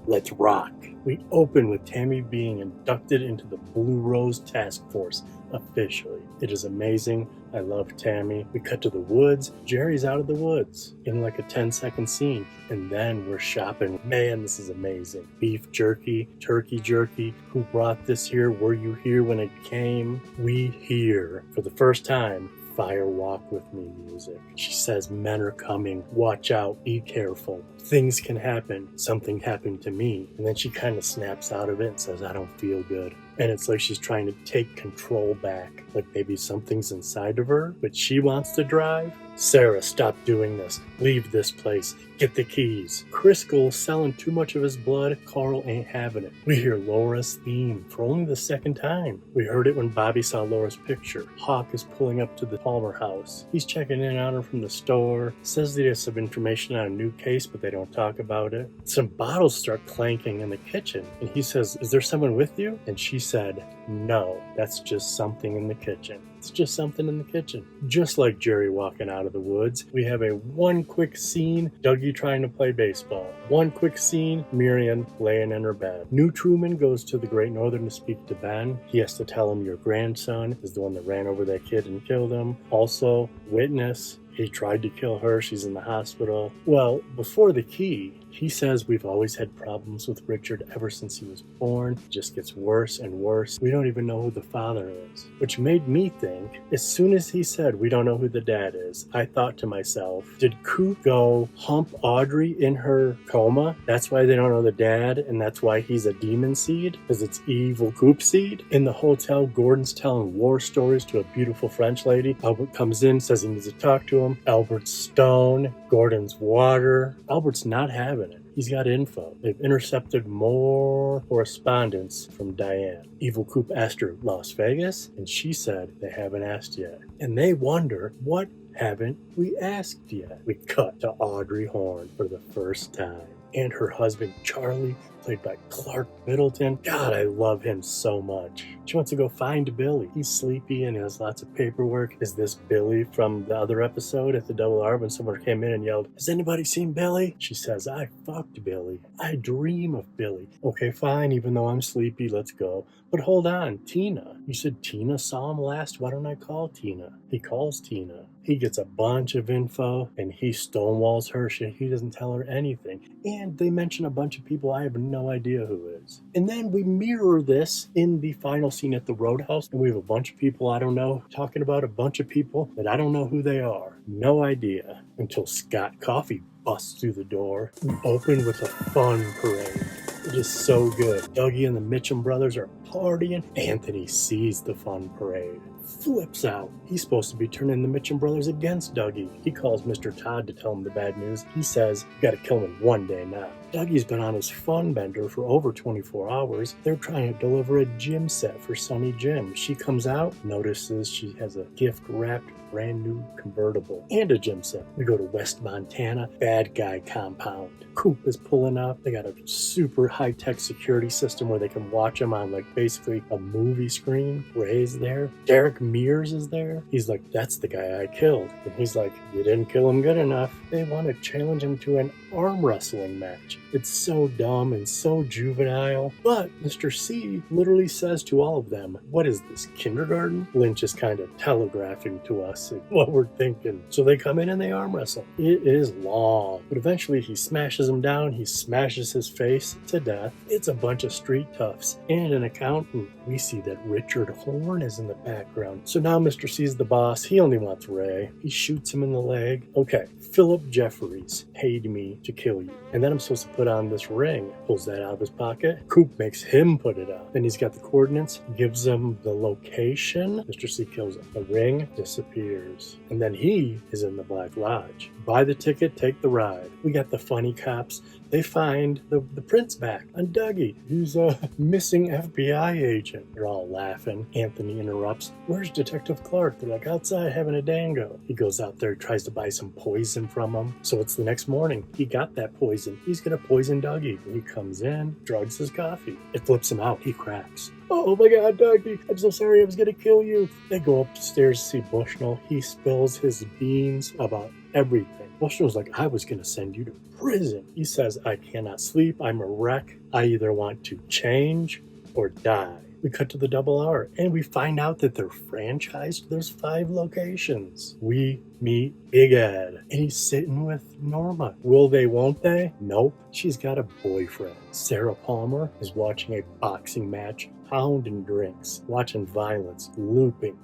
Let's rock. We open with Tammy being inducted into the Blue Rose Task Force officially. It is amazing. I love Tammy. We cut to the woods. Jerry's out of the woods in like a 10-second scene. And then we're shopping. Man, this is amazing. Beef jerky, turkey jerky. Who brought this here? Were you here when it came? We hear, for the first time, Fire Walk With Me music. She says, men are coming. Watch out. Be careful. Things can happen. Something happened to me. And then she kind of snaps out of it and says, I don't feel good. And it's like she's trying to take control back. Like maybe something's inside of her, but she wants to drive. Sarah, stop doing this. Leave this place. Get the keys. Crisco's selling too much of his blood. Carl ain't having it. We hear Laura's theme for only the second time. We heard it when Bobby saw Laura's picture. Hawk is pulling up to the Palmer house. He's checking in on her from the store. Says that he has some information on a new case, but they don't talk about it. Some bottles start clanking in the kitchen. And he says, is there someone with you? And she said, no, that's just something in the kitchen. It's just something in the kitchen. Just like Jerry walking out of the woods, we have a one quick scene, Dougie trying to play baseball. One quick scene, Miriam laying in her bed. New Truman goes to the Great Northern to speak to Ben. He has to tell him your grandson is the one that ran over that kid and killed him. Also, witness, he tried to kill her. She's in the hospital. Well, before the key, he says we've always had problems with Richard ever since he was born. It just gets worse and worse. We don't even know who the father is. Which made me think, as soon as he said we don't know who the dad is, I thought to myself, did Coop go hump Audrey in her coma? That's why they don't know the dad, and that's why he's a demon seed? Because it's evil Coop seed? In the hotel, Gordon's telling war stories to a beautiful French lady. Albert comes in, says he needs to talk to him. Albert's stone. Gordon's water. Albert's not having it. He's got info. They've intercepted more correspondence from Diane. Evil Coop asked her Las Vegas, and she said they haven't asked yet. And they wonder, what haven't we asked yet? We cut to Audrey Horne for the first time. And her husband, Charlie, played by Clark Middleton. God, I love him so much. She wants to go find Billy. He's sleepy and has lots of paperwork. Is this Billy from the other episode at the Double R when someone came in and yelled, has anybody seen Billy? She says, I fucked Billy. I dream of Billy. Okay, fine, even though I'm sleepy, let's go. But hold on, Tina. You said Tina saw him last? Why don't I call Tina? He calls Tina. He gets a bunch of info and he stonewalls her shit. He doesn't tell her anything. And they mention a bunch of people I have no idea who is. And then we mirror this in the final scene at the Roadhouse. And we have a bunch of people I don't know talking about a bunch of people that I don't know who they are. No idea until Scott Coffey busts through the door. We open with a fun parade. It is so good. Dougie and the Mitchum brothers are partying. Anthony sees the fun parade. Flips out. He's supposed to be turning the Mitchum brothers against Dougie. He calls Mr. Todd to tell him the bad news. He says, you gotta kill him one day now. Dougie's been on his fun bender for over 24 hours. They're trying to deliver a gym set for Sonny Jim. She comes out, notices she has a gift-wrapped brand new convertible and a gym set. We go to West Montana, bad guy compound. Coop is pulling up. They got a super high-tech security system where they can watch him on like basically a movie screen. Ray's there. Derek Doc Mears is there. He's like, that's the guy I killed. And he's like, you didn't kill him good enough. They want to challenge him to an arm wrestling match. It's so dumb and so juvenile. But Mr. C literally says to all of them, what is this, kindergarten? Lynch is kind of telegraphing to us what we're thinking. So they come in and they arm wrestle. It is long, but eventually he smashes him down. He smashes his face to death. It's a bunch of street toughs and an accountant. We see that Richard Horn is in the background. So now Mr. C's the boss. He only wants Ray. He shoots him in the leg. Okay, Philip Jeffries paid me to kill you. And then I'm supposed to put on this ring. Pulls that out of his pocket. Coop makes him put it on. Then he's got the coordinates, gives him the location. Mr. C kills him. The ring disappears. And then he is in the Black Lodge. Buy the ticket, take the ride. We got the funny cops. They find the prince back on Dougie, who's a missing FBI agent. They're all laughing. Anthony interrupts. Where's Detective Clark? They're like, outside having a dango. He goes out there, tries to buy some poison from him. So it's the next morning. He got that poison. He's going to poison Dougie. He comes in, drugs his coffee. It flips him out. He cracks. Oh my God, Dougie, I'm so sorry. I was going to kill you. They go upstairs to see Bushnell. He spills his beans about everything. Bushnell's like, I was going to send you to prison. He says, I cannot sleep. I'm a wreck. I either want to change or die. We cut to the double R and we find out that they're franchised. There's 5 locations. We meet Big Ed and he's sitting with Norma. Will they, won't they? Nope. She's got a boyfriend. Sarah Palmer is watching a boxing match, pounding drinks, watching violence, looping.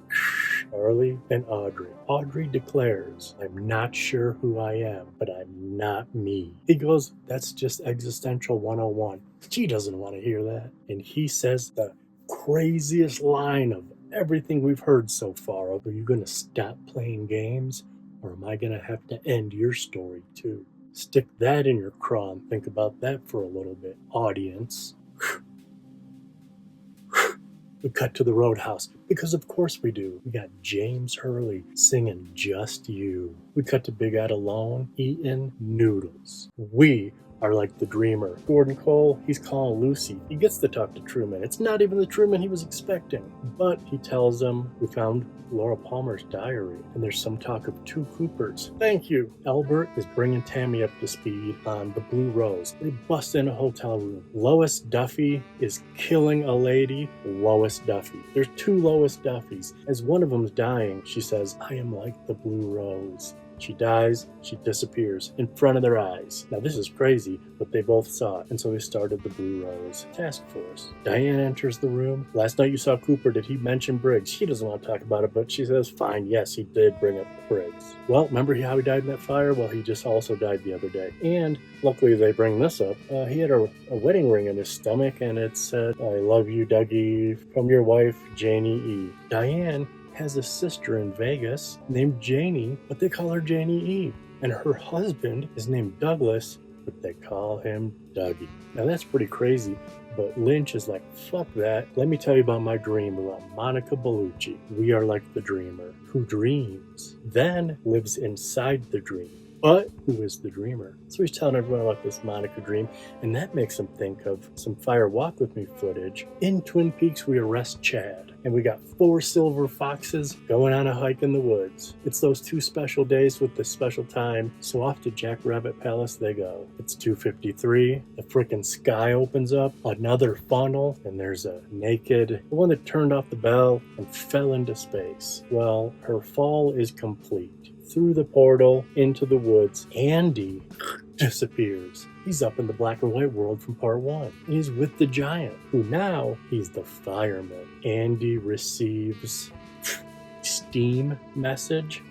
Charlie and Audrey. Audrey declares, I'm not sure who I am, but I'm not me. He goes, that's just existential 101. She doesn't want to hear that. And he says the craziest line of everything we've heard so far. Are you going to stop playing games? Or am I going to have to end your story too? Stick that in your craw and think about that for a little bit, audience. We cut to the Roadhouse, because of course we do. We got James Hurley singing Just You. We cut to Big Ed alone, eating noodles. We are like the dreamer. Gordon Cole, he's calling Lucy. He gets to talk to Truman. It's not even the Truman he was expecting. But he tells him, we found Laura Palmer's diary, and there's some talk of 2 Coopers. Thank you. Albert is bringing Tammy up to speed on the Blue Rose. They bust in a hotel room. Lois Duffy is killing a lady. Lois Duffy. There's 2 Lois Duffys. As one of them's dying, she says, I am like the Blue Rose. She dies, she disappears in front of their eyes. Now this is crazy, but they both saw it, and so they started the Blue Rose Task Force. Diane enters the room. Last night you saw Cooper. Did he mention Briggs? She doesn't want to talk about it, but she says, fine, yes, he did bring up Briggs. Well, remember how he died in that fire? Well, he just also died the other day. And luckily they bring this up. He had a wedding ring in his stomach, and it said, I love you, Dougie, from your wife, Janie E. Diane has a sister in Vegas named Janie, but they call her Janie E. And her husband is named Douglas, but they call him Dougie. Now that's pretty crazy, but Lynch is like, fuck that. Let me tell you about my dream about Monica Bellucci. We are like the dreamer who dreams, then lives inside the dream. But who is the dreamer? So he's telling everyone about this Monica dream, and that makes him think of some Fire Walk With Me footage. In Twin Peaks, we arrest Chad, and we got 4 silver foxes going on a hike in the woods. It's those 2 special days with the special time, so off to Jack Rabbit Palace they go. It's 2:53, the frickin' sky opens up, another funnel, and there's a naked, the one that turned off the bell and fell into space. Well, her fall is complete. Through the portal, into the woods, Andy disappears. He's up in the black and white world from part 1. And he's with the giant, who now he's the fireman. Andy receives Steam message,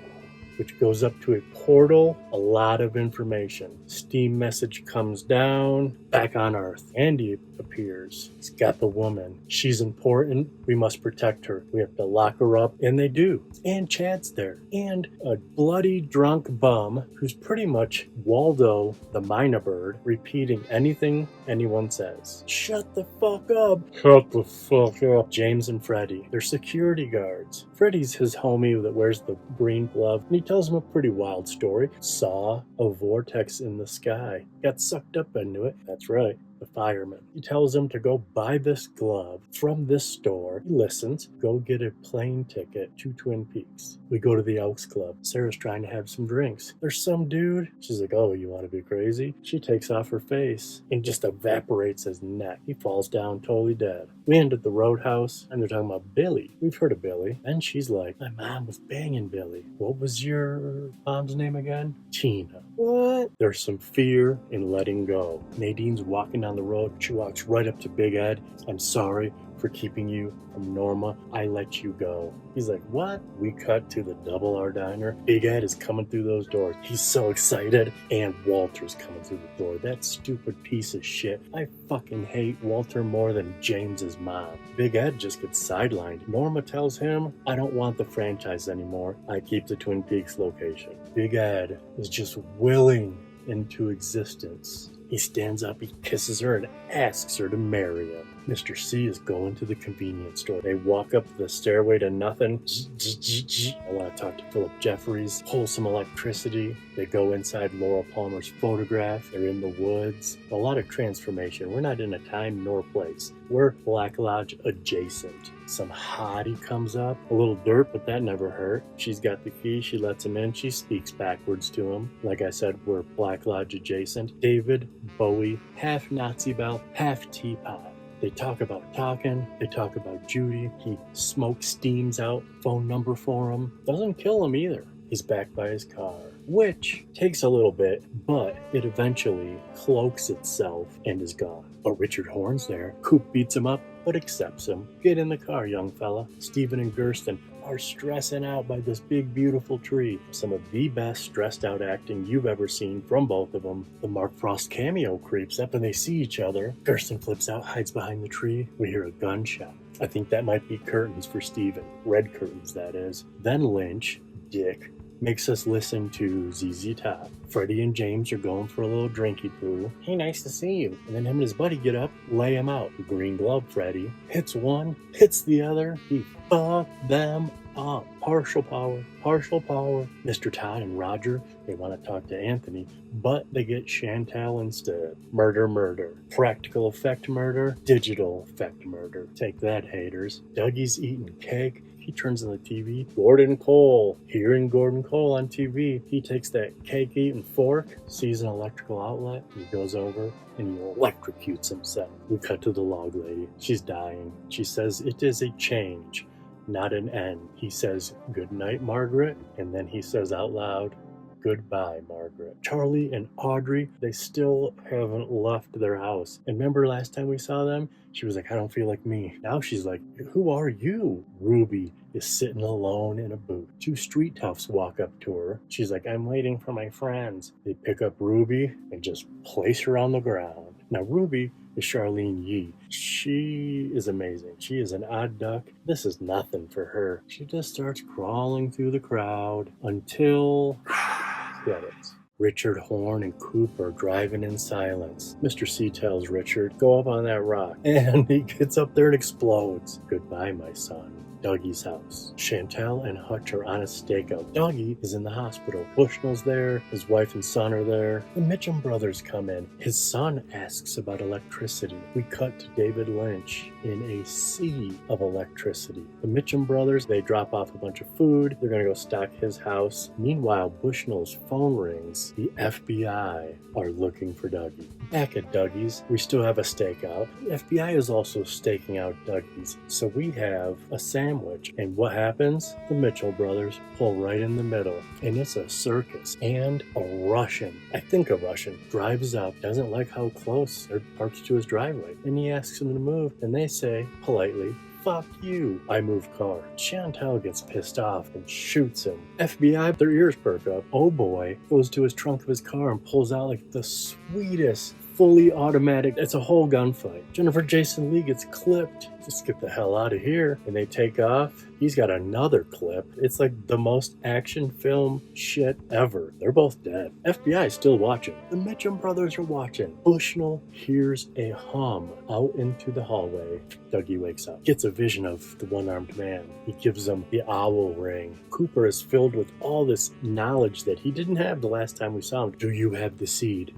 which goes up to a portal, a lot of information. Steam message comes down, back on Earth. Andy appears. He's got the woman. She's important. We must protect her. We have to lock her up, and they do. And Chad's there. And a bloody drunk bum who's pretty much Waldo the Minor Bird, repeating anything anyone says. Shut the fuck up. Shut the fuck up. James and Freddie. They're security guards. Freddie's his homie that wears the green glove, and he tells him a pretty wild story. Saw a vortex in the sky. Got sucked up into it. That's right. the fireman. He tells him to go buy this glove from this store. He listens, go get a plane ticket to Twin Peaks. We go to the Elks Club. Sarah's trying to have some drinks. There's some dude. She's like, oh, you want to be crazy? She takes off her face and just evaporates his neck. He falls down totally dead. We end at the Roadhouse, and they're talking about Billy. We've heard of Billy. And she's like, my mom was banging Billy. What was your mom's name again? Tina. What? There's some fear in letting go. Nadine's walking down the road. She walks right up to Big Ed. I'm sorry for keeping you from Norma. I let you go. He's like, what? We cut to the Double R Diner. Big Ed is coming through those doors. He's so excited. And Walter's coming through the door. That stupid piece of shit. I fucking hate Walter more than James's mom. Big Ed just gets sidelined. Norma tells him, I don't want the franchise anymore. I keep the Twin Peaks location. Big Ed is just willing into existence. He stands up, he kisses her, and asks her to marry him. Mr. C is going to the convenience store. They walk up the stairway to nothing. I want to talk to Philip Jeffries. Pull some electricity. They go inside Laura Palmer's photograph. They're in the woods. A lot of transformation. We're not in a time nor place. We're Black Lodge adjacent. Some hottie comes up. A little dirt, but that never hurt. She's got the key. She lets him in. She speaks backwards to him. Like I said, we're Black Lodge adjacent. David Bowie, half Nazi belt, half teapot. They talk about talking. They talk about Judy. He smoke steams out. Phone number for him. Doesn't kill him either. He's back by his car, which takes a little bit, but it eventually cloaks itself and is gone. But Richard Horn's there. Coop beats him up, but accepts him. Get in the car, young fella. Stephen and Gersten are stressing out by this big, beautiful tree. Some of the best stressed out acting you've ever seen from both of them. The Mark Frost cameo creeps up and they see each other. Gersten flips out, hides behind the tree. We hear a gunshot. I think that might be curtains for Stephen. Red curtains, that is. Then Lynch, dick, makes us listen to ZZ Top. Freddie and James are going for a little drinky poo. Hey, nice to see you. And then him and his buddy get up, lay him out. Green glove Freddie hits one, hits the other. He fucked them up. Partial power. Mr. Todd and Roger, they want to talk to Anthony, but they get Chantal instead. Murder. Practical effect murder, digital effect murder. Take that, haters. Dougie's eating cake. He turns on the TV. Gordon Cole. Hearing Gordon Cole on TV. He takes that cake-eating fork, sees an electrical outlet. He goes over and he electrocutes himself. We cut to the log lady. She's dying. She says it is a change, not an end. He says, good night, Margaret. And then he says out loud, goodbye, Margaret. Charlie and Audrey, they still haven't left their house. And remember last time we saw them? She was like, I don't feel like me. Now she's like, who are you? Ruby is sitting alone in a booth. Two street toughs walk up to her. She's like, I'm waiting for my friends. They pick up Ruby and just place her on the ground. Now Ruby is Charlene Yee. She is amazing. She is an odd duck. This is nothing for her. She just starts crawling through the crowd until credits. Richard Horn and Coop are driving in silence. Mr. C tells Richard, go up on that rock. And he gets up there and explodes. Goodbye, my son. Dougie's house. Chantal and Hutch are on a stakeout. Dougie is in the hospital. Bushnell's there. His wife and son are there. The Mitchum brothers come in. His son asks about electricity. We cut to David Lynch in a sea of electricity. The Mitchum brothers, they drop off a bunch of food. They're going to go stock his house. Meanwhile, Bushnell's phone rings. The FBI are looking for Dougie. Back at Dougie's, we still have a stakeout. The FBI is also staking out Dougie's. So we have a sandwich. And what happens? The Mitchell brothers pull right in the middle. And it's a circus. And a Russian, I think a Russian, drives up, doesn't like how close they're parked to his driveway. And he asks them to move. And they say, politely, fuck you. I move car. Chantal gets pissed off and shoots him. FBI, their ears perk up. Oh boy, goes to his trunk of his car and pulls out like the sweetest fully automatic. It's a whole gunfight. Jennifer Jason Leigh gets clipped. Just get the hell out of here. And they take off. He's got another clip. It's like the most action film shit ever. They're both dead. FBI is still watching. The Mitchum brothers are watching. Bushnell hears a hum out into the hallway. Dougie wakes up. Gets a vision of the one-armed man. He gives him the owl ring. Cooper is filled with all this knowledge that he didn't have the last time we saw him. Do you have the seed?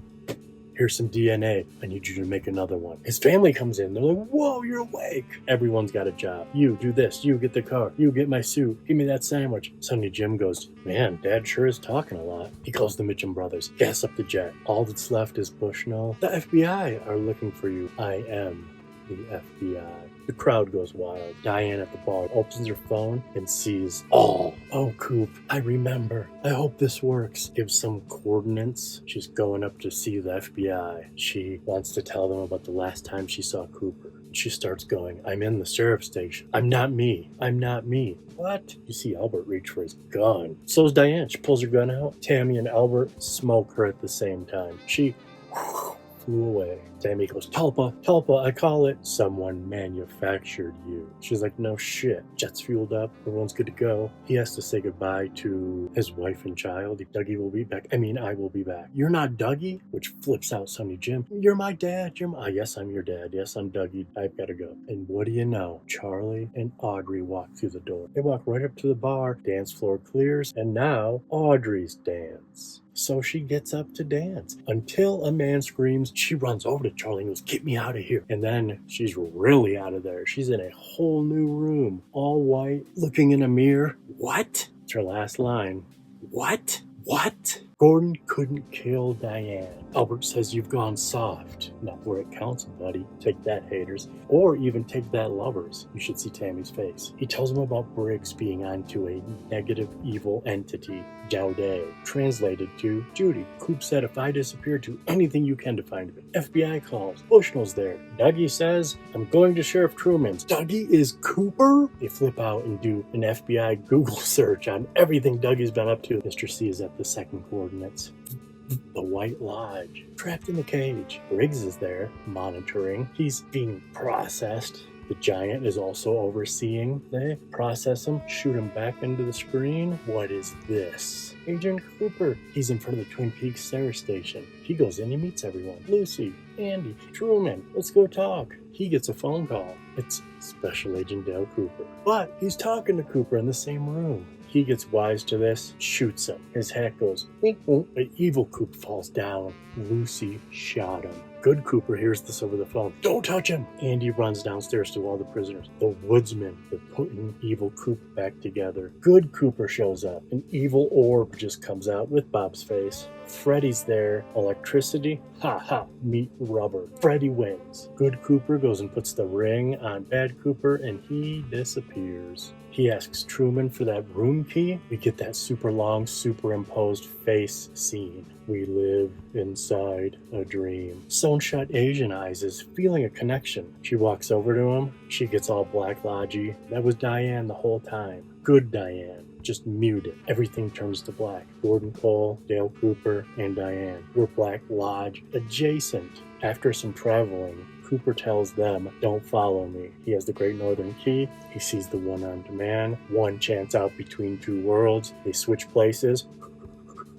Here's some DNA. I need you to make another one. His family comes in. They're like, whoa, you're awake. Everyone's got a job. You do this. You get the car. You get my suit. Give me that sandwich. Sonny Jim goes, man, Dad sure is talking a lot. He calls the Mitchum brothers. Gas up the jet. All that's left is Bushnell. The FBI are looking for you. I am the FBI. The crowd goes wild. Diane at the bar opens her phone and sees all. Oh, Coop, I remember. I hope this works. Gives some coordinates. She's going up to see the FBI. She wants to tell them about the last time she saw Cooper. She starts going, I'm in the sheriff's station. I'm not me. I'm not me. What? You see Albert reach for his gun. So's Diane. She pulls her gun out. Tammy and Albert smoke her at the same time. She flew away. Tammy goes, Tulpa, I call it. Someone manufactured you. She's like, no shit. Jet's fueled up. Everyone's good to go. He has to say goodbye to his wife and child. Dougie will be back. I will be back. You're not Dougie? Which flips out Sonny Jim. You're my dad. Yes, I'm your dad. Yes, I'm Dougie. I've got to go. And what do you know? Charlie and Audrey walk through the door. They walk right up to the bar. Dance floor clears. And now Audrey's dance. So she gets up to dance until a man screams. She runs over to Charlie and goes, get me out of here. And then she's really out of there. She's in a whole new room, all white, looking in a mirror. What? It's her last line. What? Gordon couldn't kill Diane. Albert says you've gone soft. Not where it counts, buddy. Take that, haters. Or even take that, lovers. You should see Tammy's face. He tells him about Briggs being onto a negative evil entity, Jaude, translated to Judy. Coop said if I disappear, do anything you can to find me. FBI calls. Bushnell's there. Dougie says, I'm going to Sheriff Truman's. Dougie is Cooper? They flip out and do an FBI Google search on everything Dougie's been up to. Mr. C is at the second coordinates. The White Lodge. Trapped in the cage. Briggs is there, monitoring. He's being processed. The giant is also overseeing. They process him, shoot him back into the screen. What is this? Agent Cooper. He's in front of the TwinPeaks Sarah station. He goes in, he meets everyone. Lucy, Andy, Truman, let's go talk. He gets a phone call. It's Special Agent Dale Cooper. But he's talking to Cooper in the same room. He gets wise to this, shoots him. His hat goes, wink, wink. The evil Coop falls down. Lucy shot him. Good Cooper hears this over the phone. Don't touch him! Andy runs downstairs to all the prisoners. The woodsmen, they're putting evil Coop back together. Good Cooper shows up. An evil orb just comes out with Bob's face. Freddy's there. Electricity? Ha ha. Meet rubber. Freddy wins. Good Cooper goes and puts the ring on Bad Cooper and he disappears. He asks Truman for that room key. We get that super long, superimposed face scene. We live inside a dream. Stone-shut Asian Eyes is feeling a connection. She walks over to him. She gets all Black Lodgy. That was Diane the whole time. Good Diane. Just muted. Everything turns to black. Gordon Cole, Dale Cooper, and Diane. We're Black Lodge adjacent. After some traveling, Cooper tells them, don't follow me. He has the Great Northern Key. He sees the one-armed man. One chance out between two worlds. They switch places.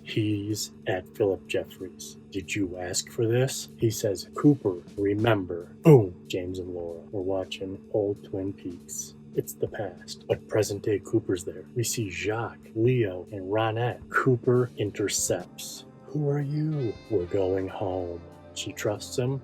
He's at Philip Jeffries. Did you ask for this? He says, Cooper, remember. Boom! James and Laura. We're watching old Twin Peaks. It's the past, but present-day Cooper's there. We see Jacques, Leo, and Ronette. Cooper intercepts. Who are you? We're going home. She trusts him.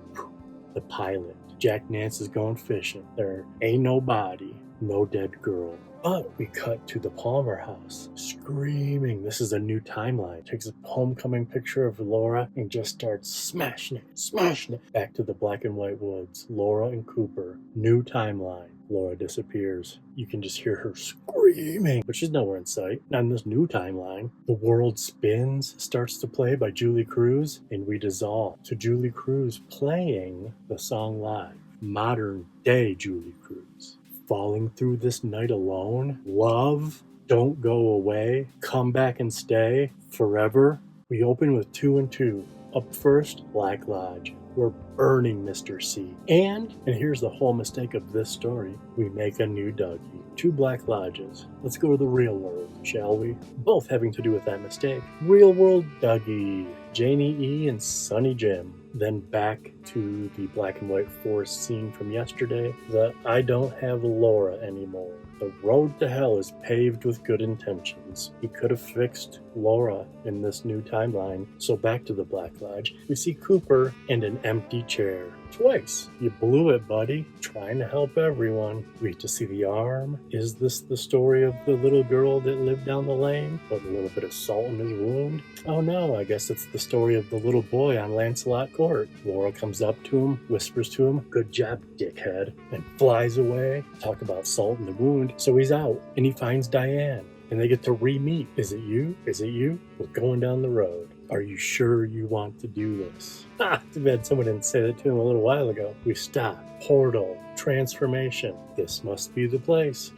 The pilot. Jack Nance is going fishing. There ain't no body, no dead girl. But we cut to the Palmer house, screaming. This is a new timeline. Takes a homecoming picture of Laura and just starts smashing it. Back to the black and white woods. Laura and Cooper. New timeline. Laura disappears. You can just hear her screaming, but she's nowhere in sight. Not in this new timeline. The World Spins starts to play by Julie Cruz, and we dissolve to Julie Cruz playing the song live. Modern day Julie Cruz. Falling through this night alone. Love. Don't go away. Come back and stay. Forever. We open with 2 and 2. Up first, Black Lodge. We're burning Mr. C. And here's the whole mistake of this story. We make a new Dougie. 2 Black Lodges. Let's go to the real world, shall we? Both having to do with that mistake. Real world Dougie. Janie E. and Sonny Jim. Then back to the black and white forest scene from yesterday. The I don't have Laura anymore. The road to hell is paved with good intentions. He could have fixed Laura in this new timeline. So back to the Black Lodge. We see Cooper and an empty chair. Twice. You blew it, buddy. Trying to help everyone. We get to see the arm. Is this the story of the little girl that lived down the lane? Put a little bit of salt in his wound? Oh no, I guess it's the story of the little boy on Lancelot Court. Laura comes up to him, whispers to him, "Good job, dickhead," and flies away. Talk about salt in the wound. So he's out, and he finds Diane, and they get to re-meet. Is it you? Is it you? We're going down the road. Are you sure you want to do this? Ha! Too bad someone didn't say that to him a little while ago. We stop. Portal. Transformation. This must be the place.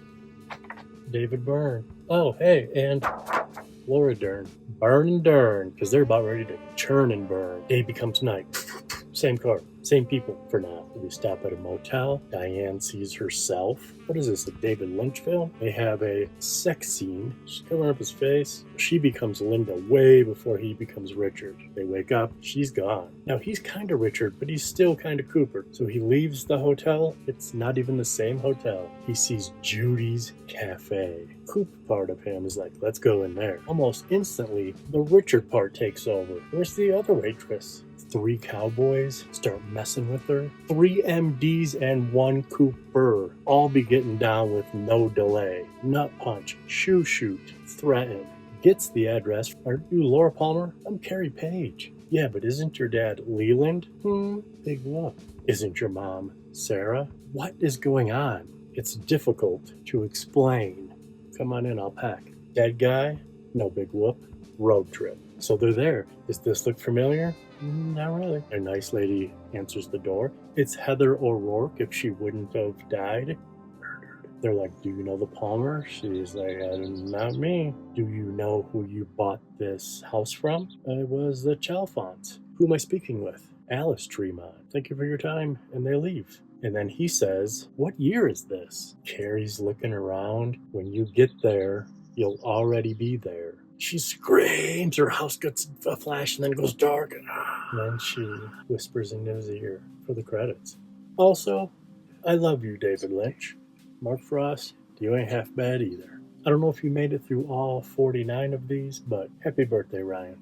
David Byrne. Oh, hey, and Laura Dern. Burn and Dern, because they're about ready to churn and burn. Day becomes night. Same car, same people for now. We stop at a motel. Diane sees herself. What is this, a David Lynch film? They have a sex scene. She's covering up his face. She becomes Linda way before he becomes Richard. They wake up. She's gone. Now, he's kind of Richard, but he's still kind of Cooper. So he leaves the hotel. It's not even the same hotel. He sees Judy's Cafe. Coop part of him is like, let's go in there. Almost instantly, the Richard part takes over. Where's the other waitress? 3 cowboys start messing with her. 3 MDs and 1 Cooper. All be getting down with no delay. Nut punch, shoe shoot, threaten. Gets the address. Are you Laura Palmer? I'm Carrie Page. Yeah, but isn't your dad Leland? Big whoop. Isn't your mom Sarah? What is going on? It's difficult to explain. Come on in, I'll pack. Dead guy? No big whoop. Road trip. So they're there. Does this look familiar? Not really. A nice lady answers the door. It's Heather O'Rourke if she wouldn't have died. Murdered. They're like, do you know the Palmer? She's like, not me. Do you know who you bought this house from? It was the Chalfonts. Who am I speaking with? Alice Tremont. Thank you for your time. And they leave. And then he says, what year is this? Carrie's looking around. When you get there, you'll already be there. She screams, her house gets a flash and then goes dark. And then she whispers into his ear for the credits. Also, I love you, David Lynch. Mark Frost, you ain't half bad either. I don't know if you made it through all 49 of these, but happy birthday, Ryan.